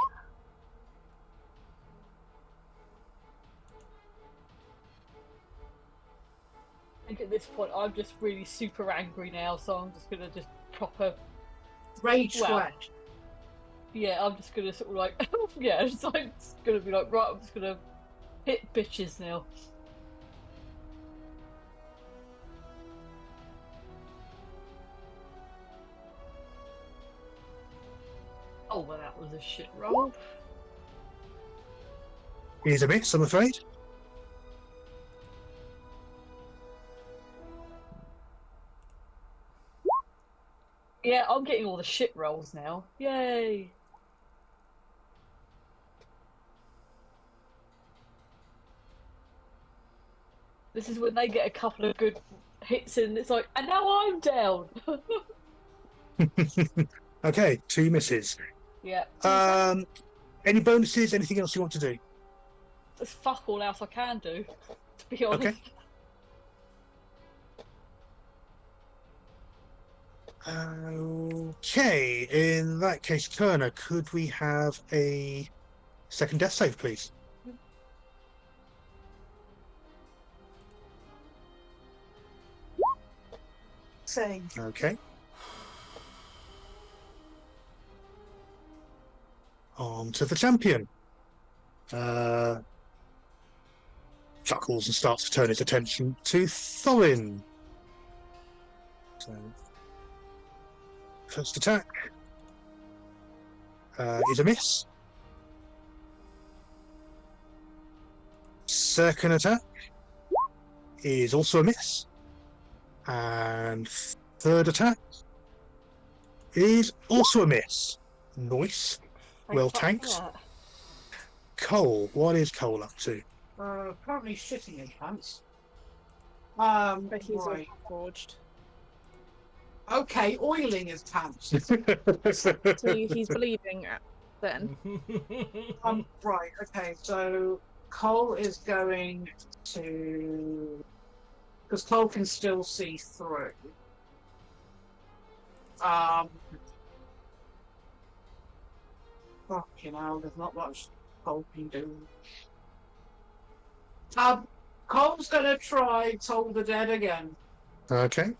I think at this point I'm just really super angry now, so I'm just gonna just proper, Rage Well. squared. yeah, I'm just gonna sort of like, yeah, it's like, it's gonna be like, right, I'm just gonna hit bitches now. Oh, well, that was a shit roll. He's a miss, I'm afraid. Yeah, I'm getting all the shit rolls now. Yay! This is when they get a couple of good hits in. It's like, and now I'm down. Okay, 2 misses. Yeah. Any bonuses? Anything else you want to do? There's fuck all else I can do, to be honest. Okay. Okay, in that case, Kerner, could we have a second death save, please? Same. Okay. On to the champion. Chuckles and starts to turn his attention to Thorin. So, first attack is a miss. Second attack is also a miss. And third attack is also a miss. Nice. Well Thank tanked. fuck for Cole, what is Cole up to? Currently shitting his pants. But he's all Right. forged. Okay, oiling his pants. So he's bleeding then. Right, okay, so Cole is going to... Because Cole can still see through. Fucking hell, there's not much Cole can do. Cole's gonna try Toll the Dead again. Okay.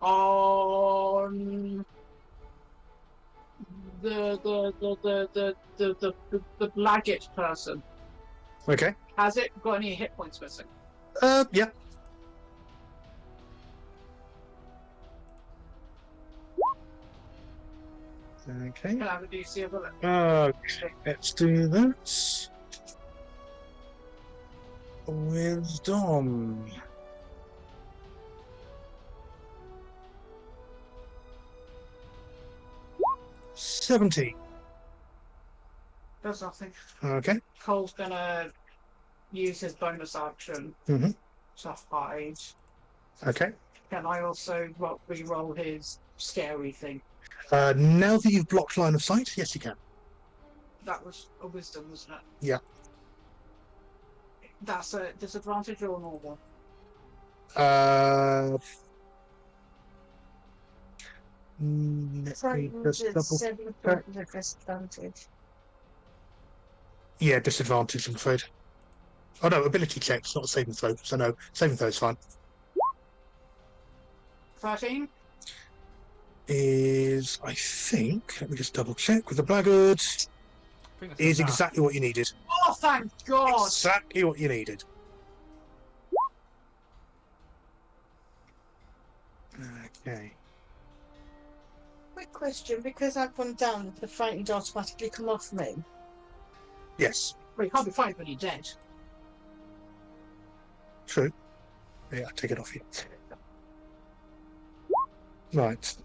On the Blaggett person. Okay. Has it got any hit points missing? Yeah. Okay. Can I have a DC of 11? Okay, let's do that. Wisdom. $70. Does nothing. Okay. Cole's gonna use his bonus action Mhm. to hide. Okay. Can I also re-roll his scary thing? Now that you've blocked line of sight, yes, you can. That was a wisdom, wasn't it? Yeah. That's a disadvantage or normal? Let me just that. double. 7 points of disadvantage. Yeah, disadvantage, I'm afraid. Oh no, ability checks, not a saving throw. So no, saving throw is fine. 13? Is I think. Let me just double check with the blackguard. Is exactly what you needed. Oh, thank God! Exactly what you needed. Okay. Quick question, because I've gone down, the frightened automatically come off me. Yes. Well, you can't be frightened when you're dead. True. Yeah, take it off you. Right.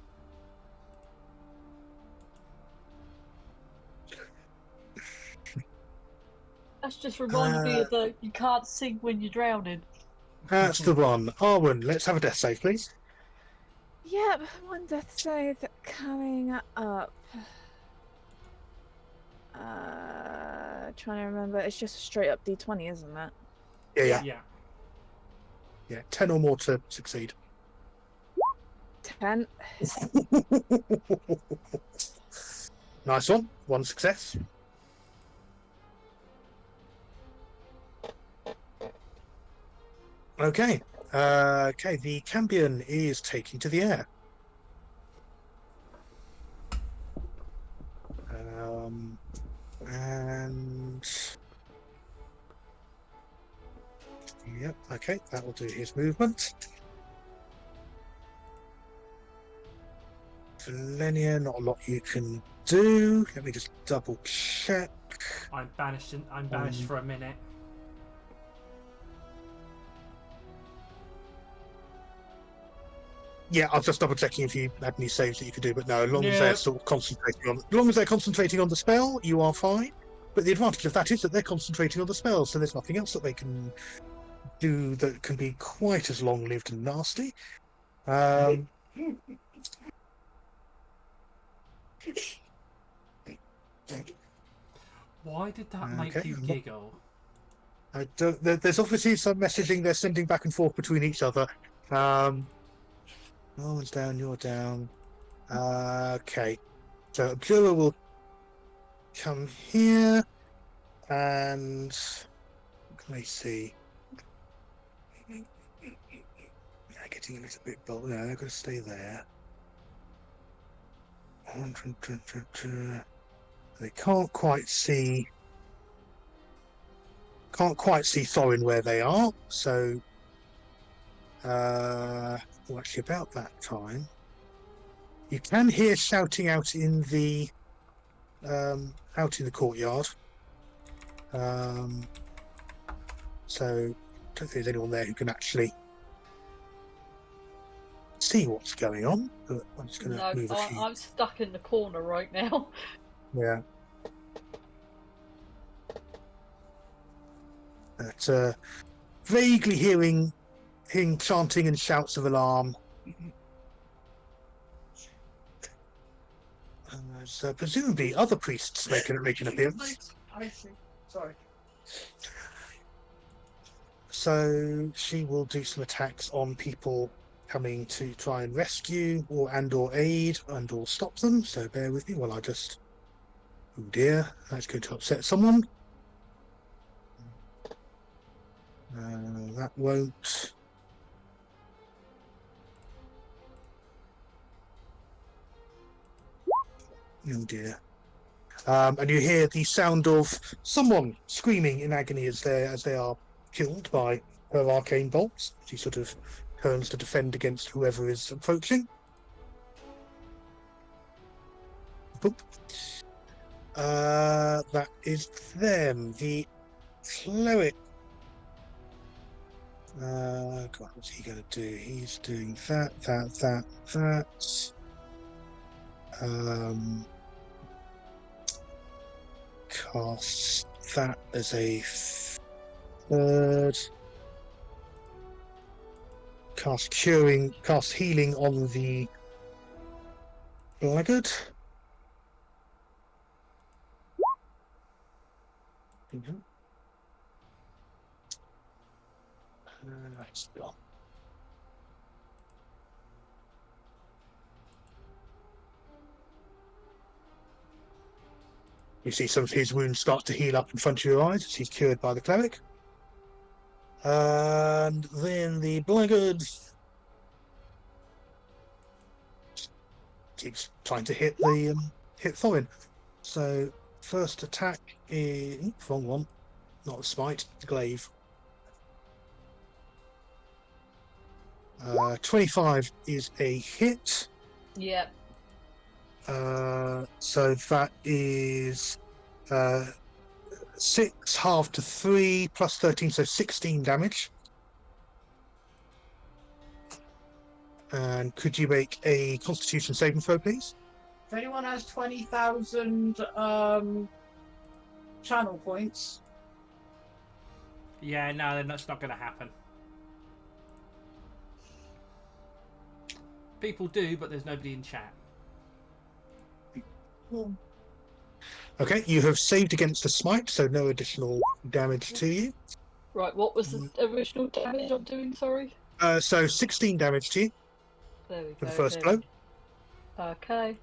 That's just reminded me of the you can't sing when you're drowning. That's the one. Arwen, let's have a death save, please. Yep, one death save coming up. Trying to remember. It's just a straight up D20, isn't it? Yeah. Yeah. 10 or more to succeed. 10. Nice one. One success. Okay. Okay, the Cambion is taking to the air. And yep, okay, that will do his movement. Valenia, not a lot you can do. Let me just double check. I'm banished for a minute. Yeah, I was just double checking if you had any saves that you could do, but no, as long as they're sort of concentrating on the spell, you are fine. But the advantage of that is that they're concentrating on the spell, so there's nothing else that they can do that can be quite as long-lived and nasty. Why did that make Okay, you I'm not- giggle? I don't. There's obviously some messaging they're sending back and forth between each other. No one's down. You're down. Okay. So Abdullah will come here, and let me see. Yeah, getting a little bit bold. No, they're going to stay there. They can't quite see. Can't quite see Thorin where they are, so well, actually about that time you can hear shouting out in the courtyard. So, I don't think there's anyone there who can actually see what's going on. But I'm just going to No, move a few. I'm stuck in the corner right now. Yeah. But vaguely hearing chanting and shouts of alarm. So presumably other priests make an appearance. I see. Sorry. So she will do some attacks on people coming to try and rescue or aid or stop them. So bear with me while I just. Oh dear, that's going to upset someone. That won't. Oh dear. And you hear the sound of someone screaming in agony as they are killed by her arcane bolts. She sort of turns to defend against whoever is approaching. Boop. That is them. The cleric. God, what's he going to do? He's doing that. Cast that as a third. Cast healing on the blackguard. That's gone. You see some of his wounds start to heal up in front of your eyes as he's cured by the cleric. And then the blackguard keeps trying to hit Thorin. So first attack is wrong one, not a smite, the glaive. 25 is a hit. Yep. So that is 6 halved to 3 plus 13, so 16 damage. And could you make a Constitution saving throw, please? If anyone has 20,000 channel points, Yeah, no, that's not going to happen. People do, but there's nobody in chat. Okay, you have saved against a smite, so no additional damage to you. Right, what was the original damage I'm doing, sorry? So 16 damage to you There we for go. the first blow. Okay.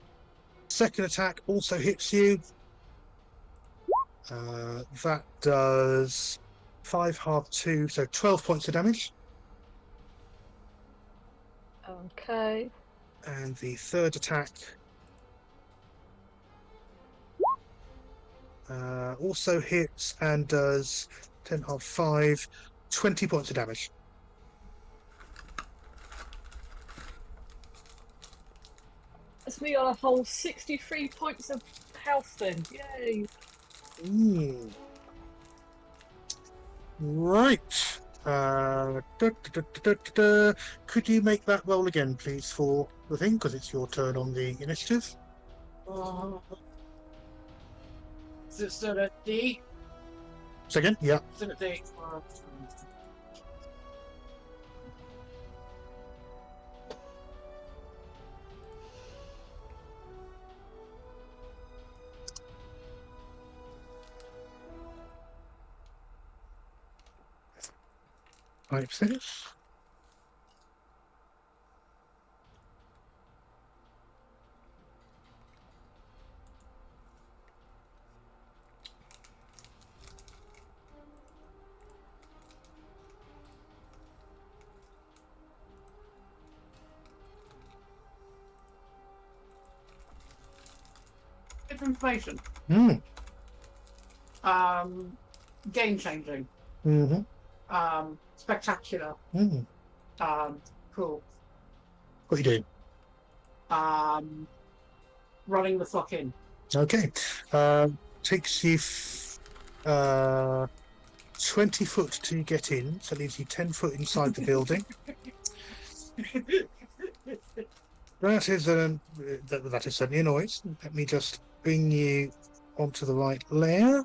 Second attack also hits you. That does 5 half 2, so 12 points of damage. Okay. And the third attack also hits and does 10 half 5, 20 points of damage. That's me on a whole 63 points of health then. Yay. Right. Could you make that roll again, please, for the thing? Because it's your turn on the initiative. is it still a D? Second, yeah. Is it a D? Five, 6. Bit of information. Game changing. Spectacular. Cool. What are you doing? Running the fuck in. Okay. Takes you 20 foot to get in, so it leaves you 10 foot inside the building. That is that is certainly a noise. Let me just bring you onto the right layer.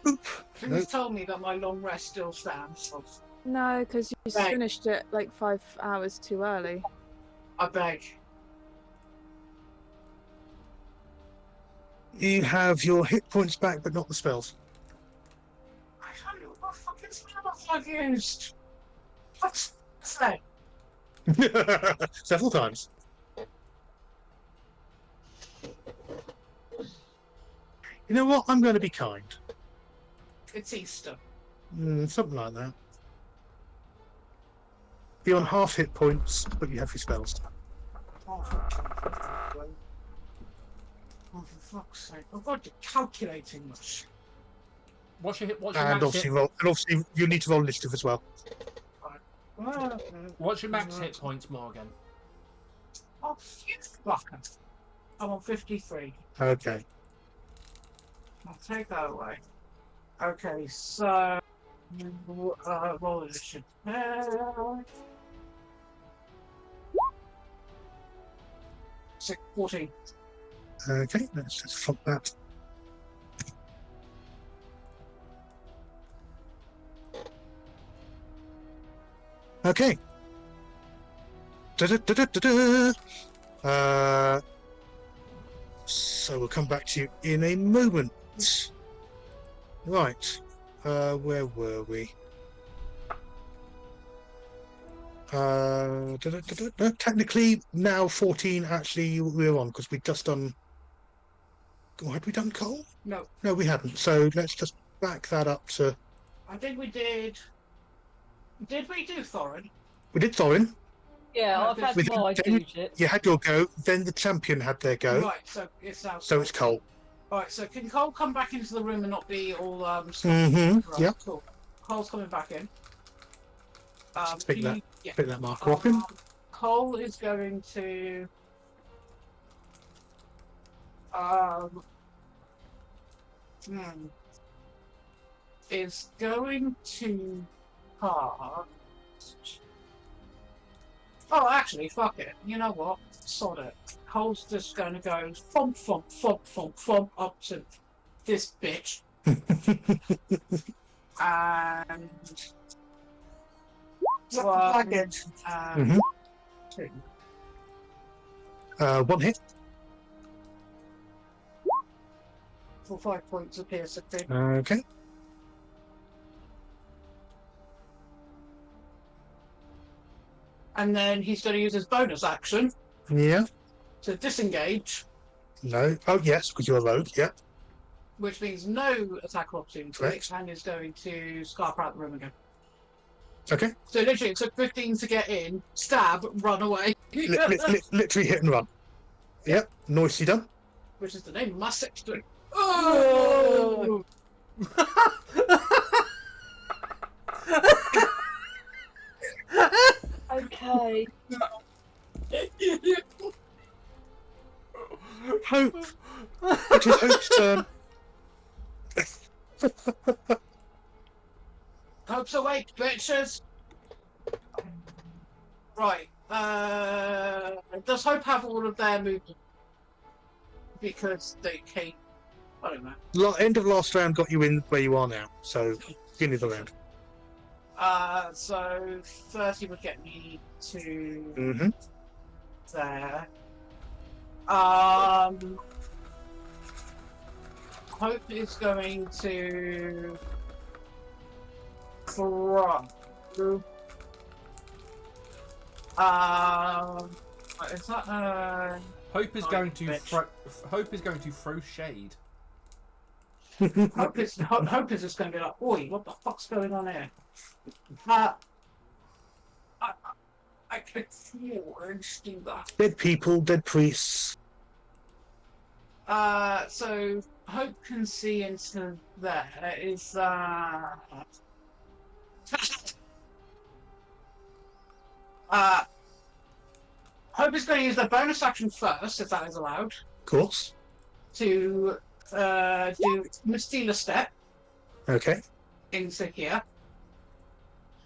Oop. Please Nope. tell me that my long rest still stands. No, because you Right. finished it like 5 hours too early. I beg. You have your hit points back, but not the spells. I don't know what fucking spells I've used. What's that? Several times. You know what? I'm going to be kind. It's Easter. Something like that. Be on half hit points, but you have your spells. Oh, for fuck's sake. I've got to calculating much. What's your And max obviously, hit? roll. And obviously, you need to roll initiative as well. What's your max hit points, Morgan? Oh, you fucker. I'm on 53. Okay. I'll take that away. Okay, so roll initiative. 14. Okay. Let's just flop that. Okay. Da-da-da-da-da-da. So we'll come back to you in a moment. Right. Where were we? Technically, now 14. Actually, we're on because we've just done. Oh, had we done Cole? No, No, we hadn't. So let's just back that up to. I think we did. Did we do Thorin? We did Thorin. Yeah, No, I've had with- my digits. You had your go. Then the champion had their go. Right, so it's now. So it's Cole. Right, so can Cole come back into the room and not be all Mm-hmm. Right, Yep. cool. Cole's coming back in. Pick that. Yeah. Pick that marker off him. Cole is going to. Is going to cast. Oh, actually, fuck it. You know what? Sod it. Cole's just going to go thump, thump, thump, thump, thump up to this bitch. And. One, Mhm. two. 1 hit. For 5 points of piercing. Okay. And then he's going to use his bonus action Yeah. to disengage, No. Oh, yes, because you're a rogue. Yeah. which means no attack opportunity, Correct. and is going to scarp out the room again. Okay. So literally, it took 15 to get in, stab, run away, Literally hit and run. Yep. Noisy done. which is the name of my sexton. Oh! Okay. Hope. It is Hope's turn. Hope's awake, bitches! Right, does Hope have all of their movement? Because they came. I don't know. End of last round got you in where you are now. So beginning of the round. So 30 would get me to Mm-hmm. there. Hope is going to throw. Is that Hope is Oh, going to bitch. Hope is going to throw shade. Hope is just going to be like, oi, what the fuck's going on here? I could feel urge to do that. Dead people, dead priests. So Hope can see into there. Is Hope is going to use their bonus action first, if that is allowed, Of course. to do Mistila Step. Okay. into here,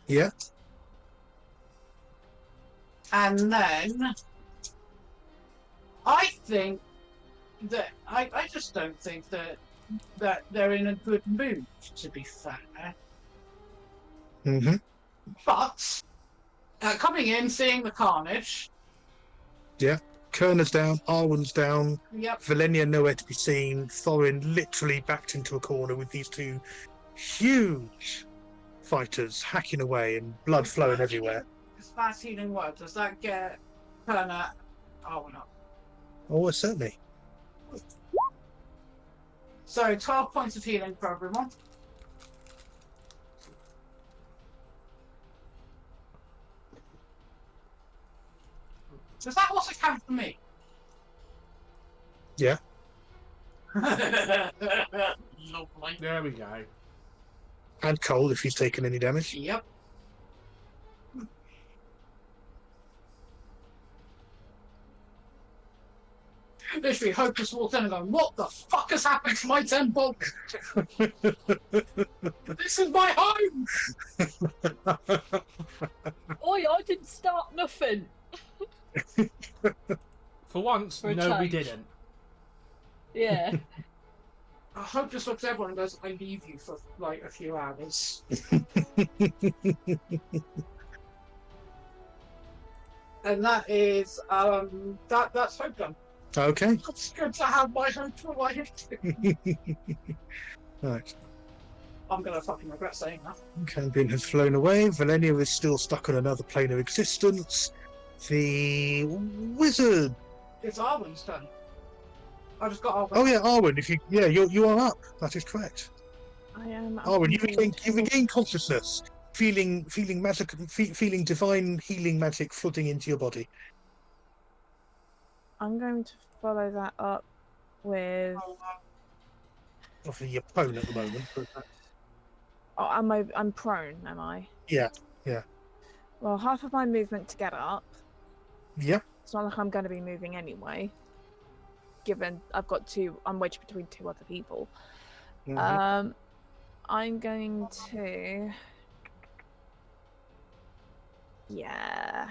Yeah. and then I think that I just don't think that they're in a good mood, to be fair. Mm-hmm. But coming in, seeing the carnage. Kerner's down, Arwen's down, Yep. Valenia nowhere to be seen, Thorin literally backed into a corner with these two huge fighters hacking away and blood flowing everywhere. It's fast healing word. Does that get Kerner? Oh no. Oh, certainly. So 12 points of healing for everyone. Does that also count for me? Yeah. Lovely. There we go. And Cole, if he's taken any damage. Yep. Literally, Hopeless walked in and going, "What the fuck has happened to my temple? This is my home!" Oi, I didn't start nothing. For once, For a no, we change. didn't. Yeah. Hopeless looks at everyone and goes, "I leave you for like a few hours." And that is that's Hope done. Okay. It's good to have my Hope for life. Right. I'm gonna fucking regret saying that. Cambion has flown away. Valenia is still stuck on another plane of existence. The wizard. It's Arwen's turn. I just got Arwen. Oh yeah, Arwen. If you are up. That is correct. I am. up Arwen, indeed. you regain consciousness, feeling magic, feeling divine healing magic flooding into your body. I'm going to follow that up with. Obviously, you're prone at the moment. But Oh, I'm prone, am I? Yeah. Well, half of my movement to get up. yeah. It's not like I'm going to be moving anyway. Given I'm wedged between two other people. Mhm. I'm going to. Yeah.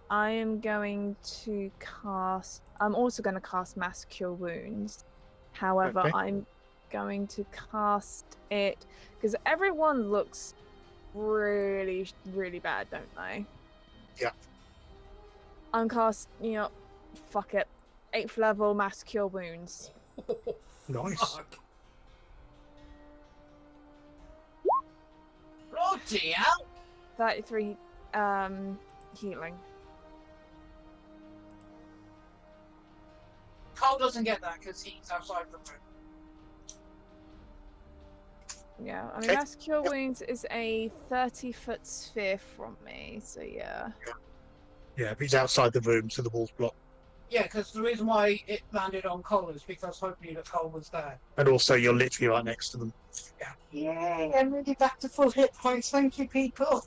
I am going to cast. I'm also going to cast Mass Cure Wounds. However, Okay. I'm going to cast it because everyone looks really, really bad, don't they? Yeah. I'm fuck it. 8th level Mass Cure Wounds. Nice. Fuck. Bloody hell! 33 healing. Cole doesn't get that because he's outside the room. Yeah, I mean, Okay. Mass Cure Wounds is a 30-foot sphere from me, so yeah. Yeah, but he's outside the room, so the wall's blocked. Yeah, because the reason why it landed on Cole is because Hope knew that Cole was there. And also, you're literally right next to them. Yay, I'm really back to full hit points. Thank you, people.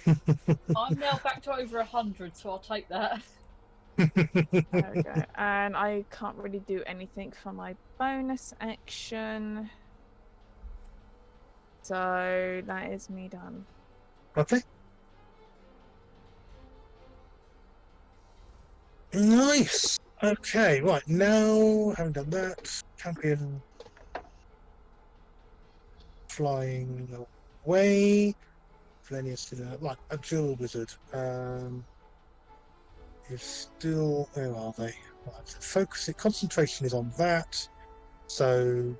I'm now back to over 100, so I'll take that. There we go. And I can't really do anything for my bonus action. So that is me done. Okay. Nice. Okay, right now, having done that, Campion flying away. Valenia's still right. A Jewel Wizard is still. Where are they? Right, so focus. Concentration is on that. So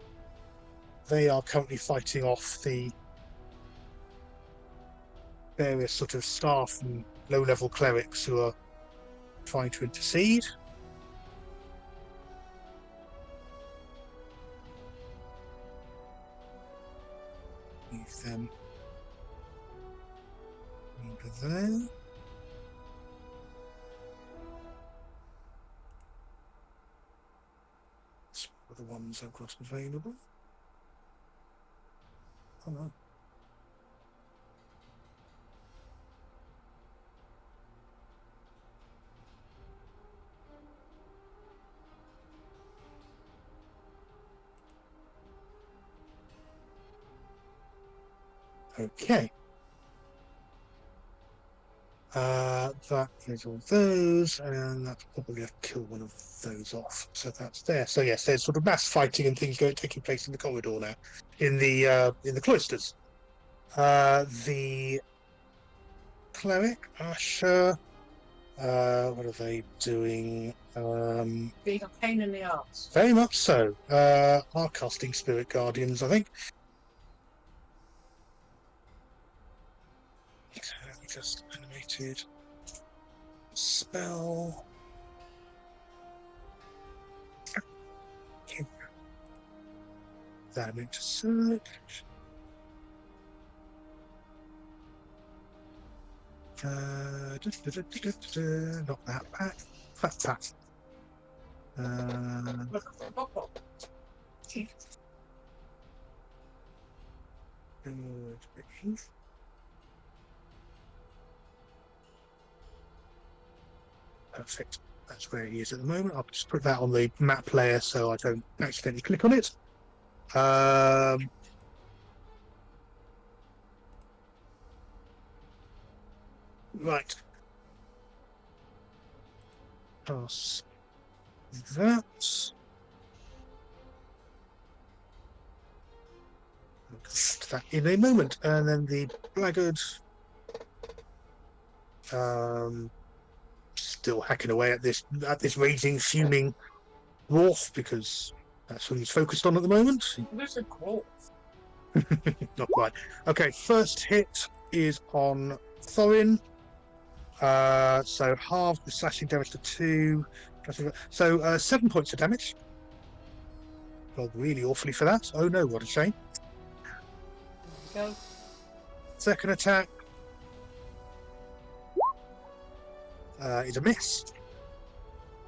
they are currently fighting off the various sort of staff and low-level clerics who are trying to intercede. Move them over there. What are the ones I've got available? Oh no. Okay. That is all those, and that's probably have to kill one of those off. So that's there. So yes, there's sort of mass fighting and things taking place in the corridor now, in the cloisters. The cleric, Asher. What are they doing? Being a pain in the arse. Very much so. Are casting Spirit Guardians, I think. Let me just animated spell. That into search. Knock that back. That. Perfect. That's where he is at the moment. I'll just put that on the map layer so I don't accidentally click on it. Right. Pass that. I'll come back to that in a moment. And then the blackguard. Still hacking away at this raging, fuming dwarf because that's what he's focused on at the moment. Where's the call? Not quite. Okay, first hit is on Thorin. So halve the slashing damage to 2. So 7 points of damage. Rolled really awfully for that. Oh no, what a shame. There we go. Second attack is a miss.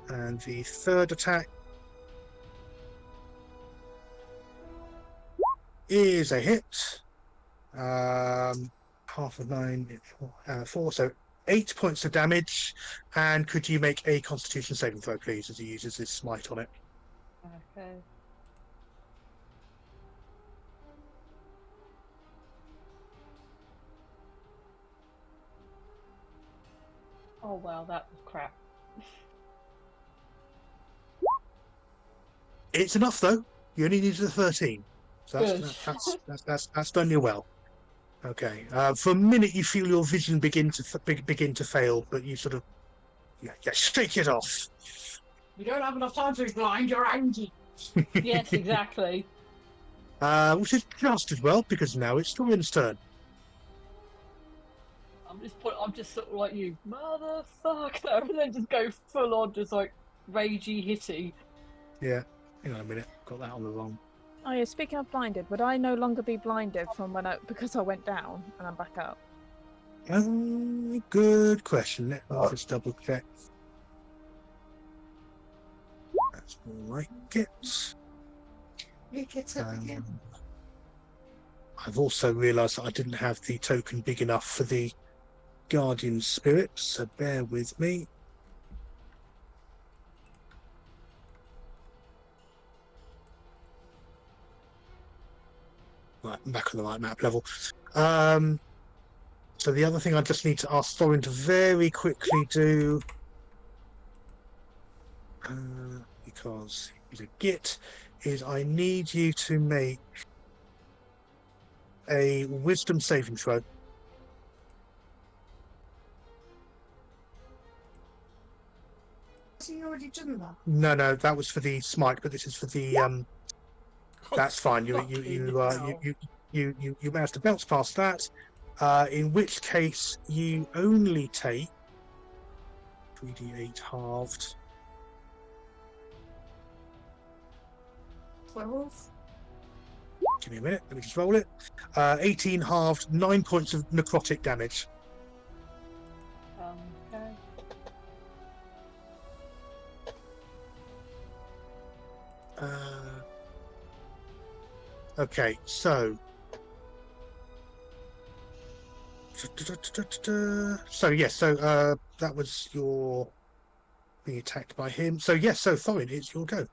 And the third attack is a hit. Half of 9, 4, so 8 points of damage. And could you make a Constitution saving throw, please, as he uses his smite on it? Okay. Oh wow, that was crap. It's enough, though. You only needed a 13, so Good. that's done you well. Okay. For a minute, you feel your vision begin to fail, but you sort of shake it off. You don't have enough time to be blind, you're angry. Yes, exactly. Which is just as well because now it's Thorin's turn. I'm just sort of like you, motherfucker, and then just go full on, just like ragey hitty. Yeah. Hang on a minute. Got that on the wrong. Oh yeah, speaking of blinded, would I no longer be blinded from because I went down and I'm back up? Good question. Let me just double check. That's more like it. It gets up again. I've also realised that I didn't have the token big enough for the Guardian Spirit, so bear with me. Right, I'm back on the right map level. So the other thing I just need to ask Thorin to very quickly do, because he's a git, is I need you to make a Wisdom saving throw. Has he already done that? No, that was for the smite, but this is for the That's fine. You managed to bounce past that. In which case, you only take 3d8 halved. 12. Give me a minute. Let me just roll it. 18 halved, 9 points of necrotic damage. Okay. Okay, so that was your being attacked by him. So yes, so Thorin, it's your go.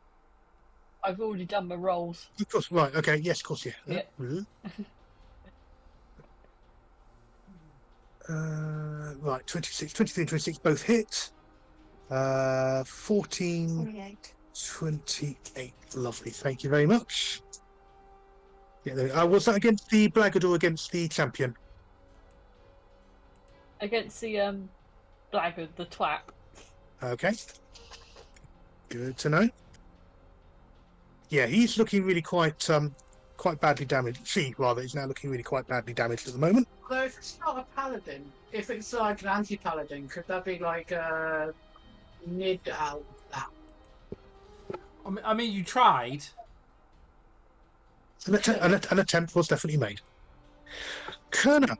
I've already done my rolls. Of course, right? Okay, yes, of course, yeah. Yeah. Right, 26, 23 and 26 both hit. 14, 28. 28. Lovely, thank you very much. Yeah, was that against the Blackguard or against the champion? Against the blackguard, the twat. Okay. Good to know. Yeah, he's looking really quite badly damaged. She, rather, is now looking really quite badly damaged at the moment. So if it's not a paladin, if it's like an anti-paladin, could that be like a mid-out? I mean, you tried. An attempt was definitely made. Kerner,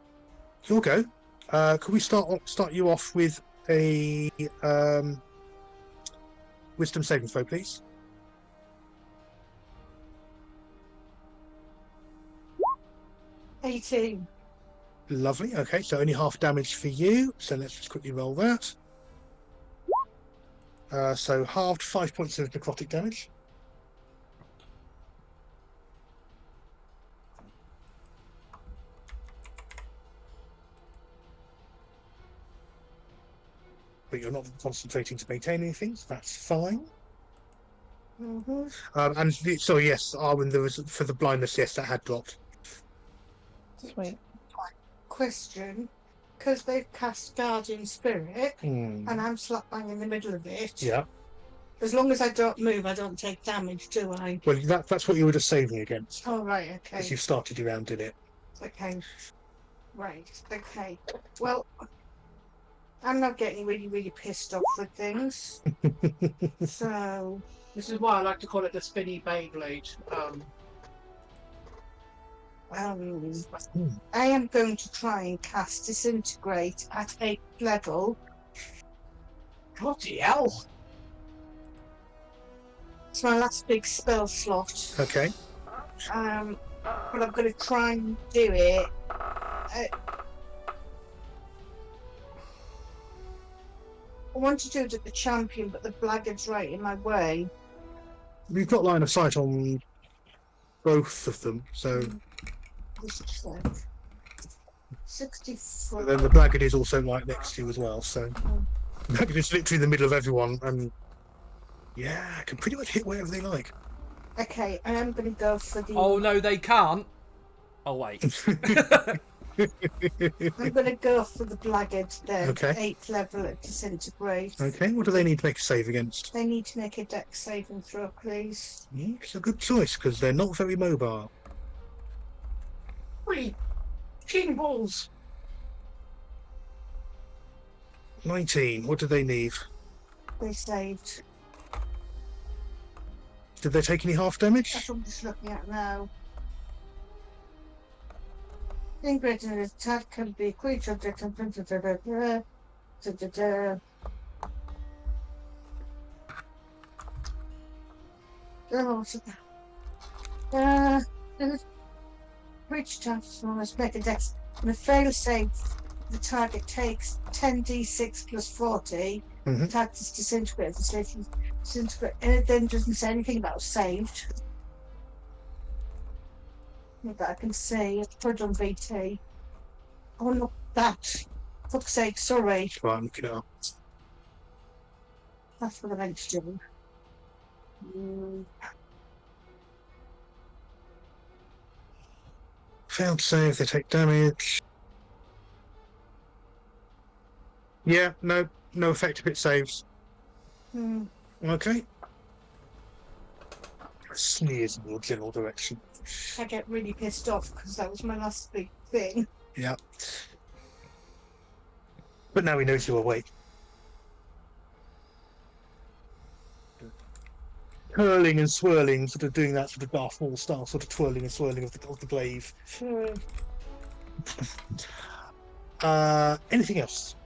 you'll go. Could we start you off with a wisdom saving throw, please? $18. Lovely. Okay, so only half damage for you. So let's just quickly roll that. So halved 5 points of necrotic damage. But you're not concentrating to maintain anything, so that's fine. Sorry, yes, Arwen, there was for the blindness, yes, that had dropped. Sweet. Question. Because they've cast Guardian Spirit, and I'm slap bang in the middle of it. Yeah. As long as I don't move, I don't take damage, do I? Well, that's what you were just saving against. Oh, right, okay. As you started your round in it. Okay. Right, okay. Well, I'm not getting really, really pissed off with things. So, This is why I like to call it the spinny Beyblade. I am going to try and cast Disintegrate at 8th level. Bloody hell! It's my last big spell slot. Okay. But I'm going to try and do it. I want to do it at the champion, but the blackguard's right in my way. We've got line of sight on both of them, so. This is like 64. But then the blackguard is also right next to you as well, so. The blackguard is literally in the middle of everyone, and yeah, can pretty much hit wherever they like. Okay, I am going to go for the. Oh no, they can't. Oh wait. I'm going to go for the blackguard then. Okay. 8th level at Disintegrate. Okay, what do they need to make a save against? They need to make a dex saving throw, please. It's a good choice, because they're not very mobile. 3 king balls. 19, what do they need? They saved. Did they take any half damage? That's what I'm just looking at now. Ingrid and attack can be creature object and Creature chance must make a dex. On a fail save, the target takes 10d6 plus 40. Mhm. Attack is disintegrated. Disintegrate. And it then doesn't say anything about saved. Not that I can see. It's put on VT. Oh, not that. Fuck's sake, sorry. Right, I'm looking it up. That's what I meant to do. Failed save, they take damage. Yeah, no effect if it saves. Okay. Sneers in your general direction. I get really pissed off because that was my last big thing. Yeah. But now he knows you're awake. Curling and swirling, sort of doing that sort of Darth Maul style, sort of twirling and swirling of the glaive. Anything else?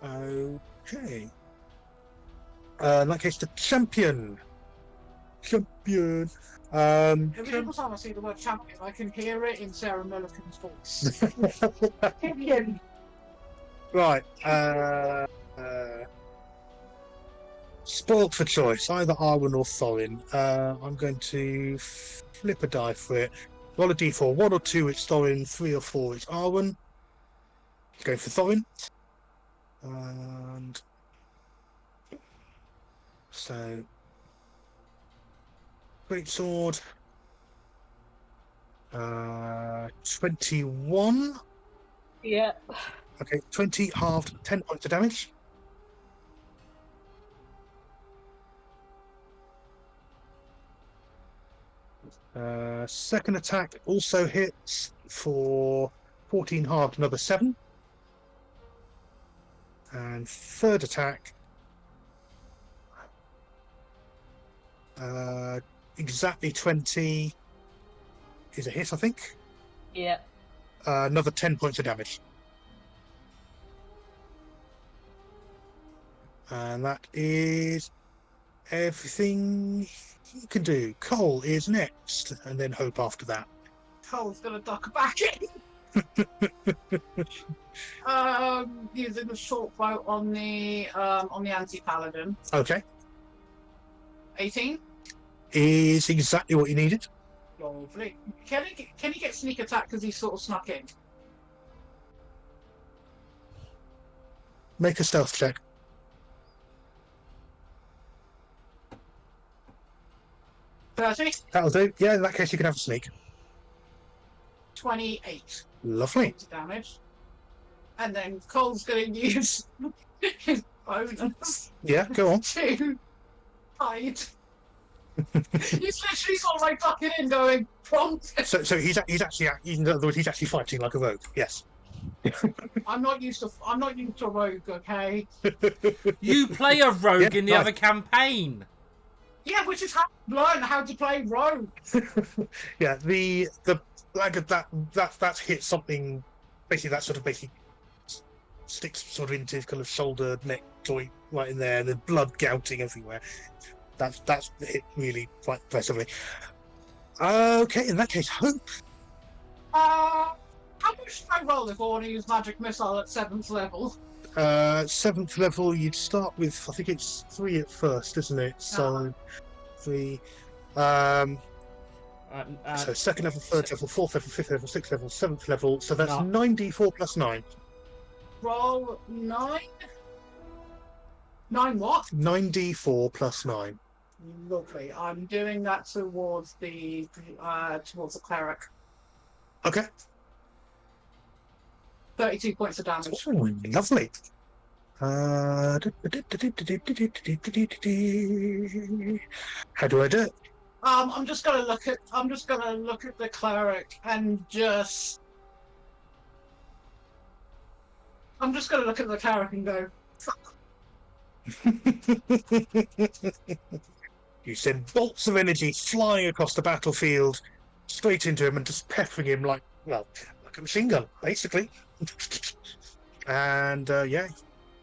Okay. In that case, the champion. Every time I see the word champion, I can hear it in Sarah Millican's voice. Champion. Right. Spoilt for choice, either Arwen or Thorin. I'm going to flip a die for it. Roll a d4. 1 or 2, it's Thorin. 3 or 4, it's Arwen. going for Thorin. And so great sword. 21. Yeah. Okay, 20 halved, 10 points of damage. Second attack also hits for 14 halved, another 7. And third attack, exactly 20 is a hit, I think. Yeah. Another 10 points of damage. And that is everything he can do. Cole is next, and then Hope after that. Cole's gonna duck back in. Using a short bow on the anti-paladin. Okay, 18. is exactly what you needed. Lovely. Can he get sneak attack because he sort of snuck in? Make a stealth check. That'll do. Yeah, in that case, you can have a sneak. 28 Lovely. points of damage. And then Cole's going to use his bonus Yeah, go on. to hide. He's literally sort of like ducking in, going prompt. So he's actually, in other words, he's actually fighting like a rogue. Yes. I'm not used to rogue, okay? You play a rogue Yeah, in the right. other campaign. Yeah, which is how I learned how to play rogue. Yeah, the like that's hit something. Basically, that sort of sticks sort of into his kind of shoulder, neck joint right in there. The blood gouting everywhere. That's hit really quite impressively. Okay, in that case, Hope. How much should I roll if I want to use magic missile at 7th level? 7th level, you'd start with, I think it's 3 at first, isn't it? So 3. So 2nd level, 3rd level, 4th level, 5th level, 6th level, 7th level. So that's No. 9d4 plus 9. Roll 9. 9 what? 9d4 plus 9. Lovely. I'm doing that towards the cleric. Okay. 32 points of damage. Oh, lovely. How do I do it? I'm just gonna look at the cleric and just. I'm just gonna look at the cleric and go. Fuck. You send bolts of energy flying across the battlefield, straight into him, and just peppering him like a machine gun, basically. And yeah,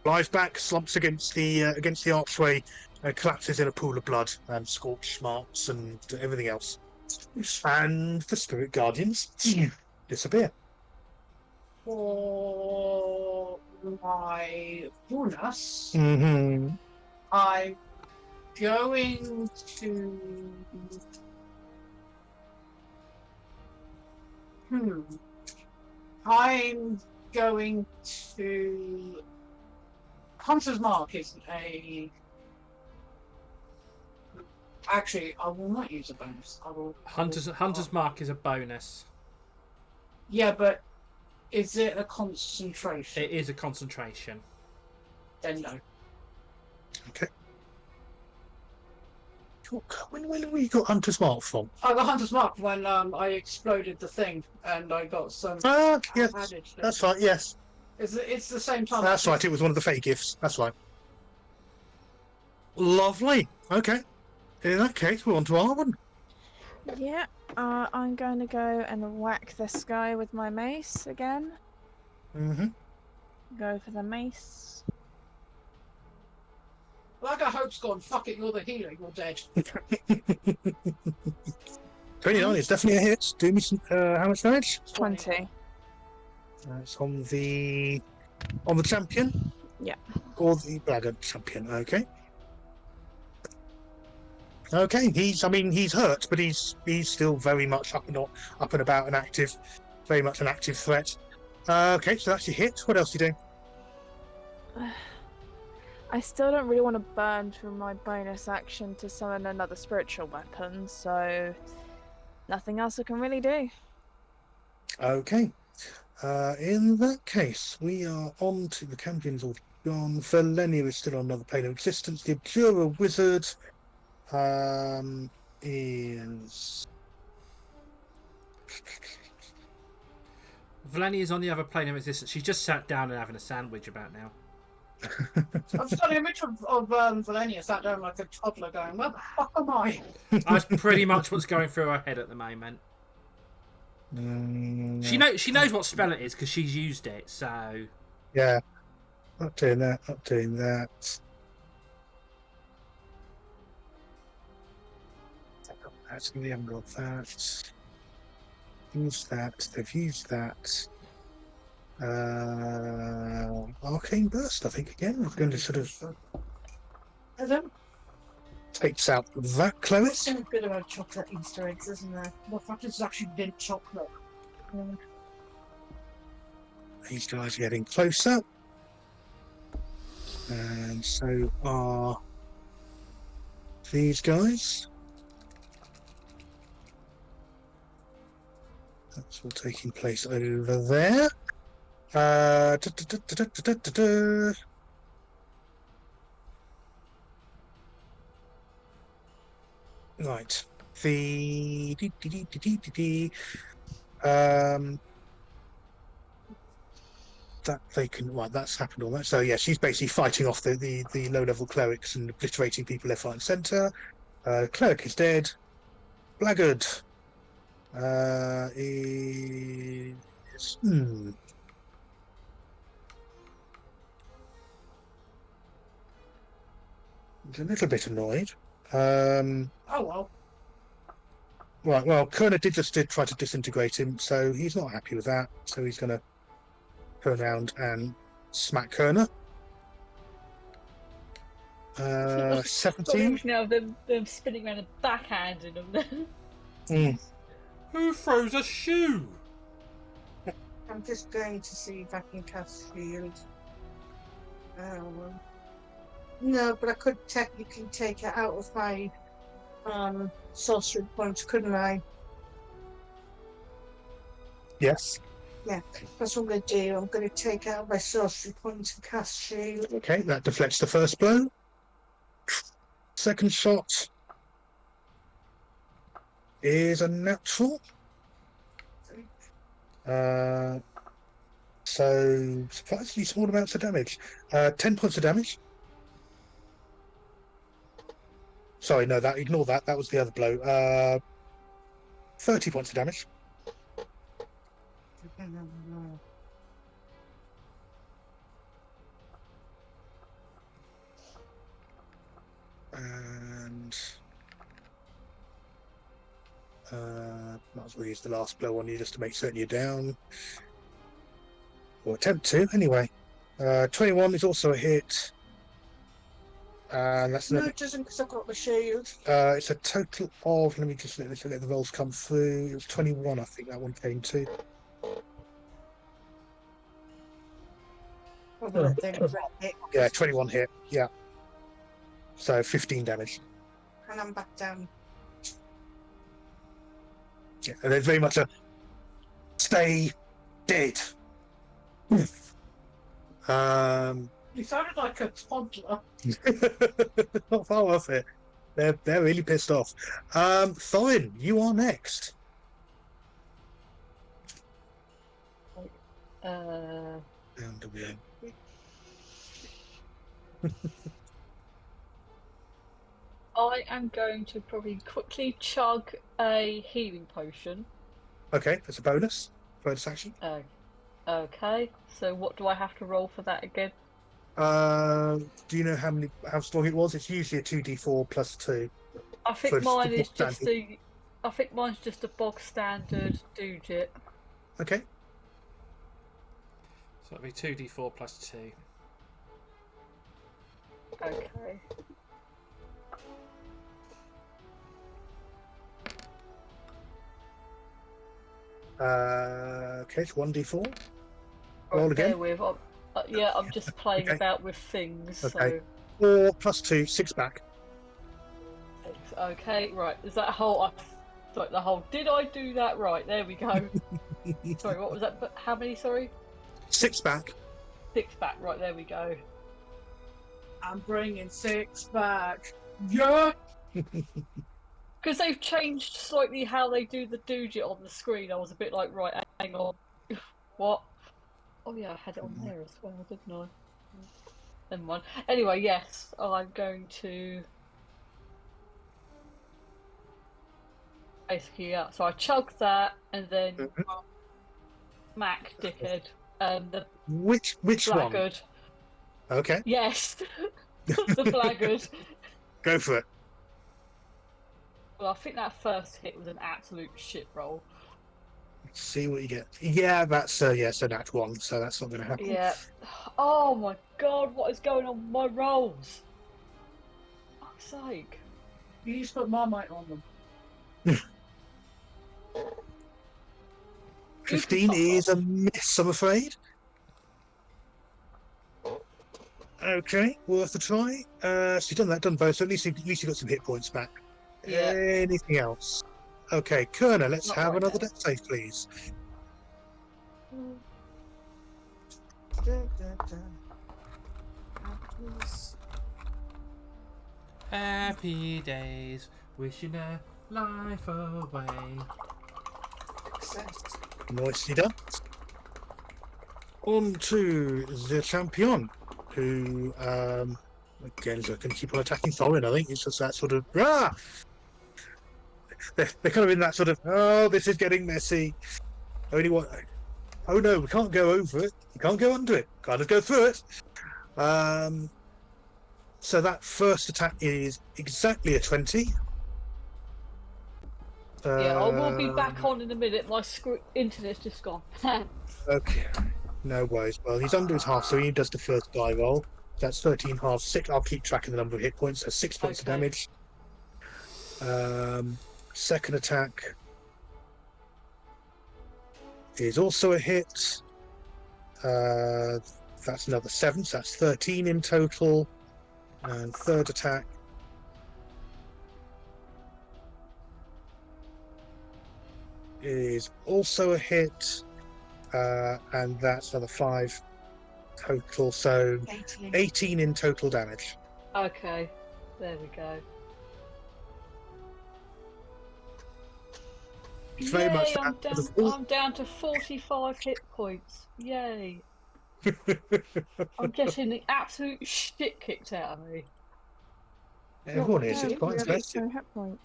flies back, slumps against the archway, and collapses in a pool of blood and scorch marks and everything else. And the spirit guardians disappear. For my bonus, Mm-hmm. I'm going to. I'm going to. Hunter's Mark is a. Actually, I will not use a bonus. I will. Hunter's Mark is a bonus. Yeah, but is it a concentration? It is a concentration. Then no. Okay. When we got Hunter's Mark from? I got Hunter's Mark when I exploded the thing and I got some Yes, added thing. that's right. Yes, It's the same time. that's right. It was one of the fake gifts. That's right. Lovely. Okay. In that case, we're on to Arwen. Yeah, I'm going to go and whack this guy with my mace again. Mm-hmm. Go for the mace. Like I hope's gone. Fuck it, you're the healer. You're dead. 29 is definitely a hit. Do me some. How much damage? 20. It's on the champion. Yeah. Or the Blackguard champion. Okay. Okay. He's hurt, but he's still very much up and about and active. Very much an active threat. Okay, so that's your hit. What else are you doing? I still don't really want to burn through my bonus action to summon another spiritual weapon, so nothing else I can really do. Okay. In that case, we are on to the Campions all gone. Valenia is still on another plane of existence. The Obdura Wizard is. Valeni is on the other plane of existence. She's just sat down and having a sandwich about now. I've got an image of Valenia sat down like a toddler going, where the fuck am I? That's pretty much what's going through her head at the moment. She knows what spell it is because she's used it. So Yeah. Not doing that. Not doing that. Actually, haven't got that. Use that. They've used that. Arcane Burst, I think, again. We're going to sort of Hello? takes out that What's Chloris. so good about chocolate Easter eggs, isn't there? The fact it's actually mint chocolate. These guys are getting closer. And so are these guys. That's all taking place over there. Right. That they can. Well, that's happened all that. So yeah, she's basically fighting off the low level clerics and obliterating people left, right, and centre. Cleric is dead. Blackguard is he's a little bit annoyed. Oh well. Right. Well, Kerner did try to disintegrate him, so he's not happy with that. So he's going to turn around and smack Kerner. 17. Now them spinning around and backhanding them. who throws a shoe? I'm just going to see if I can cast shield. No, but I could technically take it out of my sorcery points, couldn't I? Yes. Yeah, that's what I'm going to do. I'm going to take out my sorcery points and cast shield. Okay, that deflects the first blow. Second shot is a natural. So surprisingly small amounts of damage. 10 points of damage. Sorry, no, ignore that. That was the other blow. 30 points of damage. And might as well use the last blow on you just to make certain you're down. Or attempt to, anyway. 21 is also a hit. And that's No, it doesn't because I've got the shield. it's a total of, let me just let the rolls come through. It was 21, I think that one came to. Yeah, 21 hit, yeah. So 15 damage. And I'm back down. Yeah, and there's very much a stay dead. You sounded like a toddler. Not far off it. They're really pissed off. Thorin, you are next. Down to the I am going to probably quickly chug a healing potion. Okay, that's a bonus action. Okay, so what do I have to roll for that again? Do you know how strong it was? It's usually a 2d4 plus 2. I think So it's mine the is bog just standard. I think mine's just a bog standard doojit. Okay. So it'll be 2d4 plus 2. Okay. Okay, it's 1d4. Roll Bear again. with. Yeah, I'm just playing Okay. about with things. Okay. So 4 plus 2, 6 back. okay, right. Is that whole? Sorry, the whole. Did I do that right? There we go. Sorry, what was that? But how many? Sorry, 6 back. 6 back. Right, there we go. I'm bringing 6 back. Yeah. Because they've changed slightly how they do the doojit on the screen. I was a bit like, right, hang on, what? Oh yeah, I had it on there as well, didn't I? Never mind. Anyway, yes, I'm going to basically so I chug that and then Mhm. Mac dickhead, the Which one? blackguard. Okay, Yes, the blackguard. go for it. Well, I think that first hit was an absolute shit roll. Let's see what you get. Yeah, that's yes, a nat 1, so that's not going to happen. Yeah. Oh my god, what is going on with my rolls? Fuck's sake. You need to put Marmite on them. 15 is a miss, I'm afraid. Okay, worth a try. So you've done that, done both. So at least you got some hit points back. Yeah. Anything else? Okay, Kerner, let's Not have right another now. death save, please. Happy days, wishing a life away. Nicely done. On to the champion, who again is going to keep on attacking Thorin. I think it's just that sort of They're kind of in that sort of this is getting messy. Only one. Oh no, we can't go over it. We can't go under it. Can't just go through it. So that first attack is exactly a 20. Yeah, I will be back on in a minute. My internet's just gone. Okay, no worries. Well, he's under his half, so he does the first die roll. That's 13 half, 6. I'll keep track of the number of hit points. So 6 points of Okay. damage. Second attack is also a hit. That's another 7, so that's 13 in total. And third attack is also a hit. And that's another 5 total, so 18. 18 in total damage. Okay, there we go. It's very much Yay, that. I'm down to 45 hit points. Yay. I'm getting the absolute shit kicked out of me. Everyone is. Yeah, It's quite we have impressive. no hit point.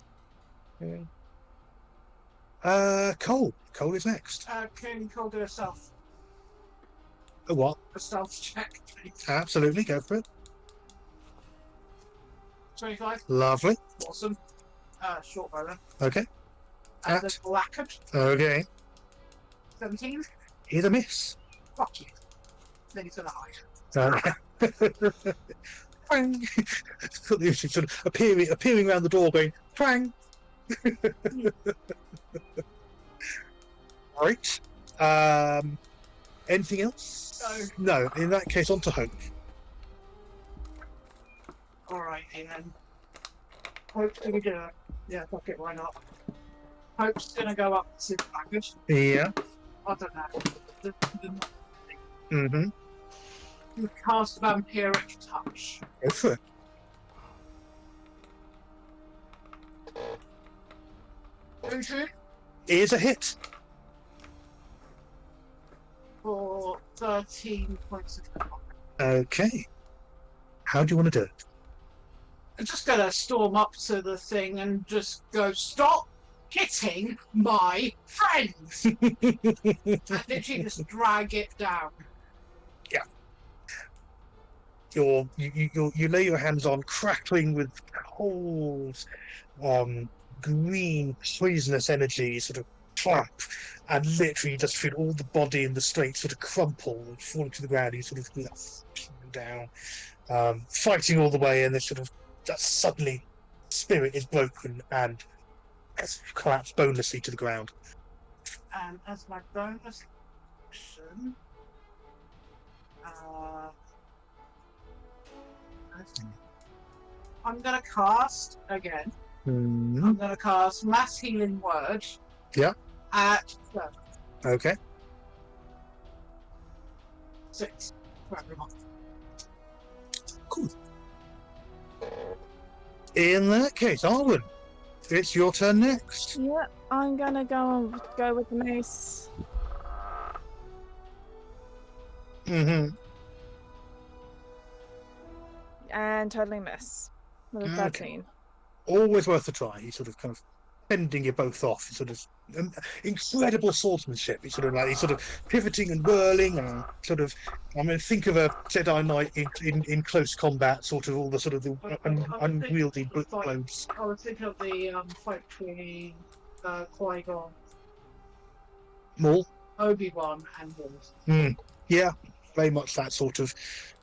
Cole. Cole is next. Can Cole do a stealth? A what? A stealth check, please. Absolutely, go for it. 25. Lovely. Awesome. Short bow then. Okay. And At. the blackguard. Okay. 17. Here's a miss. Fuck you. Then he's gonna hide. Twang. Sort of appearing around the door, going twang. Right. Anything else? No. In that case, on to Hope. Alright, then. Hope's gonna do it. Yeah, fuck it, why not? Hope's gonna go up to the blackguard. Yeah. I don't know. Mm-hmm. Cast vampiric touch. Go for it. Mhm. Here's a hit. For 13 points of damage. Okay. How do you want to do it? I'm just gonna storm up to the thing and just go, stop hitting my friends! And literally just drag it down. You lay your hands on, crackling with cold, green, poisonous energy, sort of clap, and literally just feel all the body and the strength sort of crumple and fall to the ground. You sort of down, fighting all the way, and then sort of just suddenly spirit is broken and collapsed bonelessly to the ground. And as my bonus action, I'm gonna cast again. Mhm. I'm gonna cast Mass Healing Word. Yeah. At Okay. 6 for everyone. Cool. In that case, Arwen, it's your turn next. Yeah, I'm gonna go with the mace. Mm-hmm. And totally miss. With a Okay. 13. Always worth a try. He's sort of kind of fending you both off. He's sort of incredible swordsmanship. He's sort of like he's sort of pivoting and whirling and sort of. I mean, think of a Jedi Knight in close combat, sort of all the sort of the unwieldy blows. I was thinking of the fight between Qui-Gon, Maul. Obi-Wan, and Maul. Yeah, very much that sort of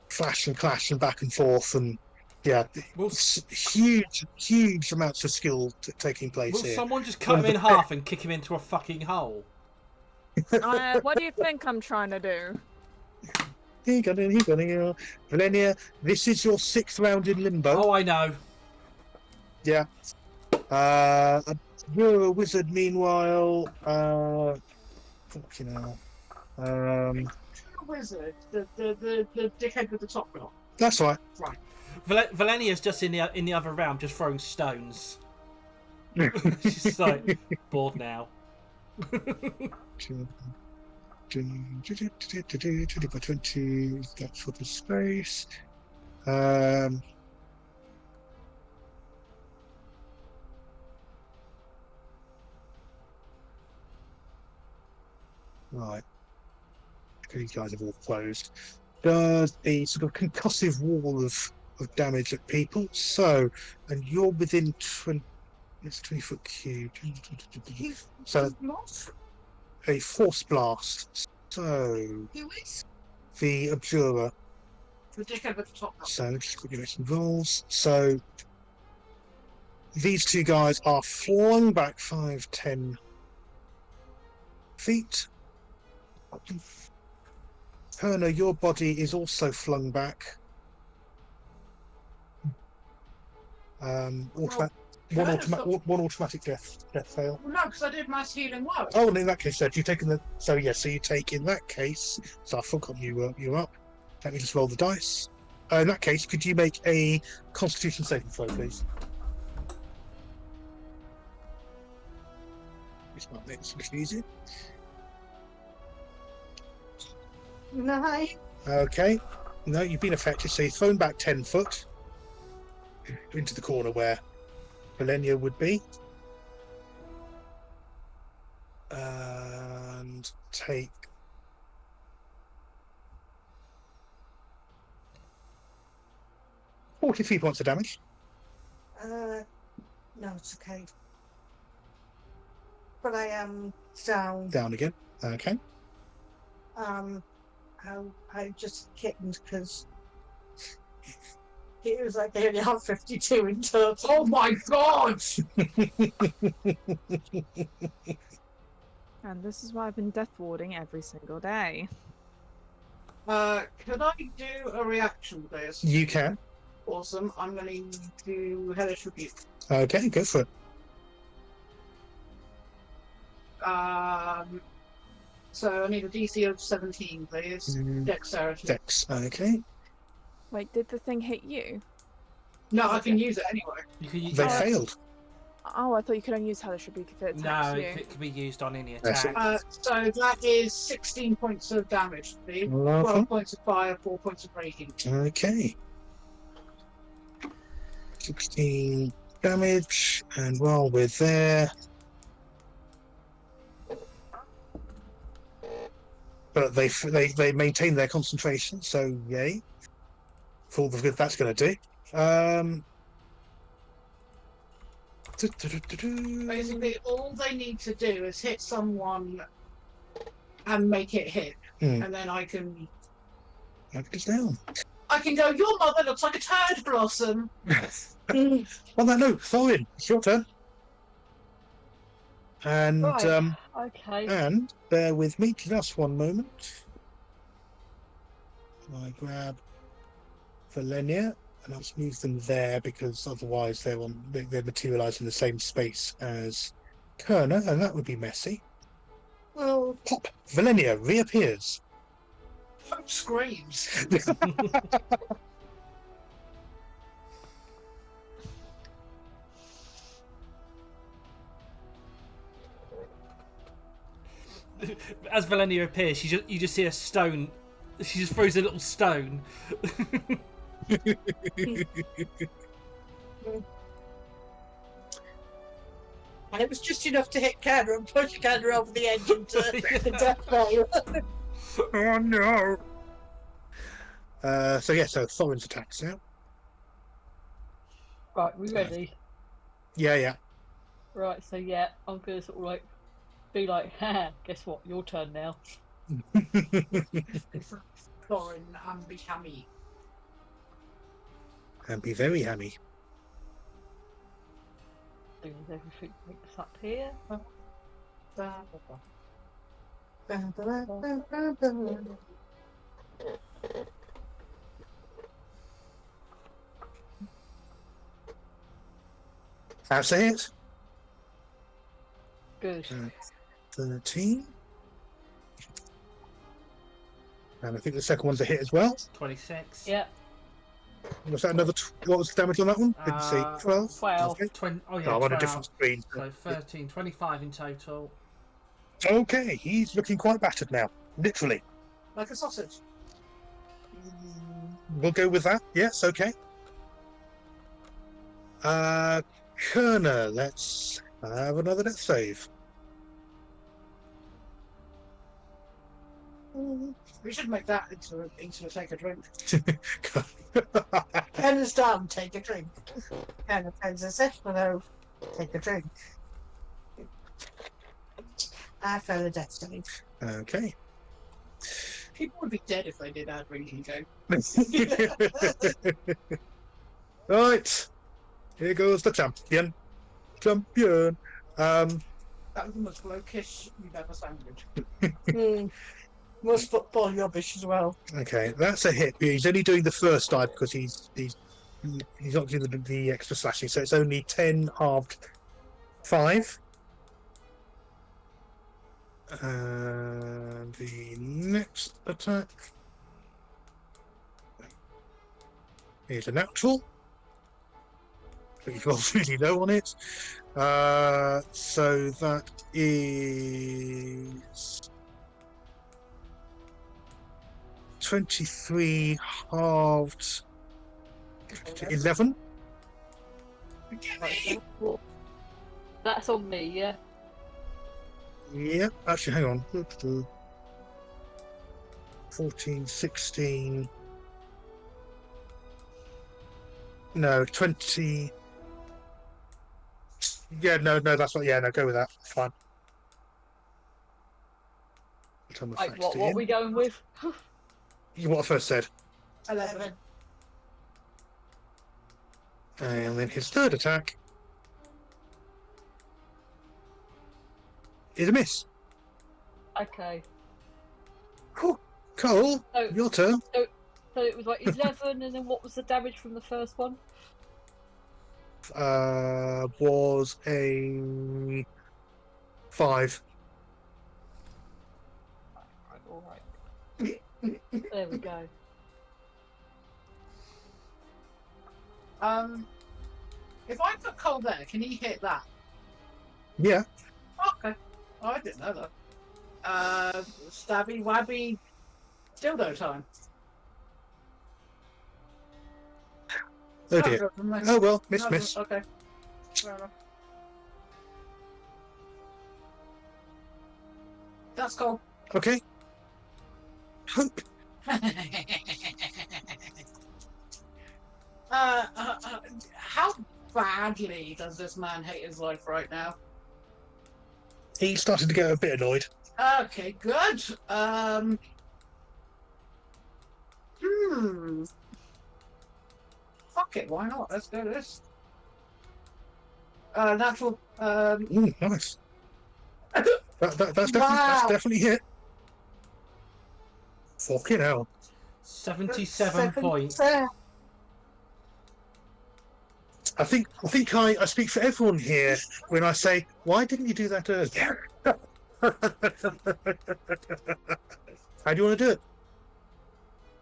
flash and clash and back and forth and yeah, Will, huge amounts of skill taking place will here. someone just cut him in half and kick him into a fucking hole? What do you think I'm trying to do? He got it. Valenia, this is your 6th round in limbo. Oh, I know. Yeah. You're a wizard, meanwhile. Fucking hell. The wizard, the dickhead with the top knot. That's right. Right. Valenia's just in the other round, just throwing stones. She's just like bored now. 20 by 20. That's for the space. Right. These guys have all closed. Does a sort of concussive wall of damage at people. So, and you're within 20. It's 20-foot cube. So, a force blast. So, Who is? the Abjurer. The dickhead with the top knot. So, let's just quickly make some rolls. So, these two guys are flung back 5-10 feet. Perna, your body is also flung back. One automatic death fail. Well, no, because I did Mass Healing Word. Oh, and in that case, so you taken the so you take in that case. So I forgot you were up. Let me just roll the dice. In that case, could you make a Constitution saving throw, please? This might make this a little easier. 9. Okay. No, you've been affected, so you're thrown back 10 foot into the corner where Valenia would be. And take 43 points of damage. No, it's okay. But I am down. Down again. Okay. I just kittened because it was like they only have 52 in total. Oh my god! And this is why I've been death warding every single day. Could I do a reaction, please? You can. Awesome. I'm going to do Hellish Rebuke. Okay, go for it. So I need a DC of 17, please. Dexterity. Dex. Okay. Wait, did the thing hit you? No, I can use it anyway. You can use They failed. Oh, I thought you could only use Hellish Rebuke if it attacks No, you. it can be used on any That's attack. So that is 16 points of damage, Steve. 12 points of fire, 4 points of radiant. Okay. 16 damage, and while we're there, but they maintain their concentration, so yay for all the good that's going to do. Basically, all they need to do is hit someone and make it hit, and then I can down. I can go, your mother looks like a turd blossom. On that note, Thorin, it's your turn. And Right. Okay. and bear with me just one moment. I grab Valenia, and I'll just move them there because otherwise they're materialised in the same space as Kerner, and that would be messy. Well, pop! Valenia reappears. Hope screams. As Valenia appears, you just see a stone. She just throws a little stone. And it was just enough to hit Kerner and push Kerner over the edge into the death veil. Oh no! So Thorin's attacks now. Right, we ready? Yeah. Right, so yeah, I'm gonna sort of like be like, ha, guess what? Your turn now. Thorin and be hammy. And be very hammy. Doing everything mixed up here. That's a hit. Good. 13. And I think the second one's a hit as well. 26. Yeah. Was that another? What was the damage on that one? Didn't see. 12. 12. Okay. Oh yeah, Oh, I'm on a 12. different screen. So 13, 25 in total. Okay, he's looking quite battered now. Literally. Like a sausage. We'll go with that. Yes, okay. Kerner, let's have another death save. We should make that into a take a drink. Kerner's down, take a drink. Kerner turns as if, no, take a drink. I fell a death save. Okay. People would be dead if they did our drinking game. Right. Here goes the champion. Champion. That was the most blokish you've ever sounded. Most football rubbish as well. Okay, that's a hit. He's only doing the first die because he's not doing the extra slashing, so it's only 10 halved 5. And the next attack is a natural. But you rolled really low on it. So that is 23 halved 11. That's on me, yeah. Yep, actually, hang on. 14, 16. No, 20. Yeah, no, that's what. Yeah, no, go with that. Fine. Right, what are we going with? What I first said. 11. And then his third attack is a miss. Okay. Cool. Cole, Oh. your turn. So it was like 11, and then what was the damage from the first one? Was a 5. Alright. There we go. If I put Cole there, can he hit that? Yeah. Okay. Oh, I didn't know that. Stabby, wabby, dildo time. Oh dear. Oh well, miss. Okay. Fair enough. That's cool. Okay. Hope. How badly does this man hate his life right now? He started to get a bit annoyed. Okay, good. Fuck it, why not? Let's do this. Natural. Ooh, nice. That's Wow. definitely hit. Fucking hell. 77 points. I think I speak for everyone here when I say, why didn't you do that earlier? How do you want to do it?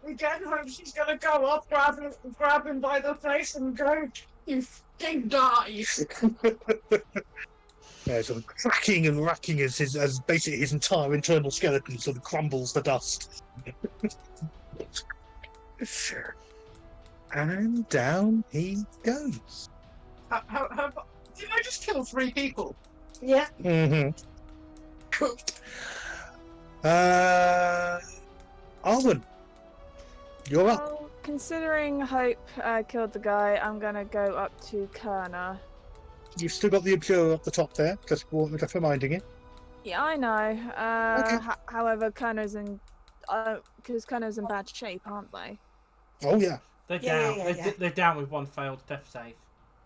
Again, hope she's gonna go up, grab him by the face, and go, "You fucking die!" Yeah, sort of cracking and racking as basically his entire internal skeleton sort of crumbles to dust. And down he goes. Did I just kill 3 people? Yeah. Mm-hmm. Arwen, you're up. Well, considering Hope killed the guy, I'm gonna go up to Kerner. You've still got the Obscure up the top there, just reminding you. Yeah, I know. Okay. However, Kerner's in because Kerner's in bad shape, aren't they? Oh yeah. They're Yeah, down. yeah, yeah. They're down with 1 failed death save.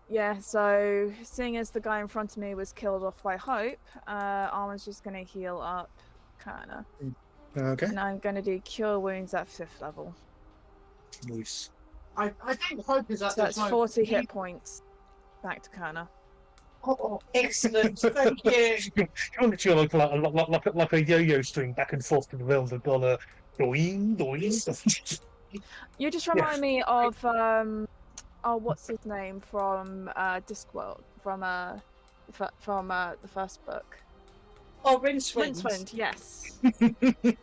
Yeah. So, seeing as the guy in front of me was killed off by Hope, Arwen's just gonna heal up Kerner, Okay. and I'm gonna do Cure Wounds at 5th level. Nice. I think Hope is at So that's this 40 hit points back to Kerner. Oh, Excellent. Thank you. You're literally like a yo-yo string back and forth to the middle of the dollar. Doing. You just remind me of what's his name from Discworld from the first book. Oh, Rincewind. Rincewind, yes.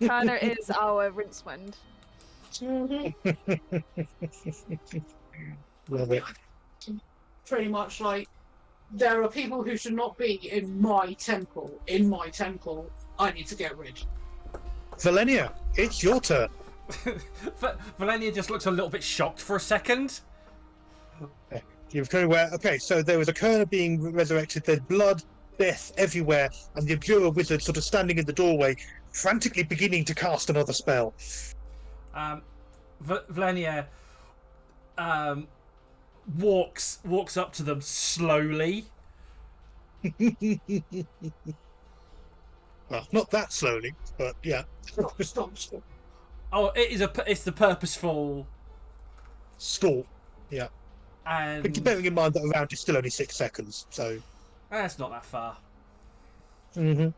Kerner is our Rincewind. Love it. pretty much like there are people who should not be in my temple. In my temple, I need to get rid. Valenia, it's your turn. Valenia just looks a little bit shocked for a second. You've kind of aware. Okay, so there was a Kerner being resurrected. There's blood, death everywhere, and the Abjura wizard sort of standing in the doorway, frantically beginning to cast another spell. Valenia walks up to them slowly. Well, not that slowly, but yeah. Stop. Oh, it's the purposeful. Stall. Yeah. And But bearing in mind that a round is still only 6 seconds, so. that's not that far. Mm-hmm.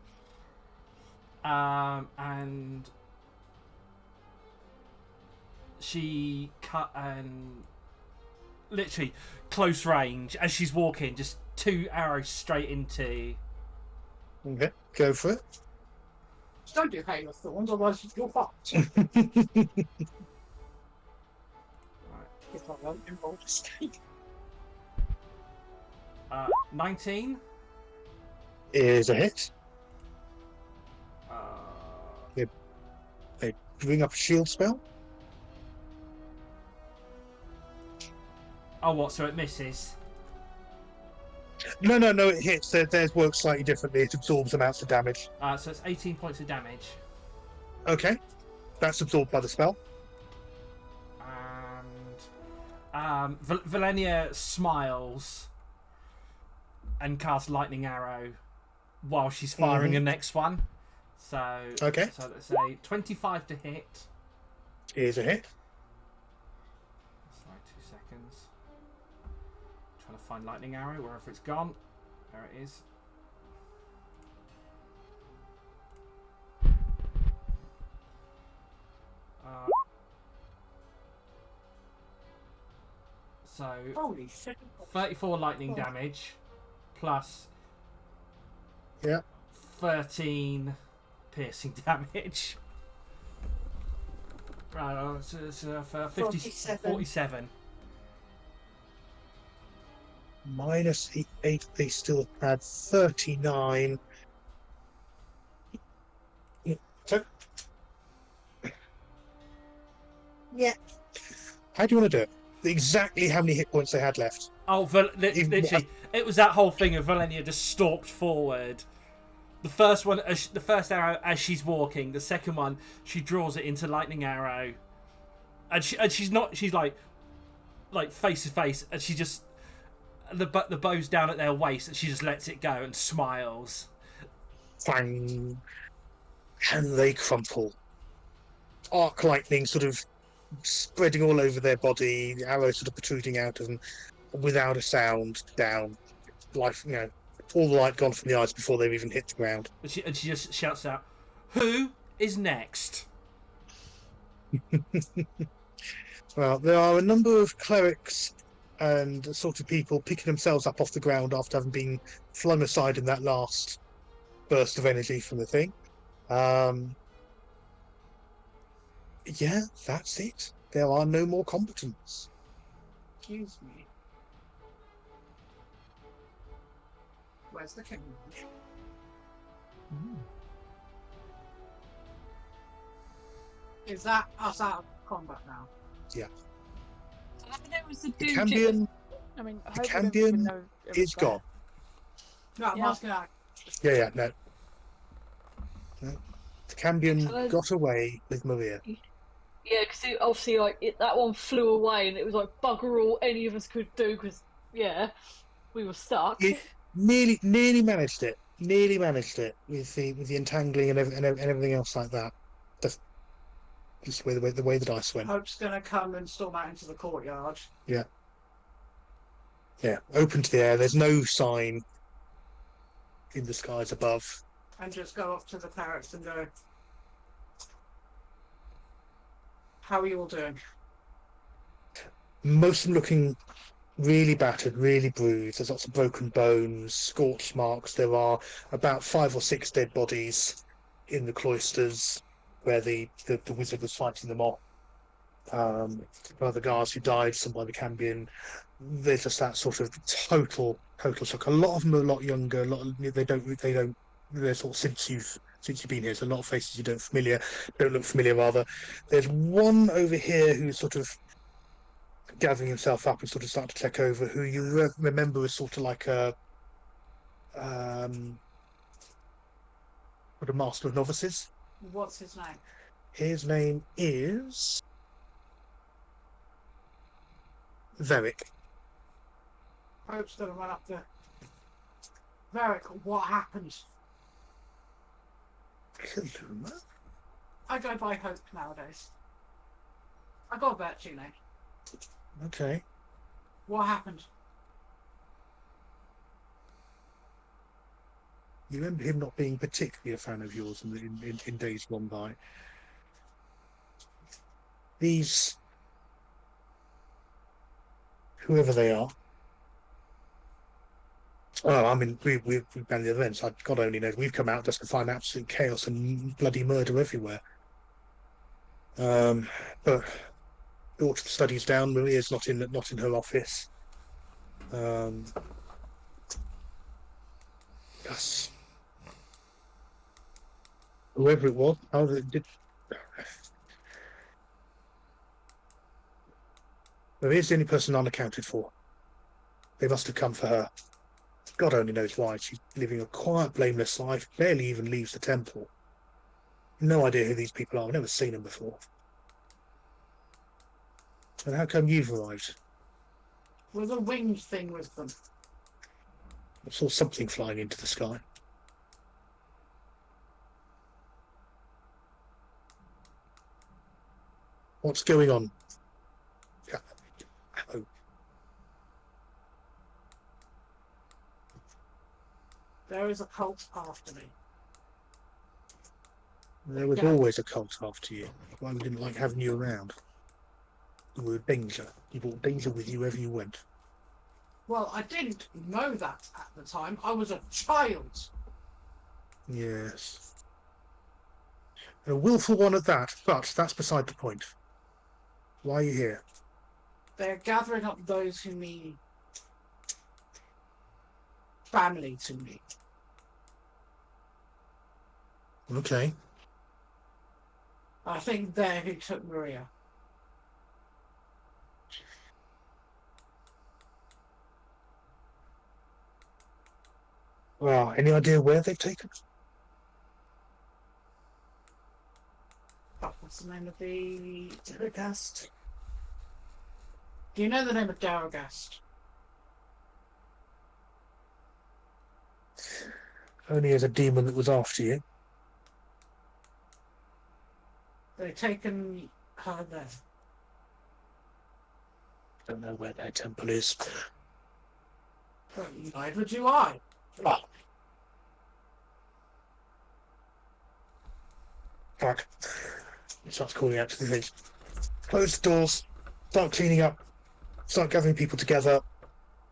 And she cut and literally close range as she's walking, just 2 arrows straight into. Okay, go for it. Don't do Hail of Thorns, otherwise you're fucked. If I won't involve a stake. 19. Is a hit. Uh, They bring up a shield spell. oh, what? So it misses. No, it hits. Theirs works slightly differently. It absorbs amounts of damage. So it's 18 points of damage. Okay, that's absorbed by the spell. And Valenia smiles and casts lightning arrow while she's firing the next one. So Okay. So let's say 25 to hit. Is a hit. Sorry, 2 seconds. Trying to find lightning arrow wherever it's gone. There it is. So Holy shit. 34 lightning damage plus Yeah. 13 piercing damage. Right, so for 47. Minus 8, they still had 39. So, Yeah. how do you want to do it? Exactly how many hit points they had left. Oh, literally, it was that whole thing of Valenia just stalked forward. The first one, the first arrow as she's walking. The second one, she draws it into lightning arrow, and she's like face to face, and she just the bow's down at their waist, and she just lets it go and smiles. Bang. And they crumple. Arc lightning sort of spreading all over their body, the arrows sort of protruding out of them, without a sound, down. Life, all the light gone from the eyes before they've even hit the ground. And she just shouts out, "Who is next?" Well, there are a number of clerics and sort of people picking themselves up off the ground after having been flung aside in that last burst of energy from the thing. Yeah, that's it. There are no more combatants. Excuse me. Where's the king? Is that us out of combat now? There was a The dude. Cambion I mean, I The hope we don't Cambion even know it was is there. gone. No, I'm Yeah. asking that. Yeah, no. The Cambion Hello? got away with Maria. Yeah, because obviously, that one flew away, and it was like bugger all any of us could do. Because we were stuck. Yeah. Nearly managed it. Nearly managed it with the entangling and everything else like that. Just the way the dice went. Hope's gonna come and storm out into the courtyard. Yeah, open to the air. There's no sign in the skies above. And just go up to the clerics and go, how are you all doing? Most of them looking really battered, really bruised. There's lots of broken bones, scorch marks. There are about 5 or 6 dead bodies in the cloisters where the wizard was fighting them off. Other guards who died, some by the Cambion. There's just that sort of total shock. A lot of them are a lot younger. They don't. They're sort of since you've been here. So a lot of faces you don't look familiar rather. There's one over here who's sort of gathering himself up and sort of starting to check over, who you remember as sort of like a master of novices. What's his name? His name is Veric. Hope's gonna run up there. Varric, what happened? Kaluma? I go by Hope nowadays. I got a virtue name. Okay. What happened? You remember him not being particularly a fan of yours in days gone by. These, whoever they are. Oh, I mean, we've banned the events. God only knows. We've come out just to find absolute chaos and bloody murder everywhere. But brought the studies down. Maria's not in her office. Yes. Whoever it was, how did. Maria's the only person unaccounted for. They must have come for her. God only knows why. She's living a quiet, blameless life, barely even leaves the temple. No idea who these people are. I've never seen them before. And how come you've arrived? Was a winged thing with them? I saw something flying into the sky. What's going on? Oh. There is a cult after me. There was Yeah. always a cult after you. Why we didn't like having you around. You were a danger. You brought danger with you wherever you went. Well, I didn't know that at the time. I was a child. Yes. A willful one at that, but that's beside the point. Why are you here? They're gathering up those who mean family to me. Okay. I think they're who took Maria. Well, any idea where they've taken? Oh, what's the name of the Daragast? Do you know the name of Daragast? Only as a demon that was after you. They've taken her there. don't know where their temple is. Neither do I. Ah. Fuck. He starts calling out to the village. Close the doors. Start cleaning up. Start gathering people together.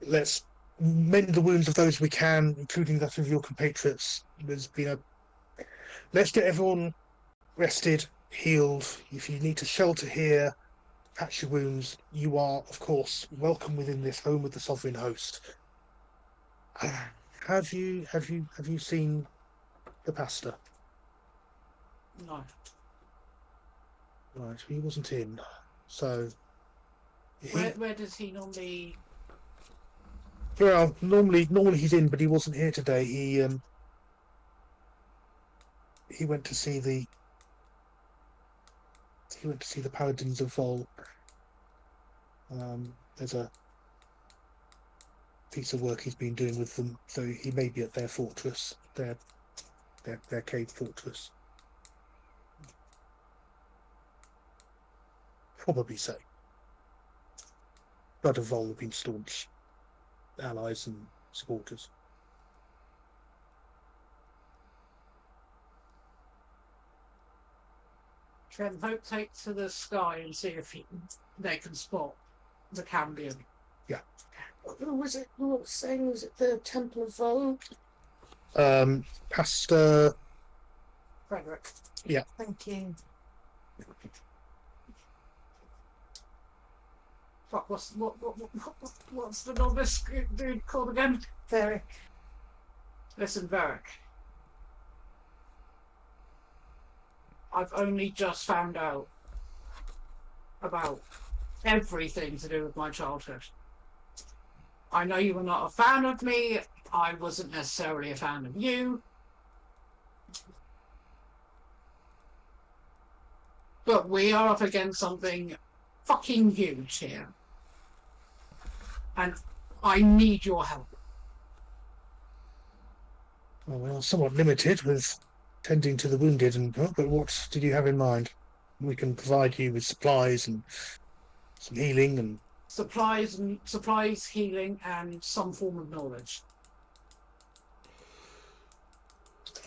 Let's mend the wounds of those we can, including that of your compatriots. There's been a. Let's get everyone rested, healed. If you need to shelter here, patch your wounds, you are, of course, welcome within this home of the sovereign host. Have you seen the pastor? No. Right, he wasn't in, so. Where does he normally? Well, normally he's in, but he wasn't here today. He went to see the. He went to see the Paladins of Vol. There's a piece of work he's been doing with them, so he may be at their fortress, their cave fortress. Probably so. Blood of Vol have been staunch allies and supporters. Can Hope take to the sky and see if they can spot the Cambion? Who was it? Who was saying? Was it the Temple of Vogue? Pastor. Frederick. Thank you. Fuck, what's the novice dude called again? Very. Listen, Varric. I've only just found out about everything to do with my childhood. I know you were not a fan of me. I wasn't necessarily a fan of you. But we are up against something fucking huge here. And I need your help. Oh, well, somewhat limited with tending to the wounded, but what did you have in mind? We can provide you with supplies and some healing and Supplies, healing, and some form of knowledge.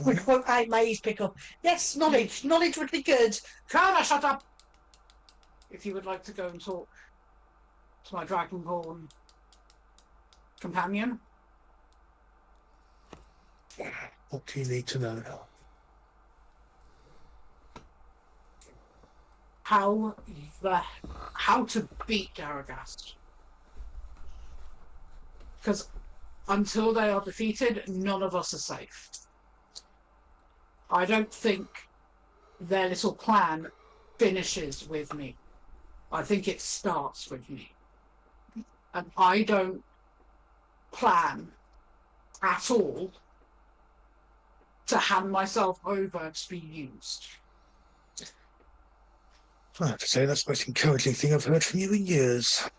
Quick, my ears pick up. Yes, knowledge. Knowledge would be good. Kana, shut up! If you would like to go and talk to my Dragonborn companion. what do you need to know? How to beat Daragast. Because until they are defeated, none of us are safe. I don't think their little plan finishes with me. I think it starts with me. And I don't plan at all to hand myself over to be used. I have to say, that's the most encouraging thing I've heard from you in years.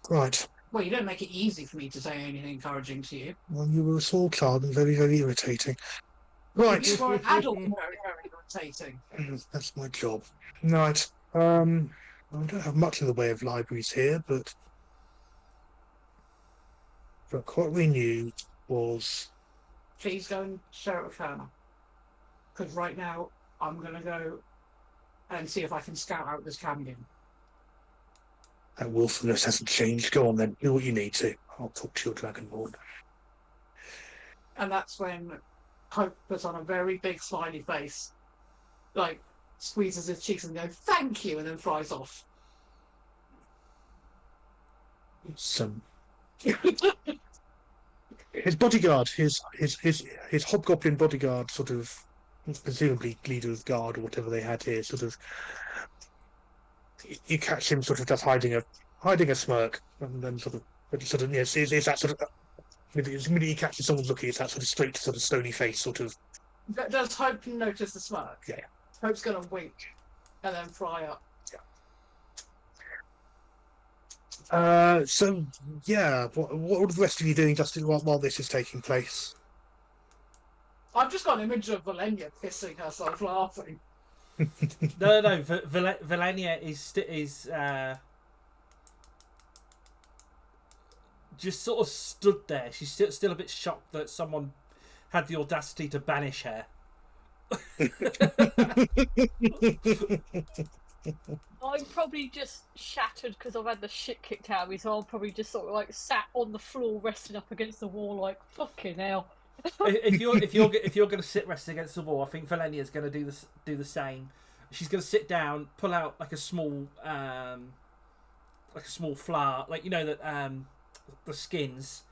Right. Well, you don't make it easy for me to say anything encouraging to you. Well, you were a small child and very, very irritating. Right. You were an adult, very, very irritating. That's my job. Right. I don't have much in the way of libraries here, but what we knew was... Please go and share it with Hannah. Because right now, I'm going to go and see if I can scout out this Cambion. That willfulness hasn't changed. Go on then, do what you need to. I'll talk to your Dragonborn. And that's when Hope puts on a very big smiley face, like squeezes his cheeks and goes, "Thank you," and then flies off. Some his bodyguard, his hobgoblin bodyguard, sort of presumably leader of guard or whatever they had here, sort of. You catch him sort of just hiding a smirk, and then sort of yes, is that sort of. The minute he catches someone's looking, it's that sort of straight, sort of stony face, sort of. Does Hope notice the smirk? Yeah. Hope's gonna wink, and then fly up. So yeah, what are the rest of you doing just while this is taking place? I've just got an image of Valenia pissing herself laughing. No. Valenia is just sort of stood there. She's still a bit shocked that someone had the audacity to banish her. I'm probably just shattered because I've had the shit kicked out of me, so I'll probably just sort of like sat on the floor, resting up against the wall, like fucking hell. if you're going to sit resting against the wall, I think Valenia's going to do the same. She's going to sit down, pull out like a small flower, like that the skins,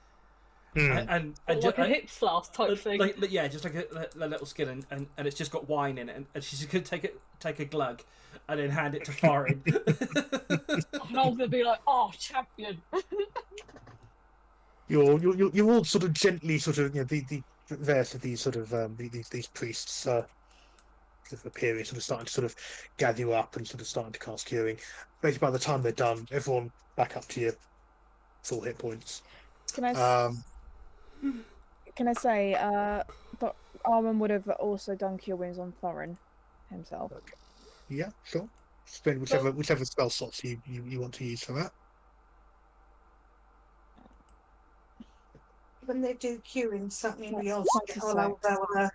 and Like a hip flask type thing. just like a little skin, and it's just got wine in it, and she's going to take a glug, and then hand it to Thorin. And I'm gonna be like, "Oh, champion!" You're all sort of gently these sort of these priests sort of appearing, sort of starting to sort of gather you up and sort of starting to cast curing. Basically, by the time they're done, everyone back up to your full hit points. Can I say, Armin would have also done cure wounds on Thorin himself. Yeah, sure. Spend whichever spell slots you want to use for that. When they do queuing, does that mean we That's also get all our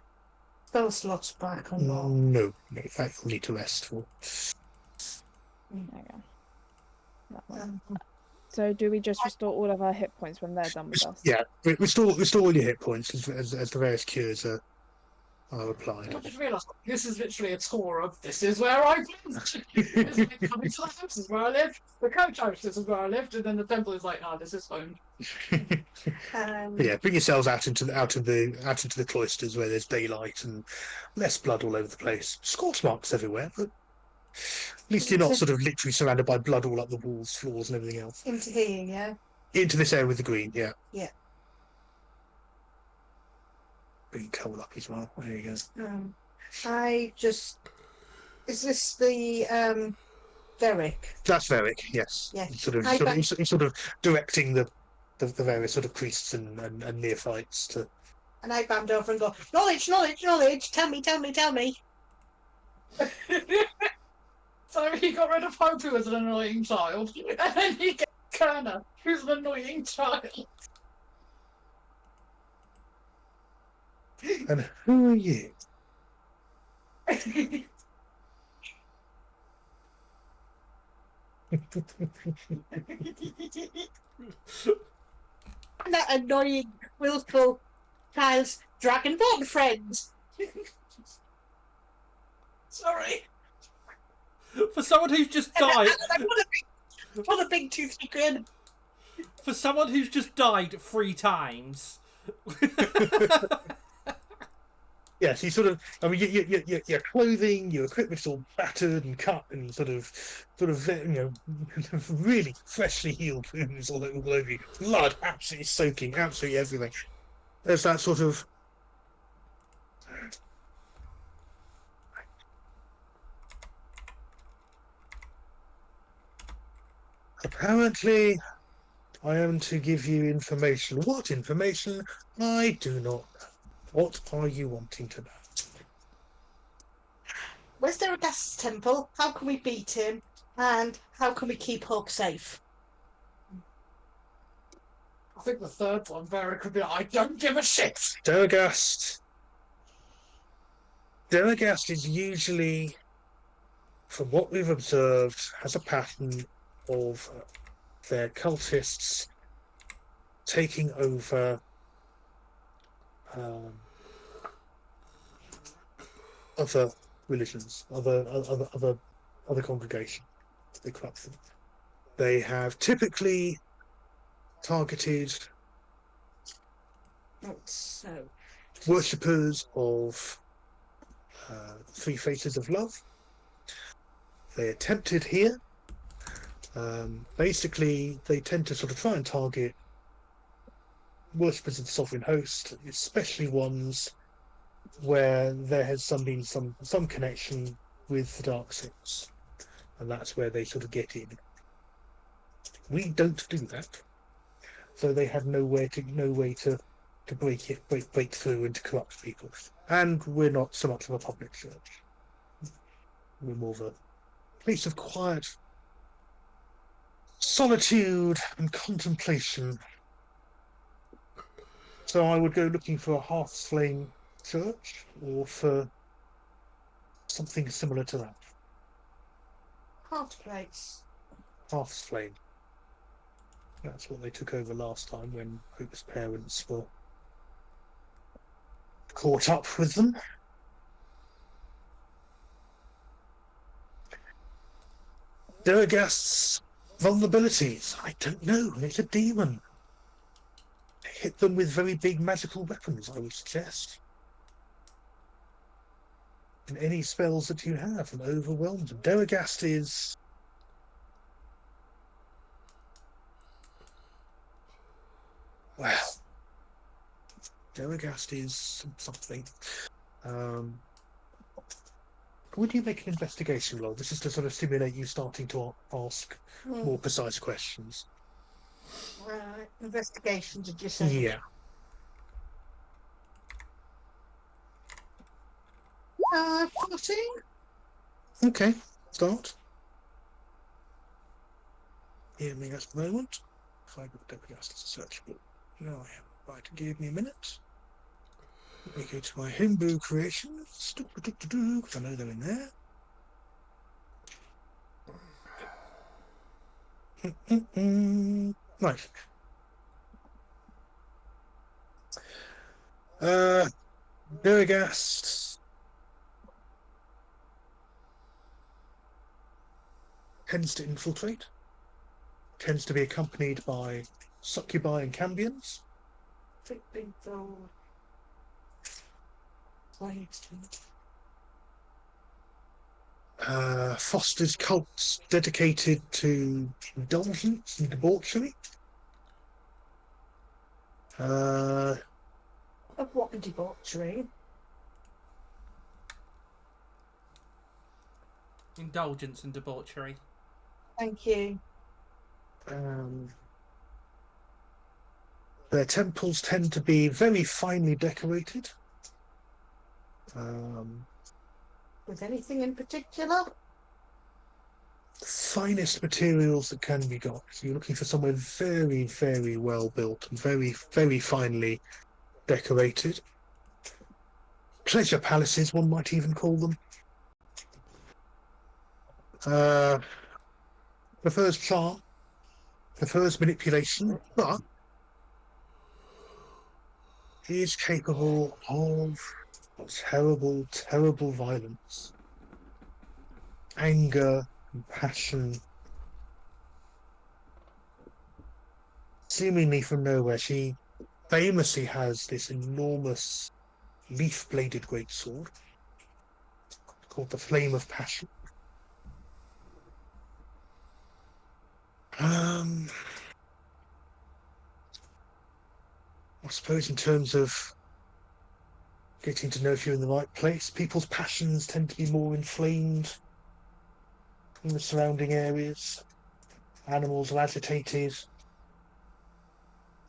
spell slots back or not? No, in fact, you'll need to rest for. There you go. That one. So do we just restore all of our hit points when they're done with us? Yeah, restore all your hit points as the various cures are applied. I just realised this is literally a tour of this is where I lived. It's like coming to the house is where I lived. The coach house is where I lived, and then the temple is like, this is home. But yeah, bring yourselves out into the cloisters where there's daylight and less blood all over the place. Scorch marks everywhere, but at least you're not sort of literally surrounded by blood all up the walls, floors, and everything else. Into here, yeah. Into this area with the green, yeah. Yeah. Bring coal up as well. There you go. Is this the Veric? That's Veric, yes. Yeah. He's sort of directing the various sort of priests and neophytes to. And I band over and go, knowledge, knowledge, knowledge. Tell me. So he got rid of Hope, who was an annoying child, and then he gets Kerner, who's an annoying child. And who are you? That annoying, willful child's dragonborn friend. Sorry. For someone who's just died, What a big toothy grin. for someone who's just died 3 times. Yes, you sort of. I mean, your clothing, your equipment's all battered and cut, and sort of, really freshly healed wounds all over you. Blood absolutely soaking, absolutely everything. There's that sort of. Apparently, I am to give you information. What information? I do not know. What are you wanting to know? Where's there a gas temple? How can we beat him? And how can we keep Hope safe? I think the third one, Vera could be like, I don't give a shit. Durgast is usually, from what we've observed, has a pattern of their cultists taking over other religions, other congregations. They corrupt them. They have typically targeted So, worshippers of Three Faces of Love. They attempted here. Basically, they tend to sort of try and target worshippers of the Sovereign Host, especially ones where there has been some connection with the Dark Six, and that's where they sort of get in. We don't do that, so they have no way to break through and to corrupt people. And we're not so much of a public church. We're more of a place of quiet solitude and contemplation So I would go looking for a Hearth's Flame church, or for something similar to that. Half place. Hearth's Flame. That's what they took over last time when Hope's parents were caught up with them. Duragast's vulnerabilities. I don't know. It's a demon. Hit them with very big magical weapons, I would suggest. And any spells that you have and overwhelm them. Duragast is... well, Duragast is something. Would you make an investigation roll? This is to sort of stimulate you starting to ask more precise questions. Investigation, did you say? Yeah. 14? Okay, start. Give me just a moment. If I got Duragast as a searchable. No, I haven't. Right, give me a minute. Let me go to my homebrew creations. Because I know they're in there. Right. Duragast tends to infiltrate. Tends to be accompanied by succubi and cambions. Fosters cults dedicated to indulgence and debauchery. Of what debauchery? Indulgence and debauchery. Thank you. Their temples tend to be very finely decorated. With anything in particular? Finest materials that can be got. So you're looking for somewhere very, very well built and very, very finely decorated. Pleasure palaces, one might even call them. Prefers charm, prefers manipulation, but he is capable of terrible, terrible violence, anger, compassion. Seemingly from nowhere, she famously has this enormous leaf-bladed greatsword called the Flame of Passion. I suppose in terms of getting to know if you're in the right place, people's passions tend to be more inflamed in the surrounding areas. Animals are agitated.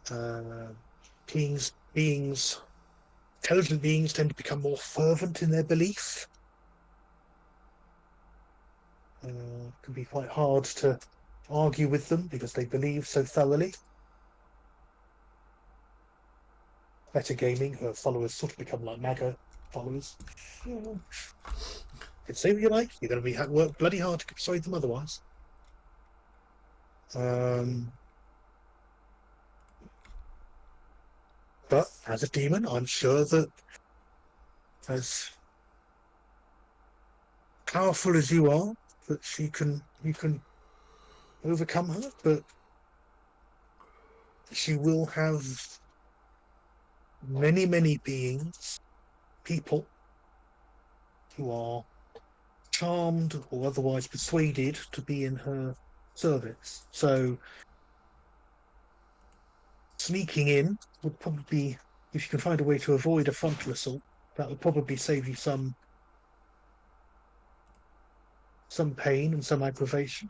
Intelligent beings tend to become more fervent in their belief. It can be quite hard to argue with them because they believe so thoroughly. Better gaming, her followers sort of become like MAGA followers. You can say what you like, you're going to work bloody hard to persuade them otherwise. But as a demon, I'm sure that as powerful as you are, that you can overcome her, but she will have many, many people who are charmed or otherwise persuaded to be in her service. So sneaking in would probably be, if you can find a way to avoid a frontal assault, that would probably save you some pain and some aggravation.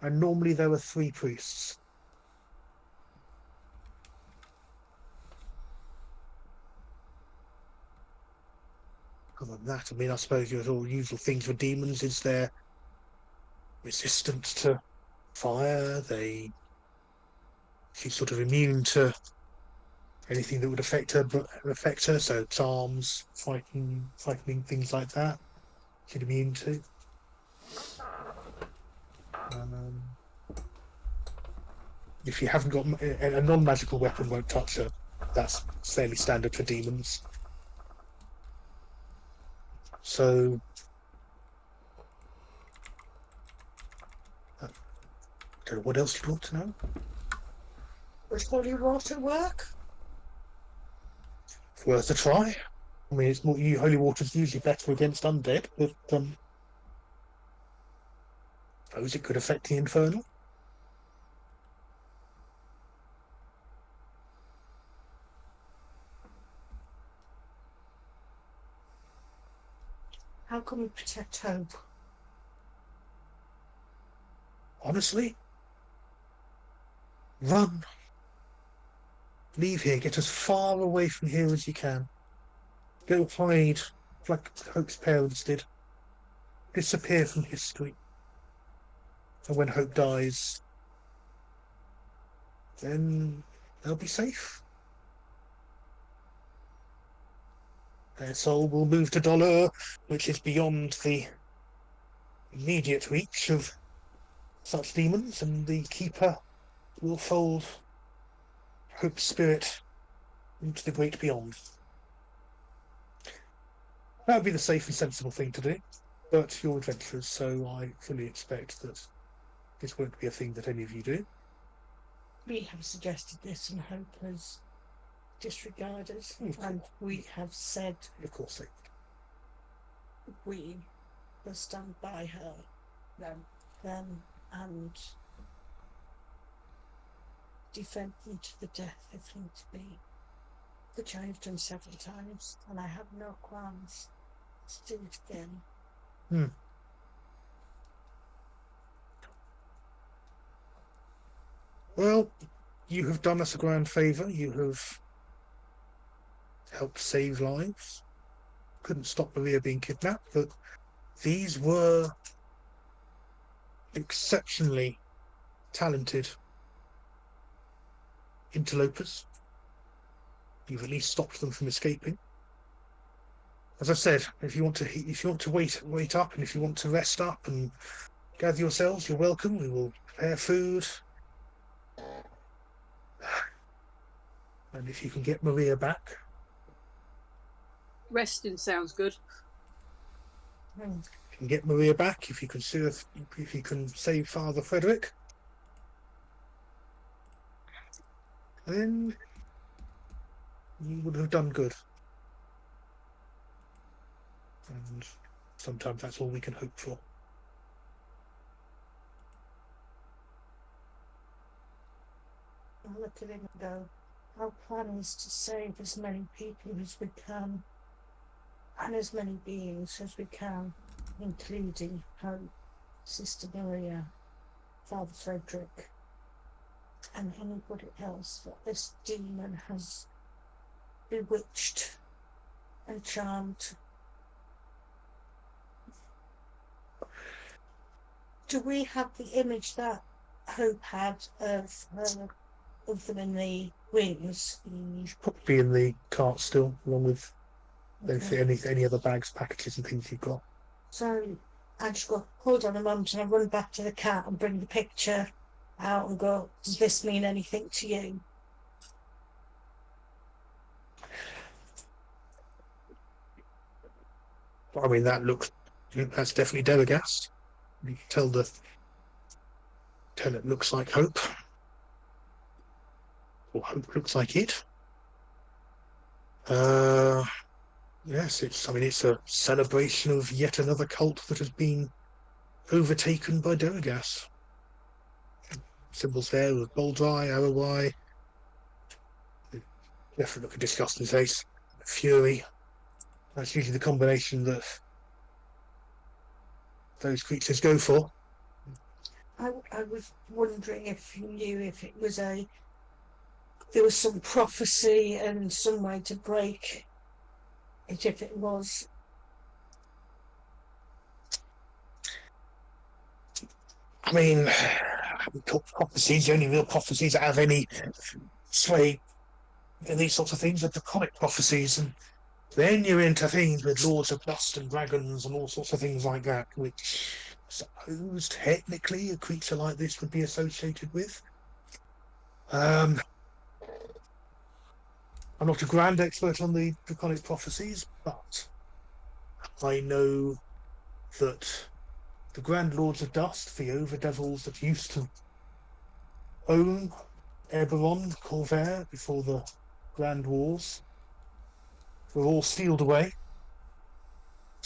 And normally there are 3 priests. Other than that, I mean, I suppose your all usual things for demons. Is there resistant to fire. She's sort of immune to anything that would affect her. So charms, frightening things like that. She's immune to. Um, if you haven't got a non-magical weapon, won't touch her. That's fairly standard for demons. So, I don't know what else you'd want to know. Does holy water work? It's worth a try. I mean, it's more holy water's usually better against undead, but suppose it could affect the infernal. How can we protect Hope? Honestly, run. Leave here. Get as far away from here as you can. Go hide, like Hope's parents did. Disappear from history. And when Hope dies, then they'll be safe. Their soul will move to Dollar, which is beyond the immediate reach of such demons, and the Keeper will fold Hope's spirit into the great beyond. That would be the safe and sensible thing to do, but you're adventurers, so I fully expect that this won't be a thing that any of you do. We have suggested this and Hope has disregarded, and we have said Of course they we will stand by her then and defend them to the death if need to be, which I have done several times, and I have no qualms to do it again. Well, you have done us a grand favour. You have helped save lives. Couldn't stop Maria being kidnapped, but these were exceptionally talented interlopers. You've at least stopped them from escaping. As I said, if you want to wait up, and if you want to rest up and gather yourselves, you're welcome. We will prepare food. And if you can get Maria back, Resting sounds good. if you can get Maria back, if you can save Father Frederick, then you would have done good. And sometimes that's all we can hope for. I look at him and go, our plan is to save as many people as we can, and as many beings as we can, including Hope, Sister Maria, Father Frederick, and anybody else that this demon has bewitched and charmed. Do we have the image that Hope had of them in the wings? Probably in the cart still, along with any other bags, packages, and things you've got. So I just go, hold on a moment, and I run back to the cat and bring the picture out and go, does this mean anything to you? I mean, that's definitely Deragast. You can tell it looks like Hope, or Hope looks like it. Yes, it's a celebration of yet another cult that has been overtaken by Deragast. Symbols there of Boldrai, Arroweye. Definitely look at disgust in his face. Fury. That's usually the combination that those creatures go for. I was wondering if you knew if it was there was some prophecy and some way to break it, if it was. I mean, prophecies, the only real prophecies that have any sway in these sorts of things are draconic prophecies, and then you're into things with lords of dust and dragons and all sorts of things like that, which I suppose technically a creature like this would be associated with. I'm not a grand expert on the draconic prophecies, but I know that the Grand Lords of Dust, the Overdevils that used to own Eberron, Corvair, before the Grand Wars, were all sealed away.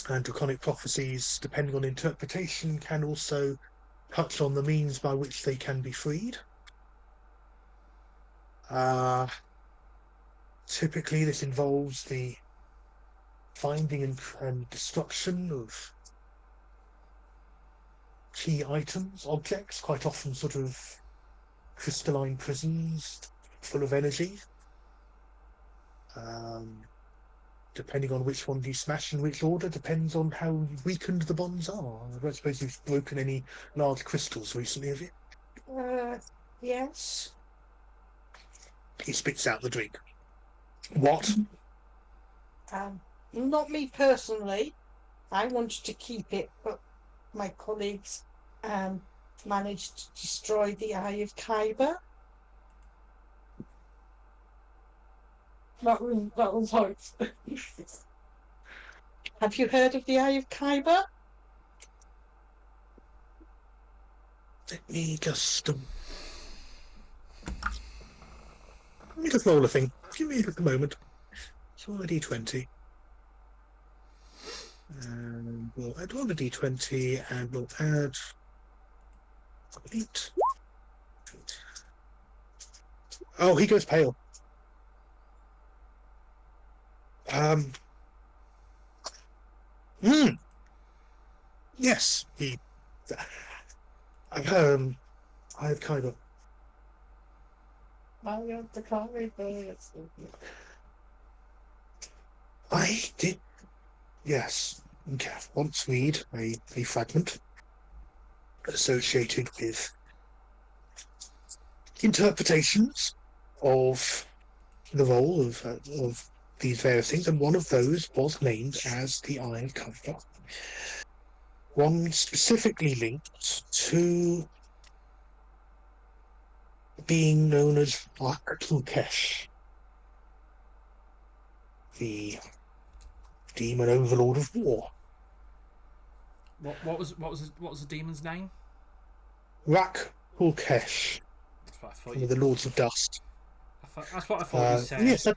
And draconic prophecies, depending on interpretation, can also touch on the means by which they can be freed. Typically, this involves the finding and destruction of key items, objects, quite often sort of crystalline prisms full of energy. Depending on which one you smash in which order, depends on how weakened the bonds are. I don't suppose you've broken any large crystals recently, have you? Yes. He spits out the drink. What? Not me personally. I wanted to keep it, but my colleagues managed to destroy the Eye of Kyber. That was hope. Have you heard of the Eye of Kyber? Let me just roll a thing. Give me a moment. It's on a d20. And we'll add on a d20 and we'll add 8. Oh, he goes pale. Yes, he. I've kind of. I did. Yes. Okay. Once read a fragment associated with interpretations of the role of these various things, and one of those was named as the Eye of Kyber. One specifically linked to being known as Black Tulkesh, the demon overlord of war. What was the demon's name? Rak Tulkesh, That's what I thought. one of the Lords of Dust. That's what I thought you said. Yes,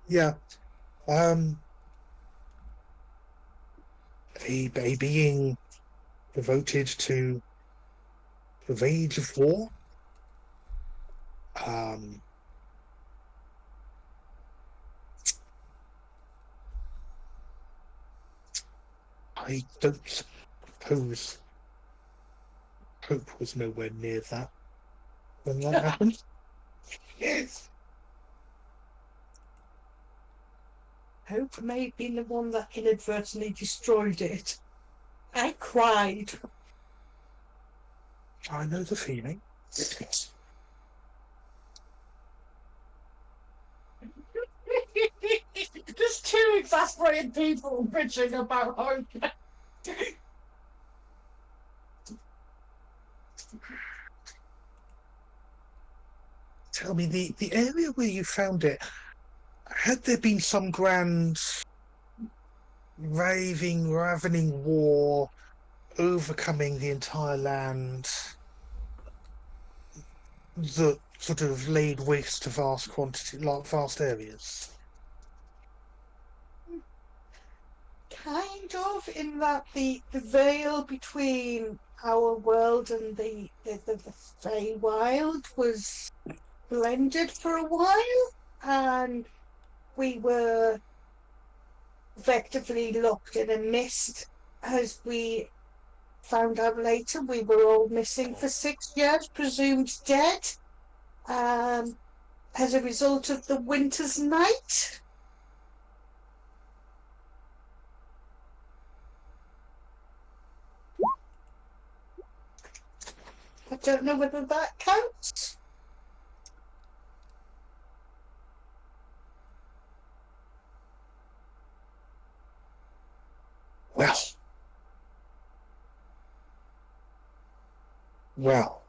yeah. A being devoted to the rage of war. I don't suppose Hope was nowhere near that when that happened. Yes. Hope may have been the one that inadvertently destroyed it. I cried. I know the feeling. There's two exasperated people bitching about hope. Tell me, the area where you found it, had there been some grand raving, ravening war overcoming the entire land that sort of laid waste to vast areas? Kind of, in that the veil between our world and the Feywild was blended for a while, and we were effectively locked in a mist. As we found out later, we were all missing for 6 years, presumed dead, as a result of the winter's night. I don't know whether that counts. Well. Well.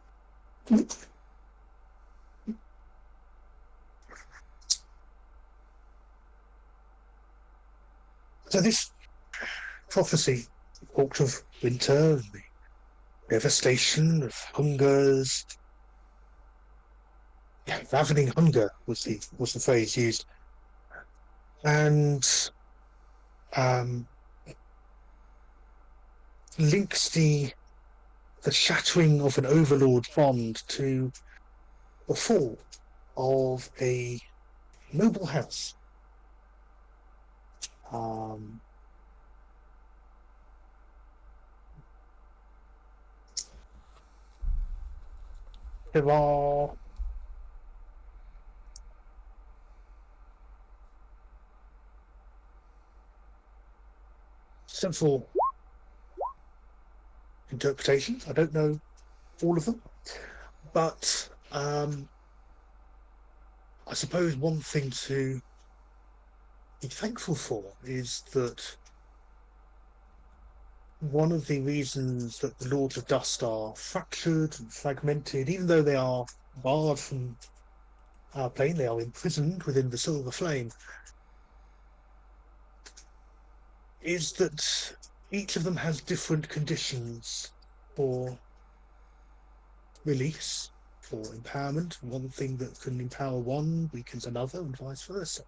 So this prophecy talked of winter and the devastation of hungers. Yeah, ravening hunger was the phrase used, and um, links the shattering of an overlord's bond to the fall of a noble house. Um, there are several interpretations. I don't know all of them, but I suppose one thing to be thankful for is that one of the reasons that the Lords of Dust are fractured and fragmented, even though they are barred from our plane, they are imprisoned within the Silver Flame, is that each of them has different conditions for release, for empowerment. One thing that can empower one weakens another, and vice versa.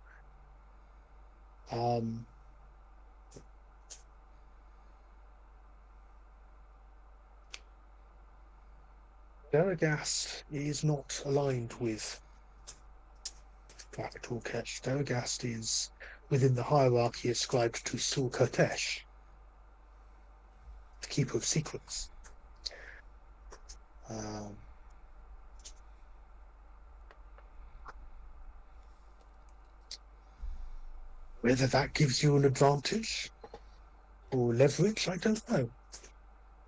Daragast is not aligned with Krakatoa Kesh. Daragast is within the hierarchy ascribed to Sul-Kertesh, the Keeper of Secrets. Whether that gives you an advantage or leverage, I don't know.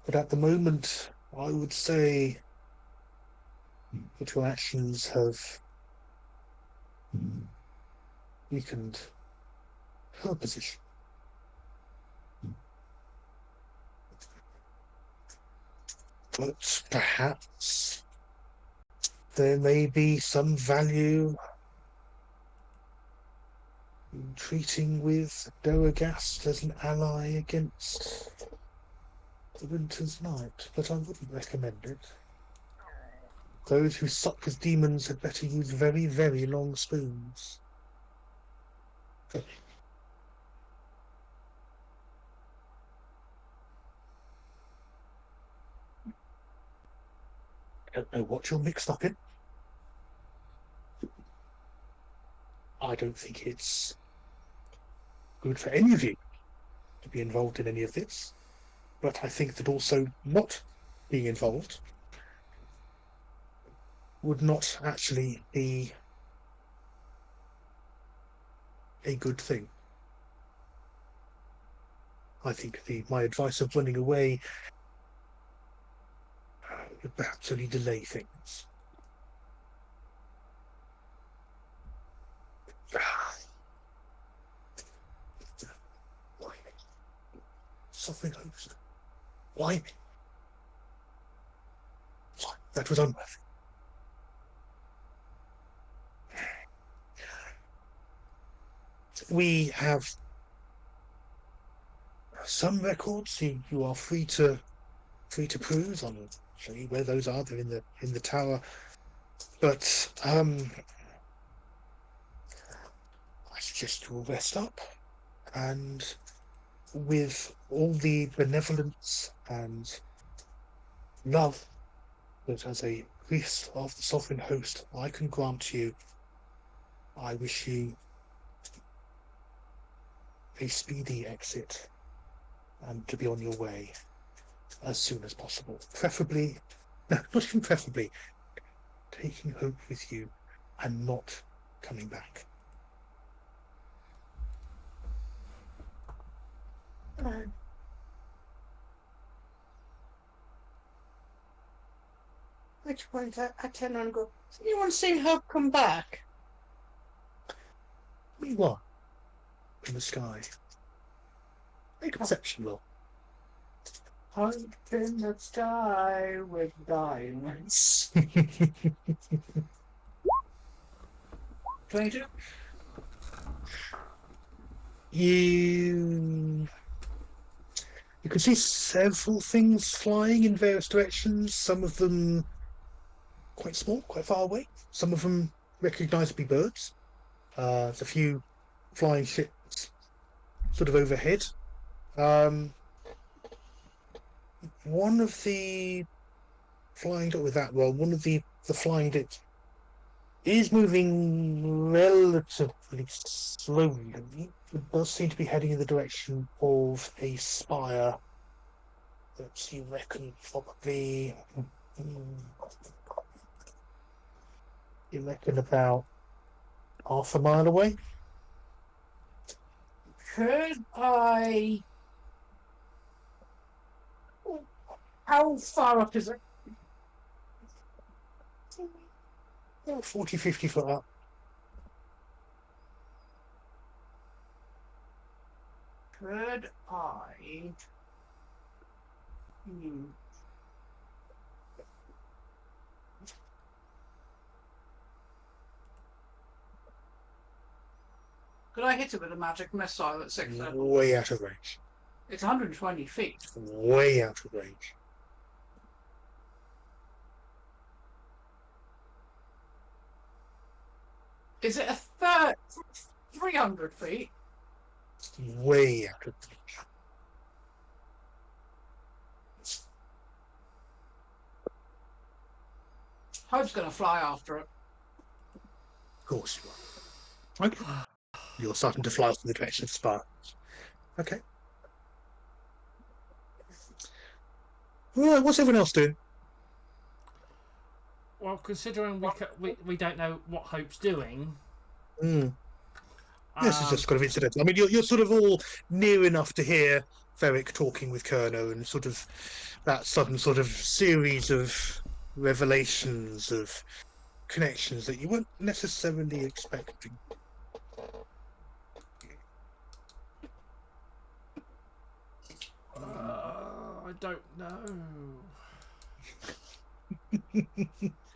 But at the moment, I would say that your actions have weakened her position. But perhaps there may be some value in treating with Daragast as an ally against the Winter's Night, but I wouldn't recommend it. Those who suck with demons had better use very, very long spoons. I don't know what you're mixed up in. I don't think it's good for any of you to be involved in any of this. But I think that also not being involved would not actually be a good thing. I think my advice of running away would perhaps only delay things. Why me? Sovereign host. Why me? Sorry, that was unworthy. We have some records you are free to peruse. I'll show you where those are. They're in the tower. But I suggest you all rest up, and with all the benevolence and love that as a priest of the Sovereign Host I can grant you, I wish you a speedy exit and to be on your way as soon as possible. Preferably, no, not even preferably, taking Hope with you and not coming back. which point I turn around and go, has anyone seen Hope come back? What? In the sky. Make a perception roll. Hope in the sky with diamonds. 22? You can see several things flying in various directions. Some of them quite small, quite far away. Some of them recognisably birds. There's a few flying ships sort of overhead. One of the flying with that well, one of the flying bits is moving relatively slowly. It does seem to be heading in the direction of a spire. Let's you reckon probably you reckon about half a mile away? Could I... How far up is it? 40, 50 foot up. Could I... Could I hit it with a magic missile at 6 level? Way out of range. It's 120 feet. Way out of range. Is it a 300 feet? Way out of range. Hope's gonna fly after it. Of course you are. Okay. You're starting to fly off in the direction of Spire. Okay. Right, what's everyone else doing? Well, considering we don't know what Hope's doing. This is just kind of incidental. I mean, you're sort of all near enough to hear Ferric talking with Kerno and sort of that sudden sort of series of revelations of connections that you weren't necessarily expecting. I don't know.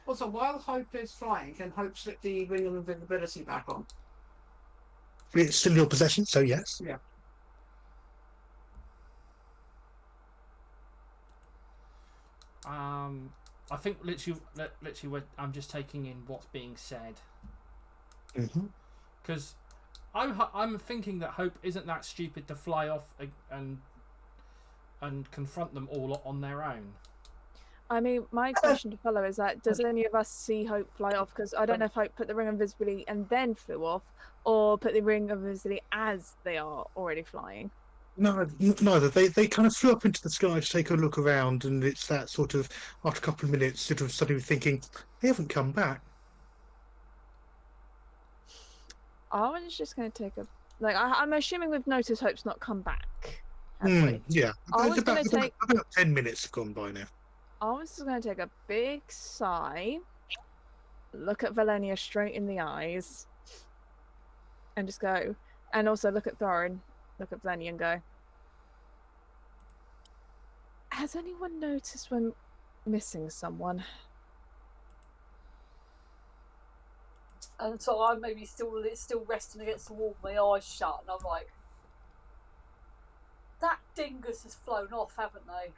Also, while Hope is flying, can Hope slip the ring of invisibility back on? It's still in your possession, so yes. Yeah. I think literally, I'm just taking in what's being said. Because I'm thinking that Hope isn't that stupid to fly off and confront them all on their own. I mean, my question to follow is that does any of us see Hope fly off? Because I don't know if Hope put the ring of invisibility and then flew off, or put the ring of invisibility as they are already flying. No, neither. They kind of flew up into the sky to take a look around, and it's that sort of, after a couple of minutes, sort of suddenly thinking, they haven't come back. Arwen's just going to take a... I'm assuming we've noticed Hope's not come back. Have we? Yeah. Arwen's About going to take... about 10 minutes have gone by now. Arwen's just going to take a big sigh, look at Valenia straight in the eyes, and just go... And also look at Thorin, look at Valenia and go... Has anyone noticed we're missing someone? And so I'm maybe still resting against the wall, my eyes shut, and I'm like, that dingus has flown off, haven't they?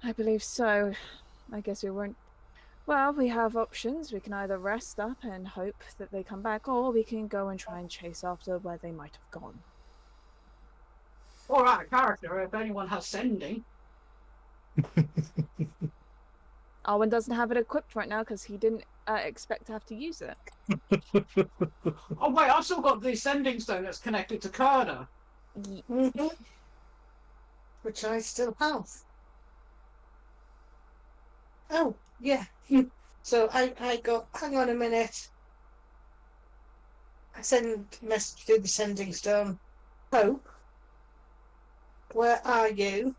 I believe so. I guess we won't... Well, we have options. We can either rest up and hope that they come back, or we can go and try and chase after where they might have gone. Or out of character, if anyone has sending. Arwen doesn't have it equipped right now because he didn't expect to have to use it. Oh wait, I've still got the sending stone that's connected to Kurda. Which I still have. Oh, yeah. So I go, hang on a minute. I send a message through the sending stone. Hope, where are you?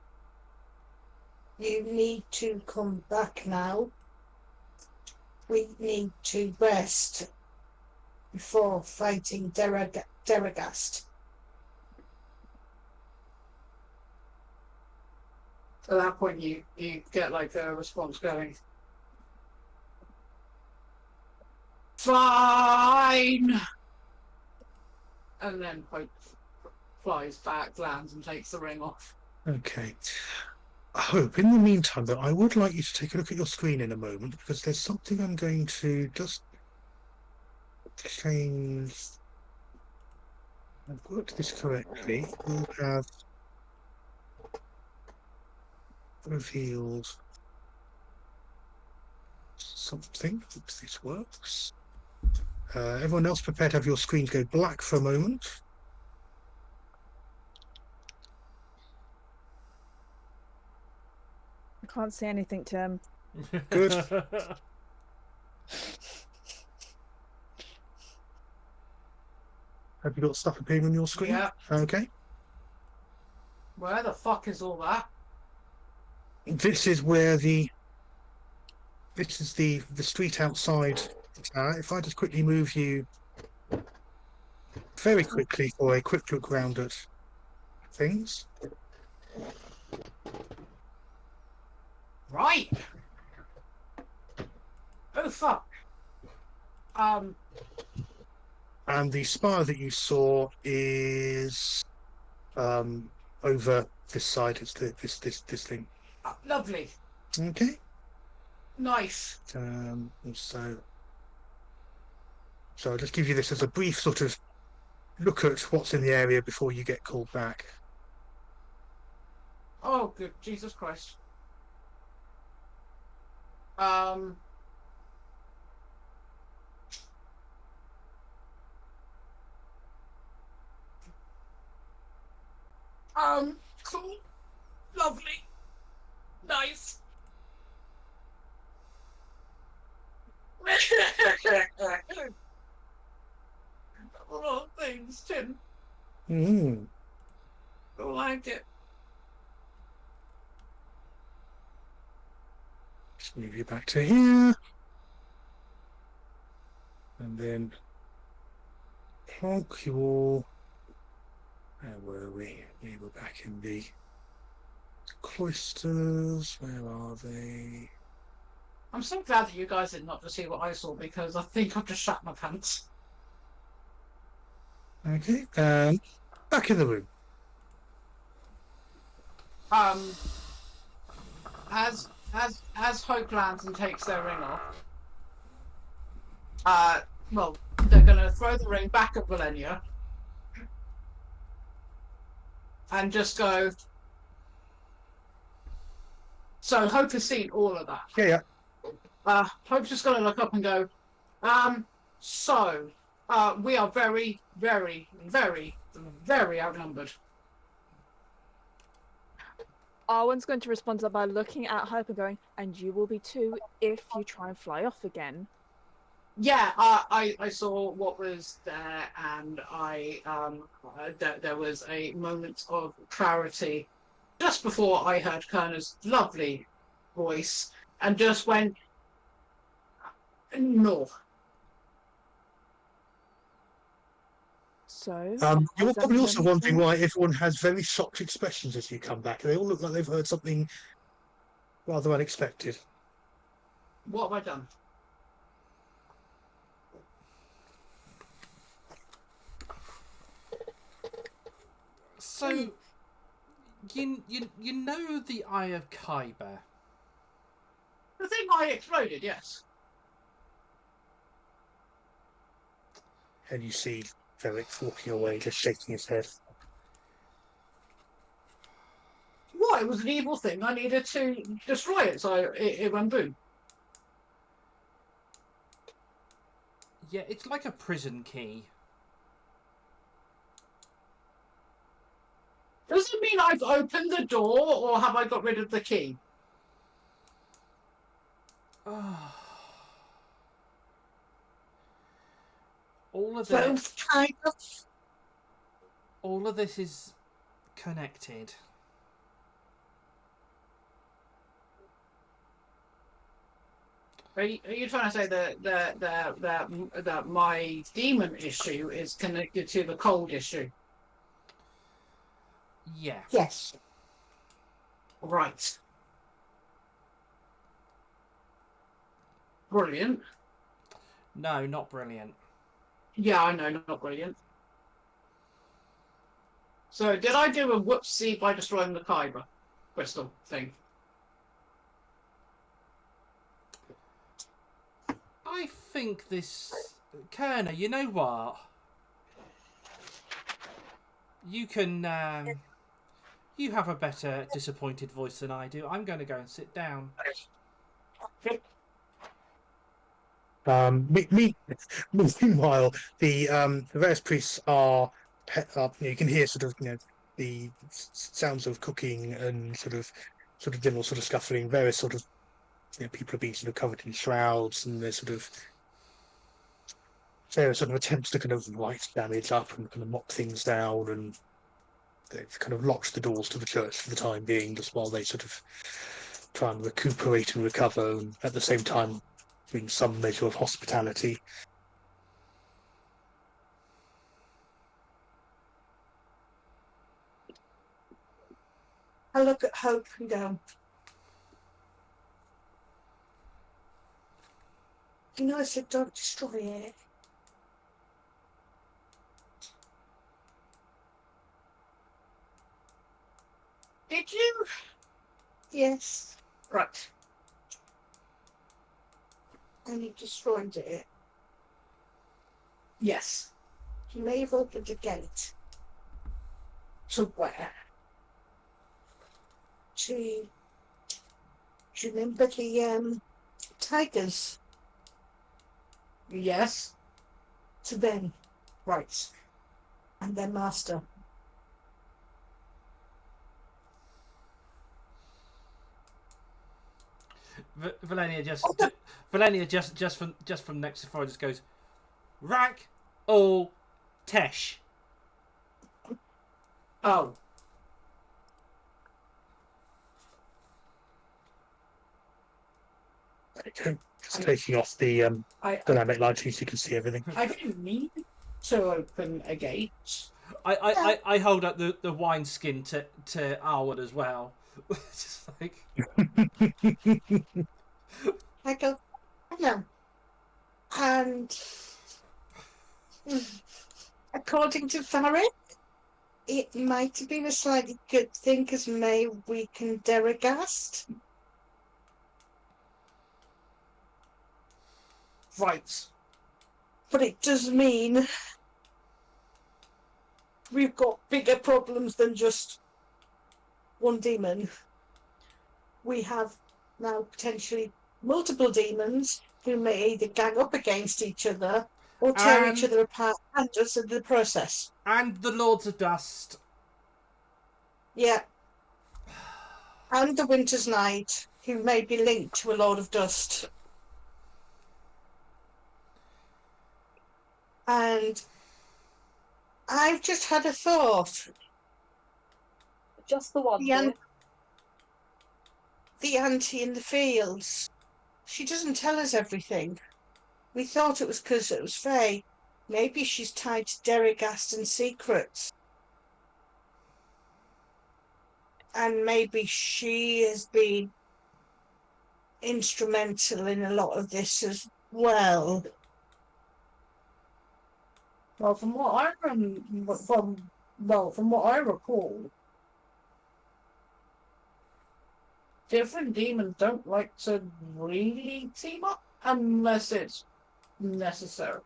You need to come back now. we need to rest before fighting Deragast. At that point, you get like a response going. Fine. And then Hope flies back, lands, and takes the ring off. Okay. Hope, in the meantime, though, I would like you to take a look at your screen in a moment, because there's something I'm going to just change. I've worked this correctly. We'll have revealed something. Oops, this works. Everyone else prepared to have your screens go black for a moment. I can't see anything, Tim. Good. Have you got stuff appearing on your screen? Yeah. Okay. Where the fuck is all that? This is where the street outside the tower. If I just quickly move you very quickly for a quick look round at things. Right. Oh fuck. And the spire that you saw is over this side. It's this thing. Lovely. Okay. Nice. So I'll just give you this as a brief sort of look at what's in the area before you get called back. Oh, good Jesus Christ. Cool. Lovely. Nice. A lot of things, Tim. Mm. I like it. Just move you back to here. And then plonk you all. Where were we? We were back in the cloisters. Where are they? I'm so glad that you guys did not just see what I saw, because I think I've just shat my pants. Okay, back in the room. As Hope lands and takes their ring off, well, they're gonna throw the ring back at Valenia and just go. So Hope has seen all of that. Yeah. Hope's just gonna look up and go, so we are very, very, very, very outnumbered. Arwen's going to respond to that by looking at Hope and going, and you will be too if you try and fly off again. Yeah, I saw what was there, and there was a moment of clarity just before I heard Kerner's lovely voice, and just went, no. So You're probably also wondering why everyone has very shocked expressions as you come back. They all look like they've heard something rather unexpected. What have I done? So, you know the Eye of Kyber? The thing I exploded, yes. And you see Ferric walking away, just shaking his head. What? It was an evil thing. I needed to destroy it, so it went boom. Yeah, it's like a prison key. Does it mean I've opened the door, or have I got rid of the key? All of Both kind of. all of this is connected. Are you trying to say that my demon issue is connected to the cold issue? Yeah. Yes. Right. Brilliant. No, not brilliant. Yeah, I know, not brilliant. So, did I do a whoopsie by destroying the Kyber crystal thing? I think this... Kerner, you know what? You can... you have a better disappointed voice than I do. I'm going to go and sit down. Meanwhile, the various priests are, you can hear sort of the sounds of cooking and sort of general sort of scuffling. Various sort of people are being sort of covered in shrouds, and there's sort of various sort of attempts to kind of light damage up and kind of mop things down, and they've kind of locked the doors to the church for the time being, just while they sort of try and recuperate and recover, and at the same time doing some measure of hospitality. I look at Hope and go, you know, I said don't destroy it. Did you? Yes. Right. And he destroyed it. Yes. He may have opened a gate. To where? Do you remember the tigers? Yes. To them Right. and their master. Valenia just from next to Freud just goes, Rack all Tesh. Oh. Just taking off the I dynamic lighting so you can see everything. I didn't need to open a gate. I hold up the wine skin to Arwood as well. Just like I go, hello. And according to Farron, it might have been a slightly good thing because May weakened Deragast. Right. But it does mean we've got bigger problems than just one demon. We have now potentially multiple demons who may either gang up against each other or tear each other apart and us in the process. and the Lords of Dust. Yeah. And the Winter's Night, who may be linked to a Lord of Dust. And I've just had a thought. Just the one. The, the auntie in the fields. She doesn't tell us everything. We thought it was because it was Faye. Maybe she's tied to Derrigast and secrets. And maybe she has been instrumental in a lot of this as well. Well, from what I recall, different demons don't like to really team up unless it's necessary.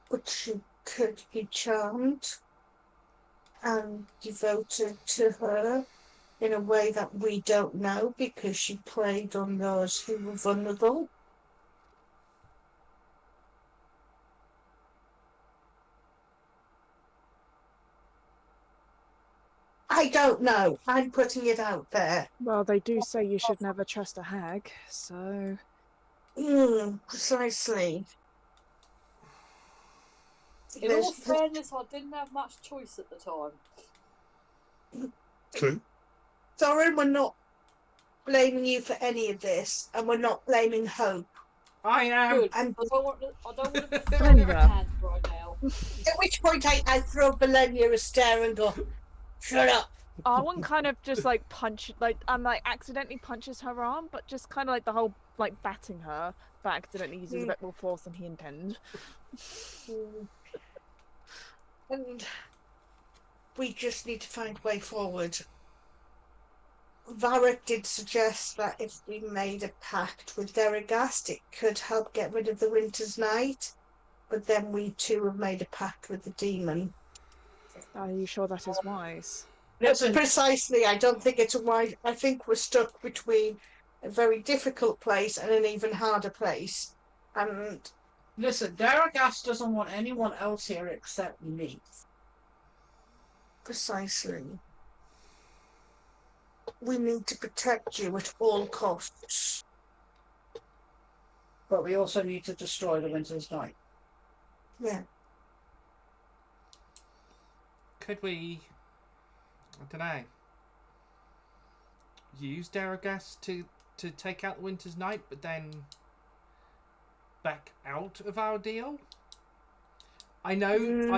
But she could be charmed and devoted to her in a way that we don't know because she played on those who were vulnerable. I don't know. I'm putting it out there. Well, they do say you should never trust a hag, so... Precisely. In all fairness, I didn't have much choice at the time. True. Thorin, we're not blaming you for any of this, and we're not blaming Hope. I am. Good. And I don't want to be throwing Brenda. hands right now. at which point I throw Belenia a stare and go, shut up. Arwen kind of just like accidentally punches her arm, but just kind of like the whole like batting her, but accidentally uses a bit more force than he intended. And we just need to find a way forward. Varric did suggest that if we made a pact with Deragast, it could help get rid of the Winter's Night. But then we too have made a pact with the demon. Are you sure that is wise? Listen, Precisely, I don't think it's a wise. I think we're stuck between a very difficult place and an even harder place. And listen, Daragast doesn't want anyone else here except me. precisely, we need to protect you at all costs. But we also need to destroy the Winter's Night. Yeah. Could we? I don't know. Use Daragast to take out the Winter's Night, but then back out of our deal. I know.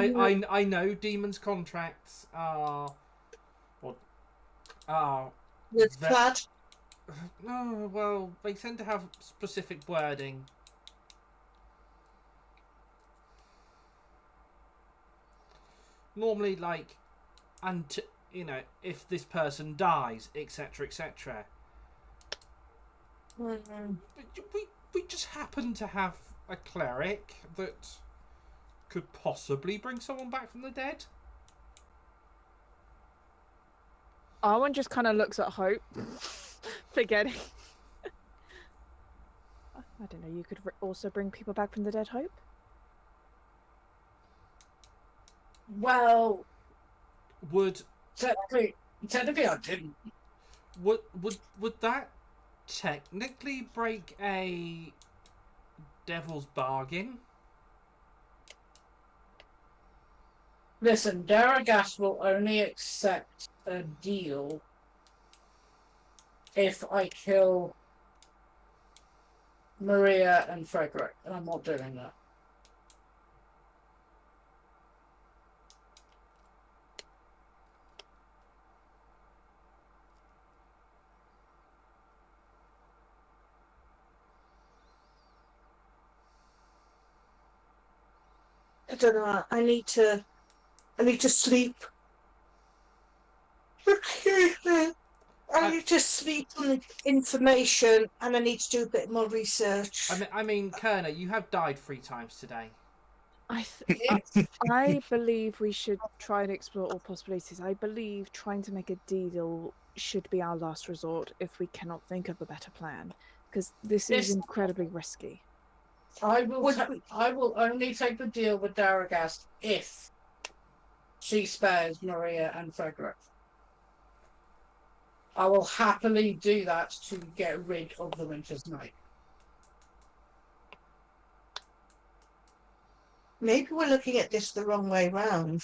I know. Demons' contracts are. With Ve- that, No, well, they tend to have specific wording. Normally, like, and you know, if this person dies, etc., etc. But we just happen to have a cleric that could possibly bring someone back from the dead. Arwen just kind of looks at Hope, forgetting. I don't know. You could also bring people back from the dead, Hope. Well, Would technically I didn't. would that technically break a devil's bargain? Listen, Daragast will only accept a deal if I kill Maria and Frederick, and I'm not doing that. I don't know. I need to sleep. I need to sleep on the information, and I need to do a bit more research. I mean, Kerner, you have died 3 times today. I believe we should try and explore all possibilities. I believe trying to make a deal should be our last resort if we cannot think of a better plan, because this is incredibly risky. I will only take the deal with Daragast if she spares Maria and Frederick. I will happily do that to get rid of the Winter's Night. Maybe we're looking at this the wrong way round.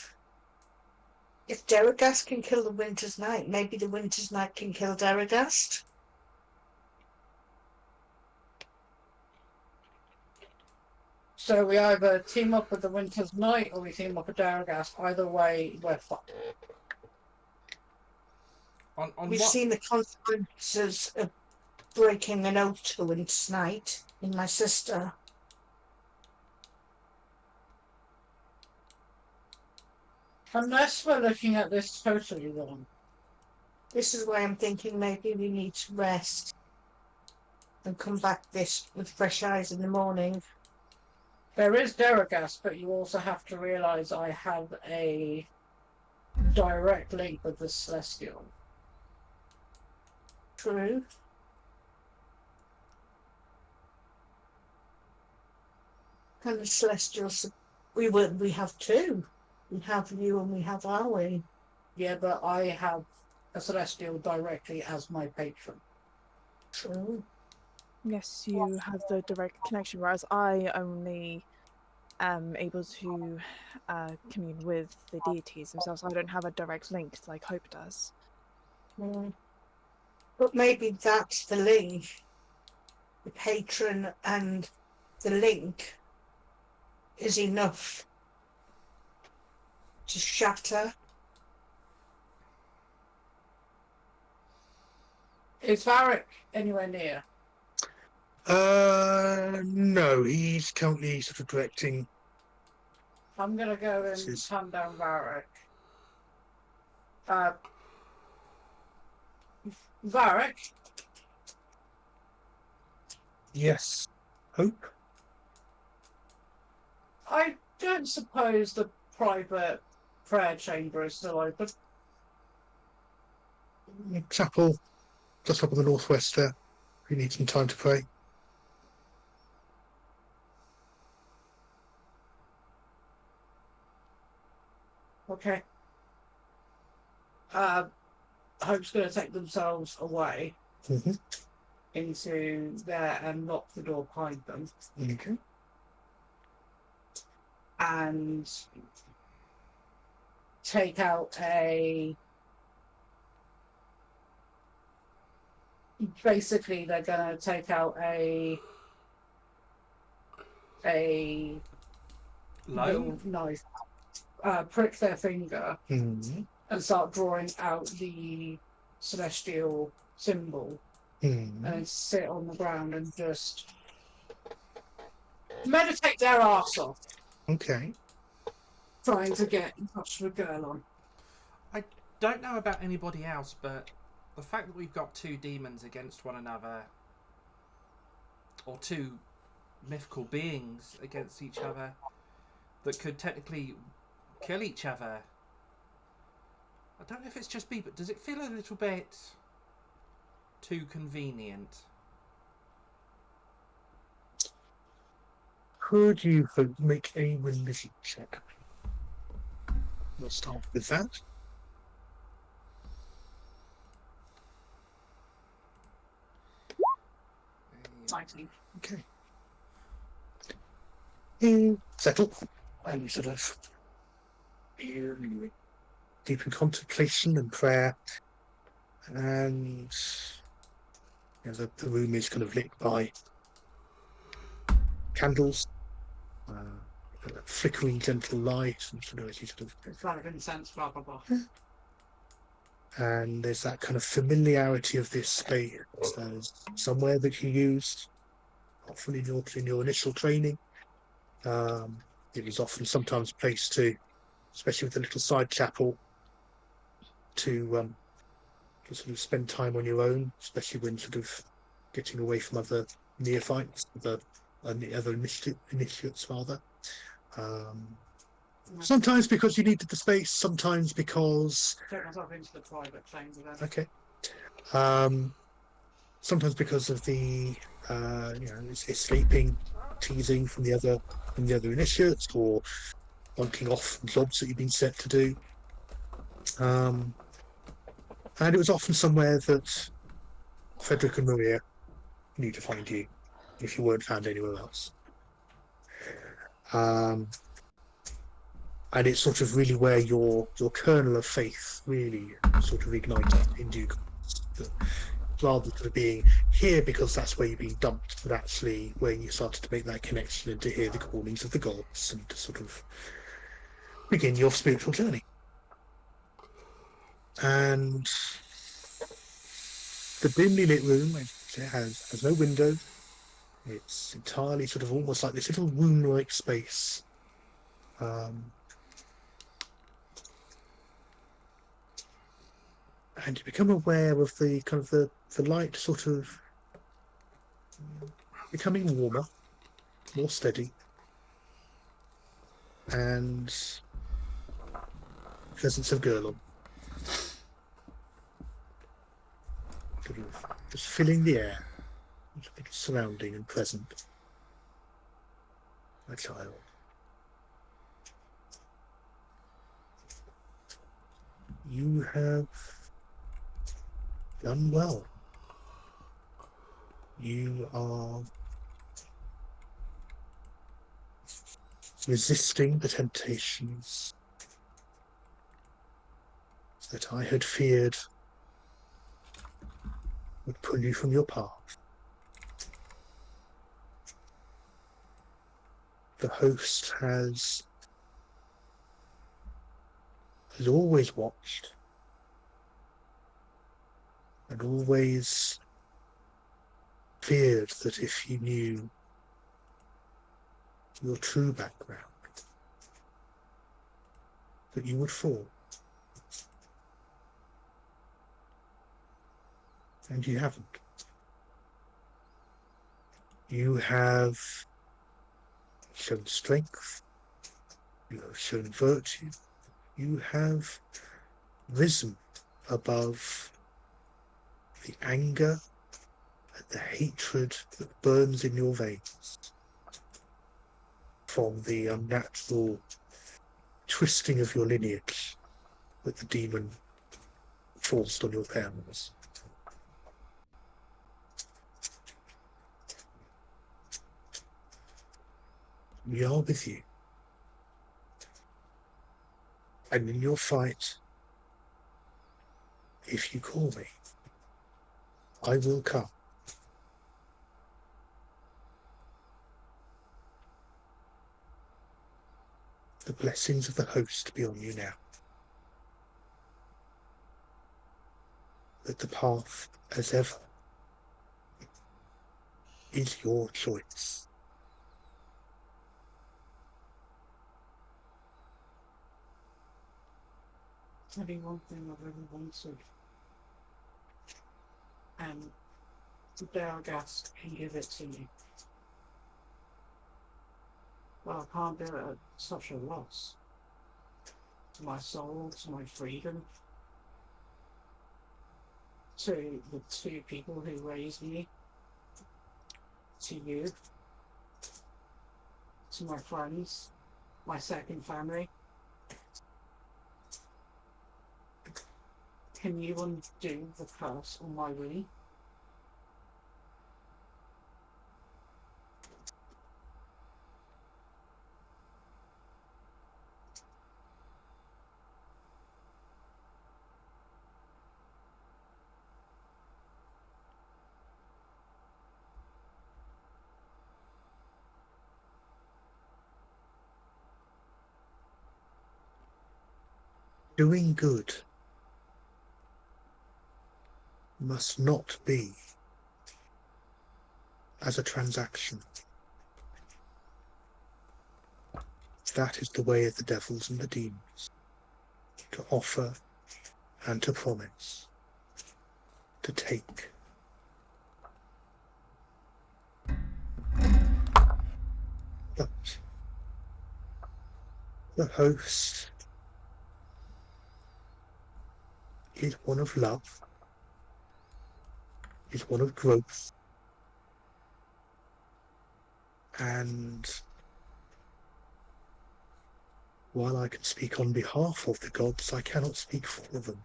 If Daragast can kill the Winter's Night, maybe the Winter's Night can kill Daragast. So we either team up with the Winter's Night or we team up with Daragast. Either way, we're fucked. We've seen the consequences of breaking an oath to the Winter's Night in my sister. Unless we're looking at this totally wrong. This is why I'm thinking maybe we need to rest and come back this with fresh eyes in the morning. There is Daragast, but you also have to realise I have a direct link with the Celestial. True. And the Celestials, we have two. We have you and we have Arwen. Yeah, but I have a Celestial directly as my patron. True. Yes, you have the direct connection, whereas I only am able to commune with the deities themselves. I don't have a direct link like Hope does. But maybe that's the link. The patron and the link is enough to shatter. Is Varric anywhere near? No, he's currently sort of directing. I'm gonna go This and is- hunt down Varric. Varric, Yes. Hope? I don't suppose the private prayer chamber is still open. Chapel, just up in the northwest there. If you need some time to pray. Okay. Hope's gonna take themselves away Mm-hmm. into there and lock the door behind them. Okay. And take out a. Basically, they're gonna take out a little Load? knife, prick their finger, Mm-hmm. and start drawing out the celestial symbol, Mm-hmm. and sit on the ground and just meditate their arse off, Okay. trying to get in touch with the girl on. I don't know about anybody else, but the fact that we've got two demons against one another, or two mythical beings against each other, that could technically kill each other. I don't know if it's just me, but does it feel a little bit too convenient? Could you make a religion check? We'll start with that. 19. Okay. You settle and you sort of deep in contemplation and prayer, and the room is kind of lit by candles, flickering gentle light, and sort of as you sort of, It's like incense, blah blah blah. and there's that kind of familiarity of this space as somewhere that you used often in your initial training. It was often sometimes placed to, especially with the little side chapel, to sort of spend time on your own, especially when sort of getting away from other neophytes, the other initiates rather. Sometimes because you needed the space, sometimes because Take myself into the private chamber then. okay. Sometimes because of the escaping, teasing from the other initiates, or bunking off jobs that you've been set to do. And it was often somewhere that Frederick and Maria knew to find you if you weren't found anywhere else. And it's sort of really where your kernel of faith really sort of ignited in due course. Rather than being here because that's where you've been dumped, but actually where you started to make that connection and to hear the callings of the gods and to sort of begin your spiritual journey. And the dimly lit room has no window. It's entirely sort of almost like this little room-like space. And you become aware of the kind of the light sort of becoming warmer, more steady, and presence of Gurlon. Sort of just filling the air, surrounding and present. My child. You have done well. You are resisting the temptations that I had feared would pull you from your path. the host has always watched and always feared that if you knew your true background, that you would fall. And you haven't. You have shown strength, you have shown virtue, you have risen above the anger and the hatred that burns in your veins from the unnatural twisting of your lineage that the demon forced on your parents. We are with you. And in your fight, if you call me, I will come. The blessings of the host be on you now. That the path, as ever, is your choice. Tell you one thing I've ever wanted. And Dargast can give it to me. But I can't do it at such a loss. To my soul, to my freedom. To the two people who raised me. To you. To my friends. My second family. Can you undo the curse on my ring? Doing good must not be as a transaction. That is the way of the devils and the demons, to offer and to promise, to take. But the host is one of love, is one of growth, and while I can speak on behalf of the gods, I cannot speak for them.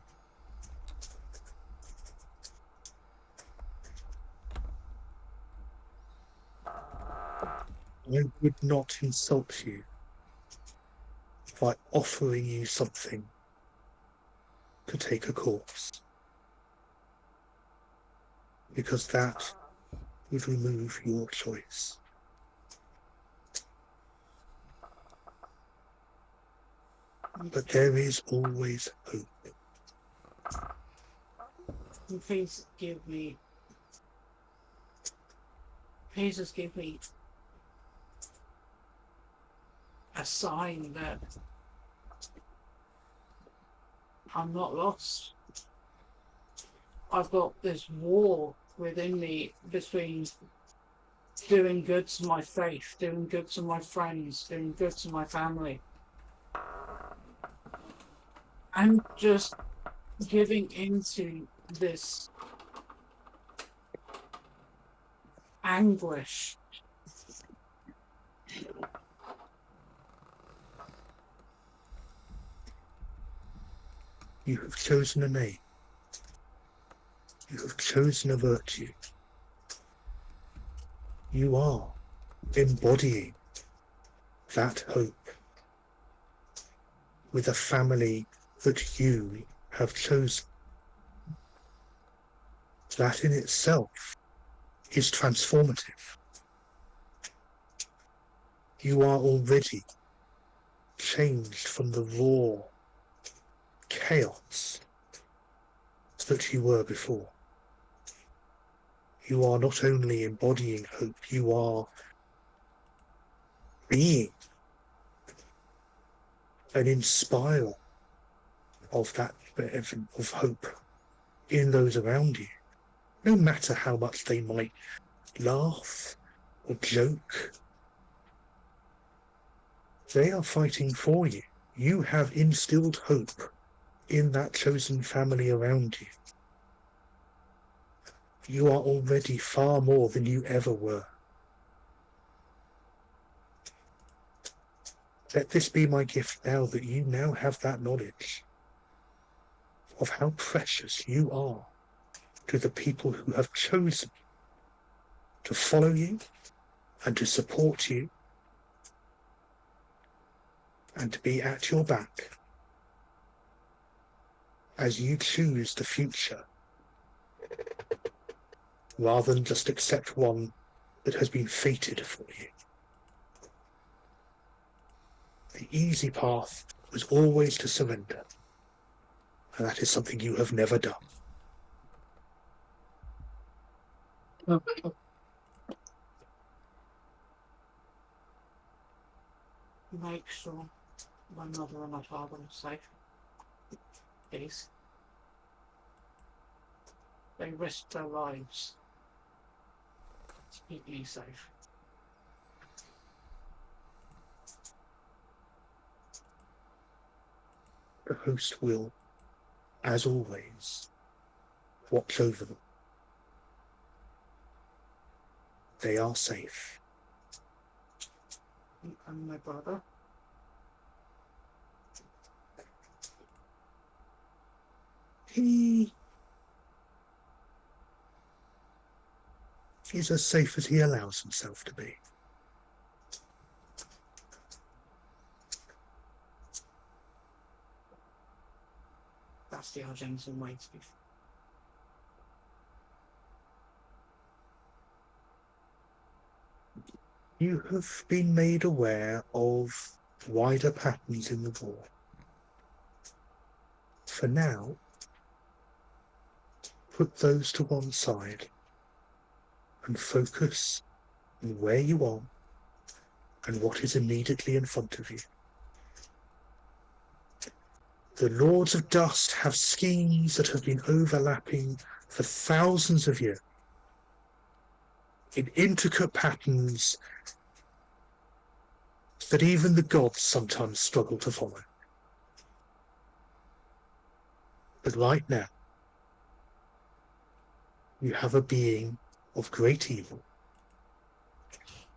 I would not insult you by offering you something to take a course, because that would remove your choice. But there is always hope. Please give me. Please just give me a sign that I'm not lost. I've got this war within me between doing good to my faith, doing good to my friends, doing good to my family. I'm just giving into this anguish. You have chosen a name. You have chosen a virtue. You are embodying that hope with a family that you have chosen. That in itself is transformative. You are already changed from the raw chaos that you were before. You are not only embodying hope, you are being an inspirer of that, of hope in those around you, no matter how much they might laugh or joke. They are fighting for you. You have instilled hope in that chosen family around you. You are already far more than you ever were. Let this be my gift now, that you now have that knowledge of how precious you are to the people who have chosen to follow you and to support you and to be at your back as you choose the future, rather than just accept one that has been fated for you. The easy path was always to surrender, and that is something you have never done. Make sure my mother and my father are safe. Please. They risked their lives to keep you safe. The host will, as always, watch over them. They are safe. And my brother. He is as safe as he allows himself to be. That's the Argentine way to be. You have been made aware of wider patterns in the war. For now, put those to one side and focus on where you are and what is immediately in front of you. The Lords of Dust have schemes that have been overlapping for thousands of years in intricate patterns that even the gods sometimes struggle to follow. But right now, you have a being of great evil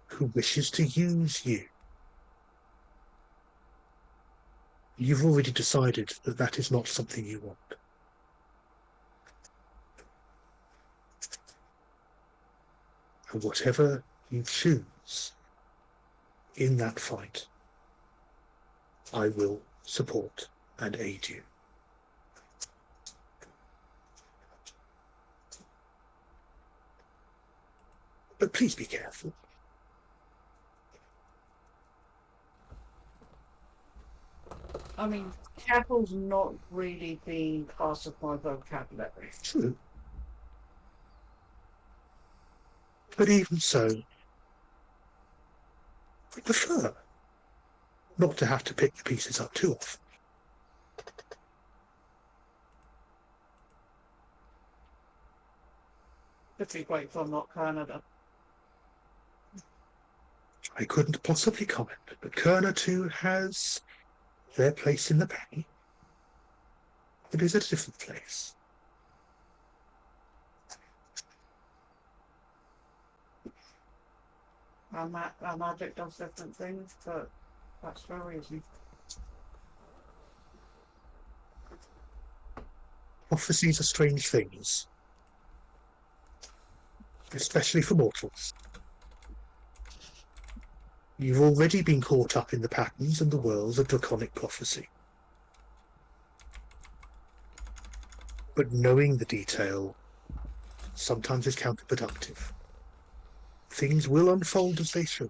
who wishes to use you. You've already decided that that is not something you want. And whatever you choose in that fight, I will support and aid you. But please be careful. I mean, careful's not really been part of my vocabulary. True. But even so, I prefer not to have to pick the pieces up too often. Could be grateful I'm not Canada. I couldn't possibly comment, but Kerner too has their place in the pack. It is a different place. Our magic does different things, but that's very easy. Prophecies are strange things, especially for mortals. You've already been caught up in the patterns and the worlds of draconic prophecy. But knowing the detail sometimes is counterproductive. Things will unfold as they should.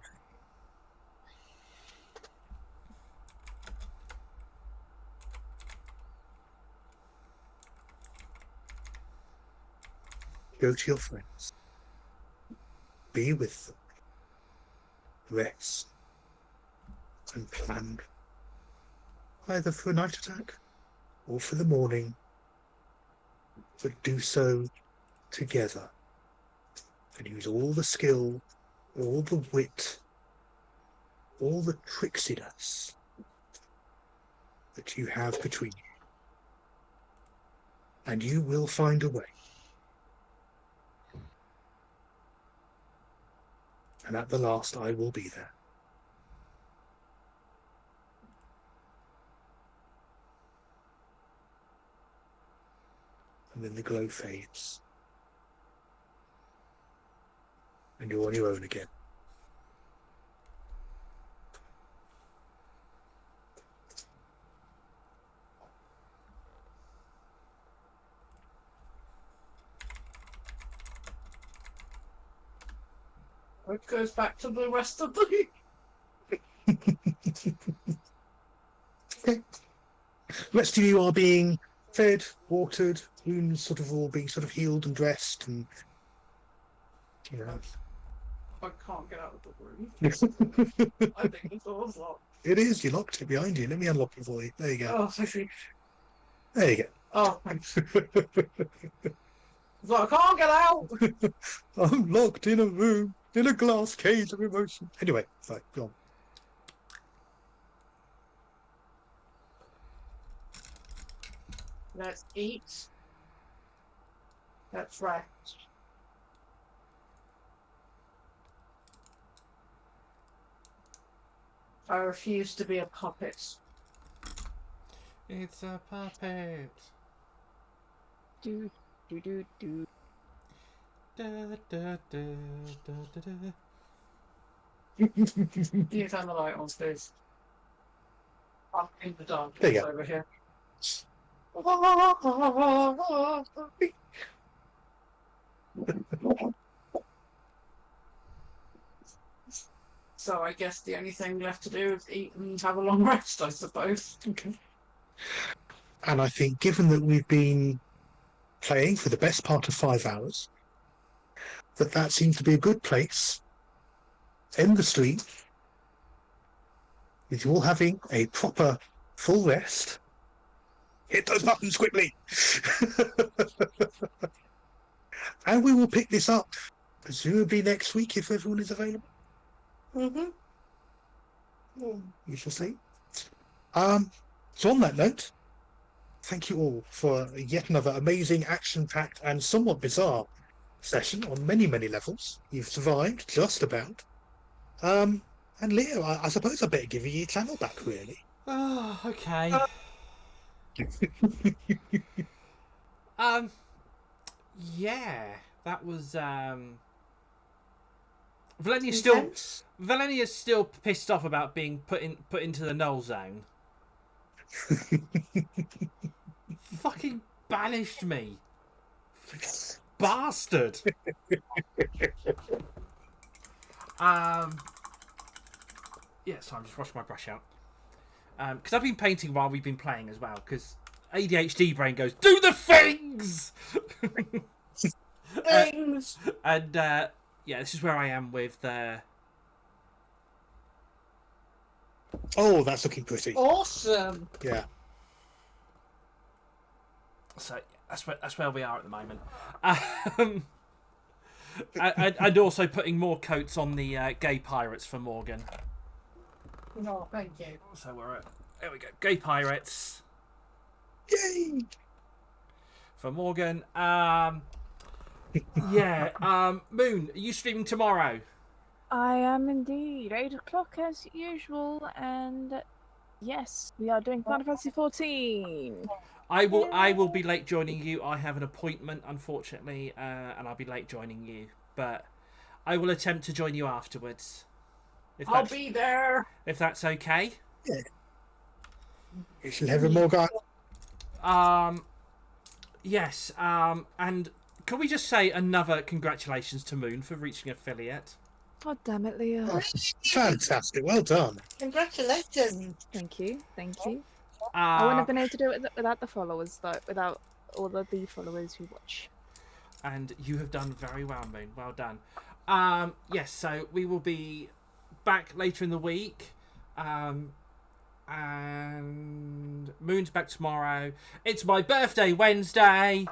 Go to your friends. Be with them. Rest. And plan either for a night attack or for the morning. But do so together. And use all the skill, all the wit, all the tricksiness that you have between you. And you will find a way. And at the last, I will be there. And then the glow fades. And you're on your own again. It goes back to the rest of the. Okay. Rest of you are being fed, watered, wounds sort of all being sort of healed and dressed, and you know. I can't get out of the room. I think the door's locked. It is. You locked it behind you. Let me unlock it for you. There you go. Oh, Sophie. There you go. Oh, thanks. I can't get out. I'm locked in a room in a glass cage of emotion. Anyway, fine. Go on. Let's eat. Let's rest. I refuse to be a puppet. It's a puppet. Do do do do. Da, da, da, da, da, da. You turn the light on, please. I'm in the dark. There you It's go. over here. So I guess the only thing left to do is eat and have a long rest, I suppose. Okay. And I think, given that we've been playing for the best part of 5 hours, that seems to be a good place to end the stream with you all having a proper full rest. Hit those buttons quickly! And we will pick this up presumably next week if everyone is available. Mm-hmm. You shall see. So on that note, thank you all for yet another amazing, action-packed and somewhat bizarre session on many, many levels. You've survived, just about. And Leo, I suppose I better give you your channel back, really. Oh, okay. Yeah, that was Valenia's still pissed off about being put into the null zone. Fucking banished me. Bastard. Yeah, so I'm just washing my brush out. Because I've been painting while we've been playing as well, because ADHD brain goes, do the things! Things! And, yeah, this is where I am with Oh, that's looking pretty. Awesome! Yeah. So, that's where we are at the moment. And also putting more coats on the gay pirates for Morgan. No, thank you. So there we go. Gay pirates Yay! for Morgan. Yeah. Moon, are you streaming tomorrow? I am indeed 8 o'clock as usual, and yes, we are doing Final Fantasy 14. I will be late joining you. I have an appointment, unfortunately, and I'll be late joining you. But I will attempt to join you afterwards. I'll be there! If that's okay. You shall have a more guy. Yes. And can we just say another congratulations to Moon for reaching affiliate? Oh, damn it, Leo. Oh, fantastic. Well done. Congratulations. Thank you. I wouldn't have been able to do it without the followers, though, without all of the followers who watch. And you have done very well, Moon. Well done. Yes, so we will be back later in the week. And Moon's back tomorrow. It's my birthday Wednesday.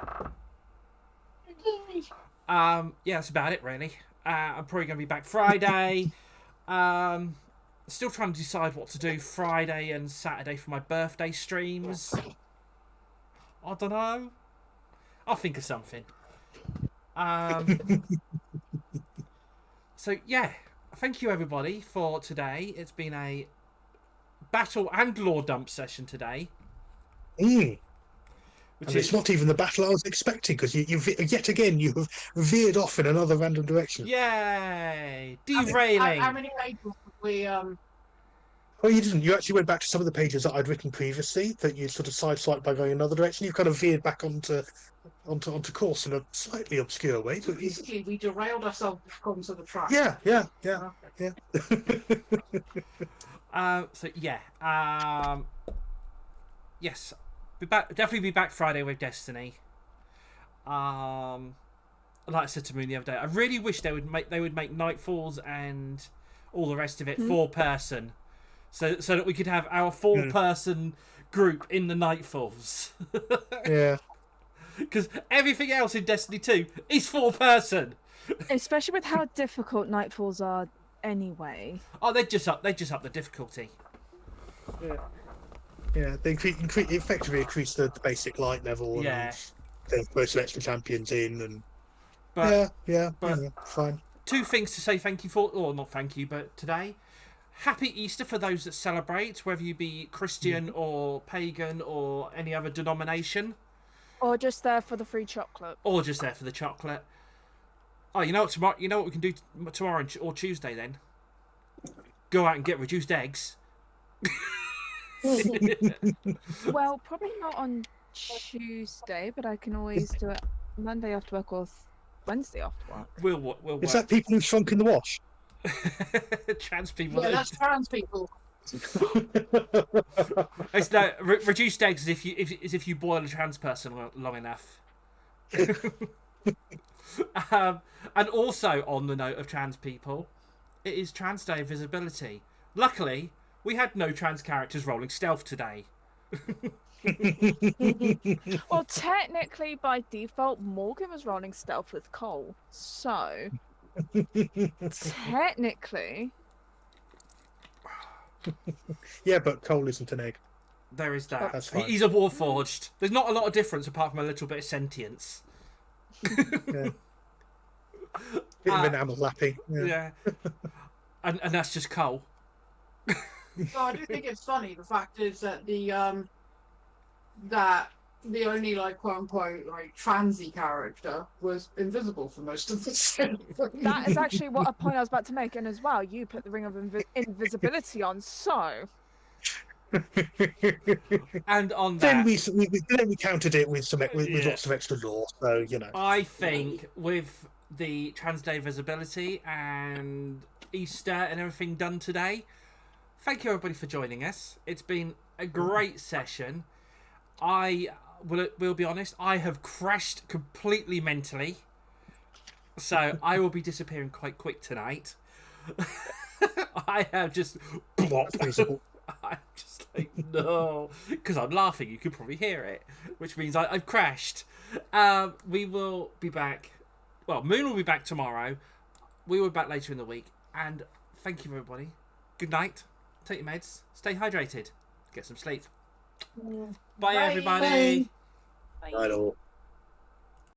Yeah, that's about it, really. I'm probably going to be back Friday. Still trying to decide what to do Friday and Saturday for my birthday streams. I don't know. I'll think of something. So yeah, thank you everybody for today. It's been a battle and lore dump session today. And it's not even the battle I was expecting, because you've yet again you have veered off in another random direction. Yay! Derailing. How many pages have we? Oh, you didn't. You actually went back to some of the pages that I'd written previously that you sort of sideswiped by going another direction. You've kind of veered back onto course in a slightly obscure way. But Basically, we derailed ourselves onto the track. yeah. So yeah. Yes. Definitely be back Friday with Destiny. Like I said to Moon the other day, I really wish they would make Nightfalls and all the rest of it 4-person, so that we could have our 4-person group in the Nightfalls. Yeah. Because everything else in Destiny 2 is 4-person. Especially with how difficult Nightfalls are anyway. Oh, they just up the difficulty. Yeah, they effectively increase the basic light level. Yeah. And then throw some extra champions in, and But yeah, but- fine. 2 things to say thank you for, or not thank you, but today. Happy Easter for those that celebrate, whether you be Christian or pagan or any other denomination. Or just there for the free chocolate. Or just there for the chocolate. Oh, you know what tomorrow? You know what we can do tomorrow or Tuesday then? Go out and get reduced eggs. Well, probably not on Tuesday, but I can always do it Monday after work or Wednesday after work. We'll work. Is that people who shrunk in the wash? Trans people. Yeah, that's trans people. It's no reduced eggs is if you boil a trans person long enough. And also on the note of trans people, it is Trans Day of Visibility. Luckily, we had no trans characters rolling stealth today. Well, technically, by default, Morgan was rolling stealth with Cole. So, technically... Yeah, but Cole isn't an egg. There is that. That's fine. He's a Warforged. There's not a lot of difference apart from a little bit of sentience. Yeah. Bit of enamel lapping. Yeah. And that's just Cole. So I do think it's funny. The fact is that the only like quote unquote like transy character was invisible for most of the scene. That is actually what a point I was about to make, and as well, you put the ring of invisibility on, so... And on Then that, we countered it with with lots of extra lore, so you know. I think with the Trans Day Visibility and Easter and everything done today, thank you everybody for joining us. It's been a great session. I will be honest, I have crashed completely mentally, so I will be disappearing quite quick tonight. I have just plop. I'm just like, no, because I'm laughing. You could probably hear it, which means I've crashed. We will be back. Well, Moon will be back tomorrow. We will be back later in the week. And thank you, everybody. Good night. Take your meds. Stay hydrated. Get some sleep. Bye, everybody. Bye. Right all.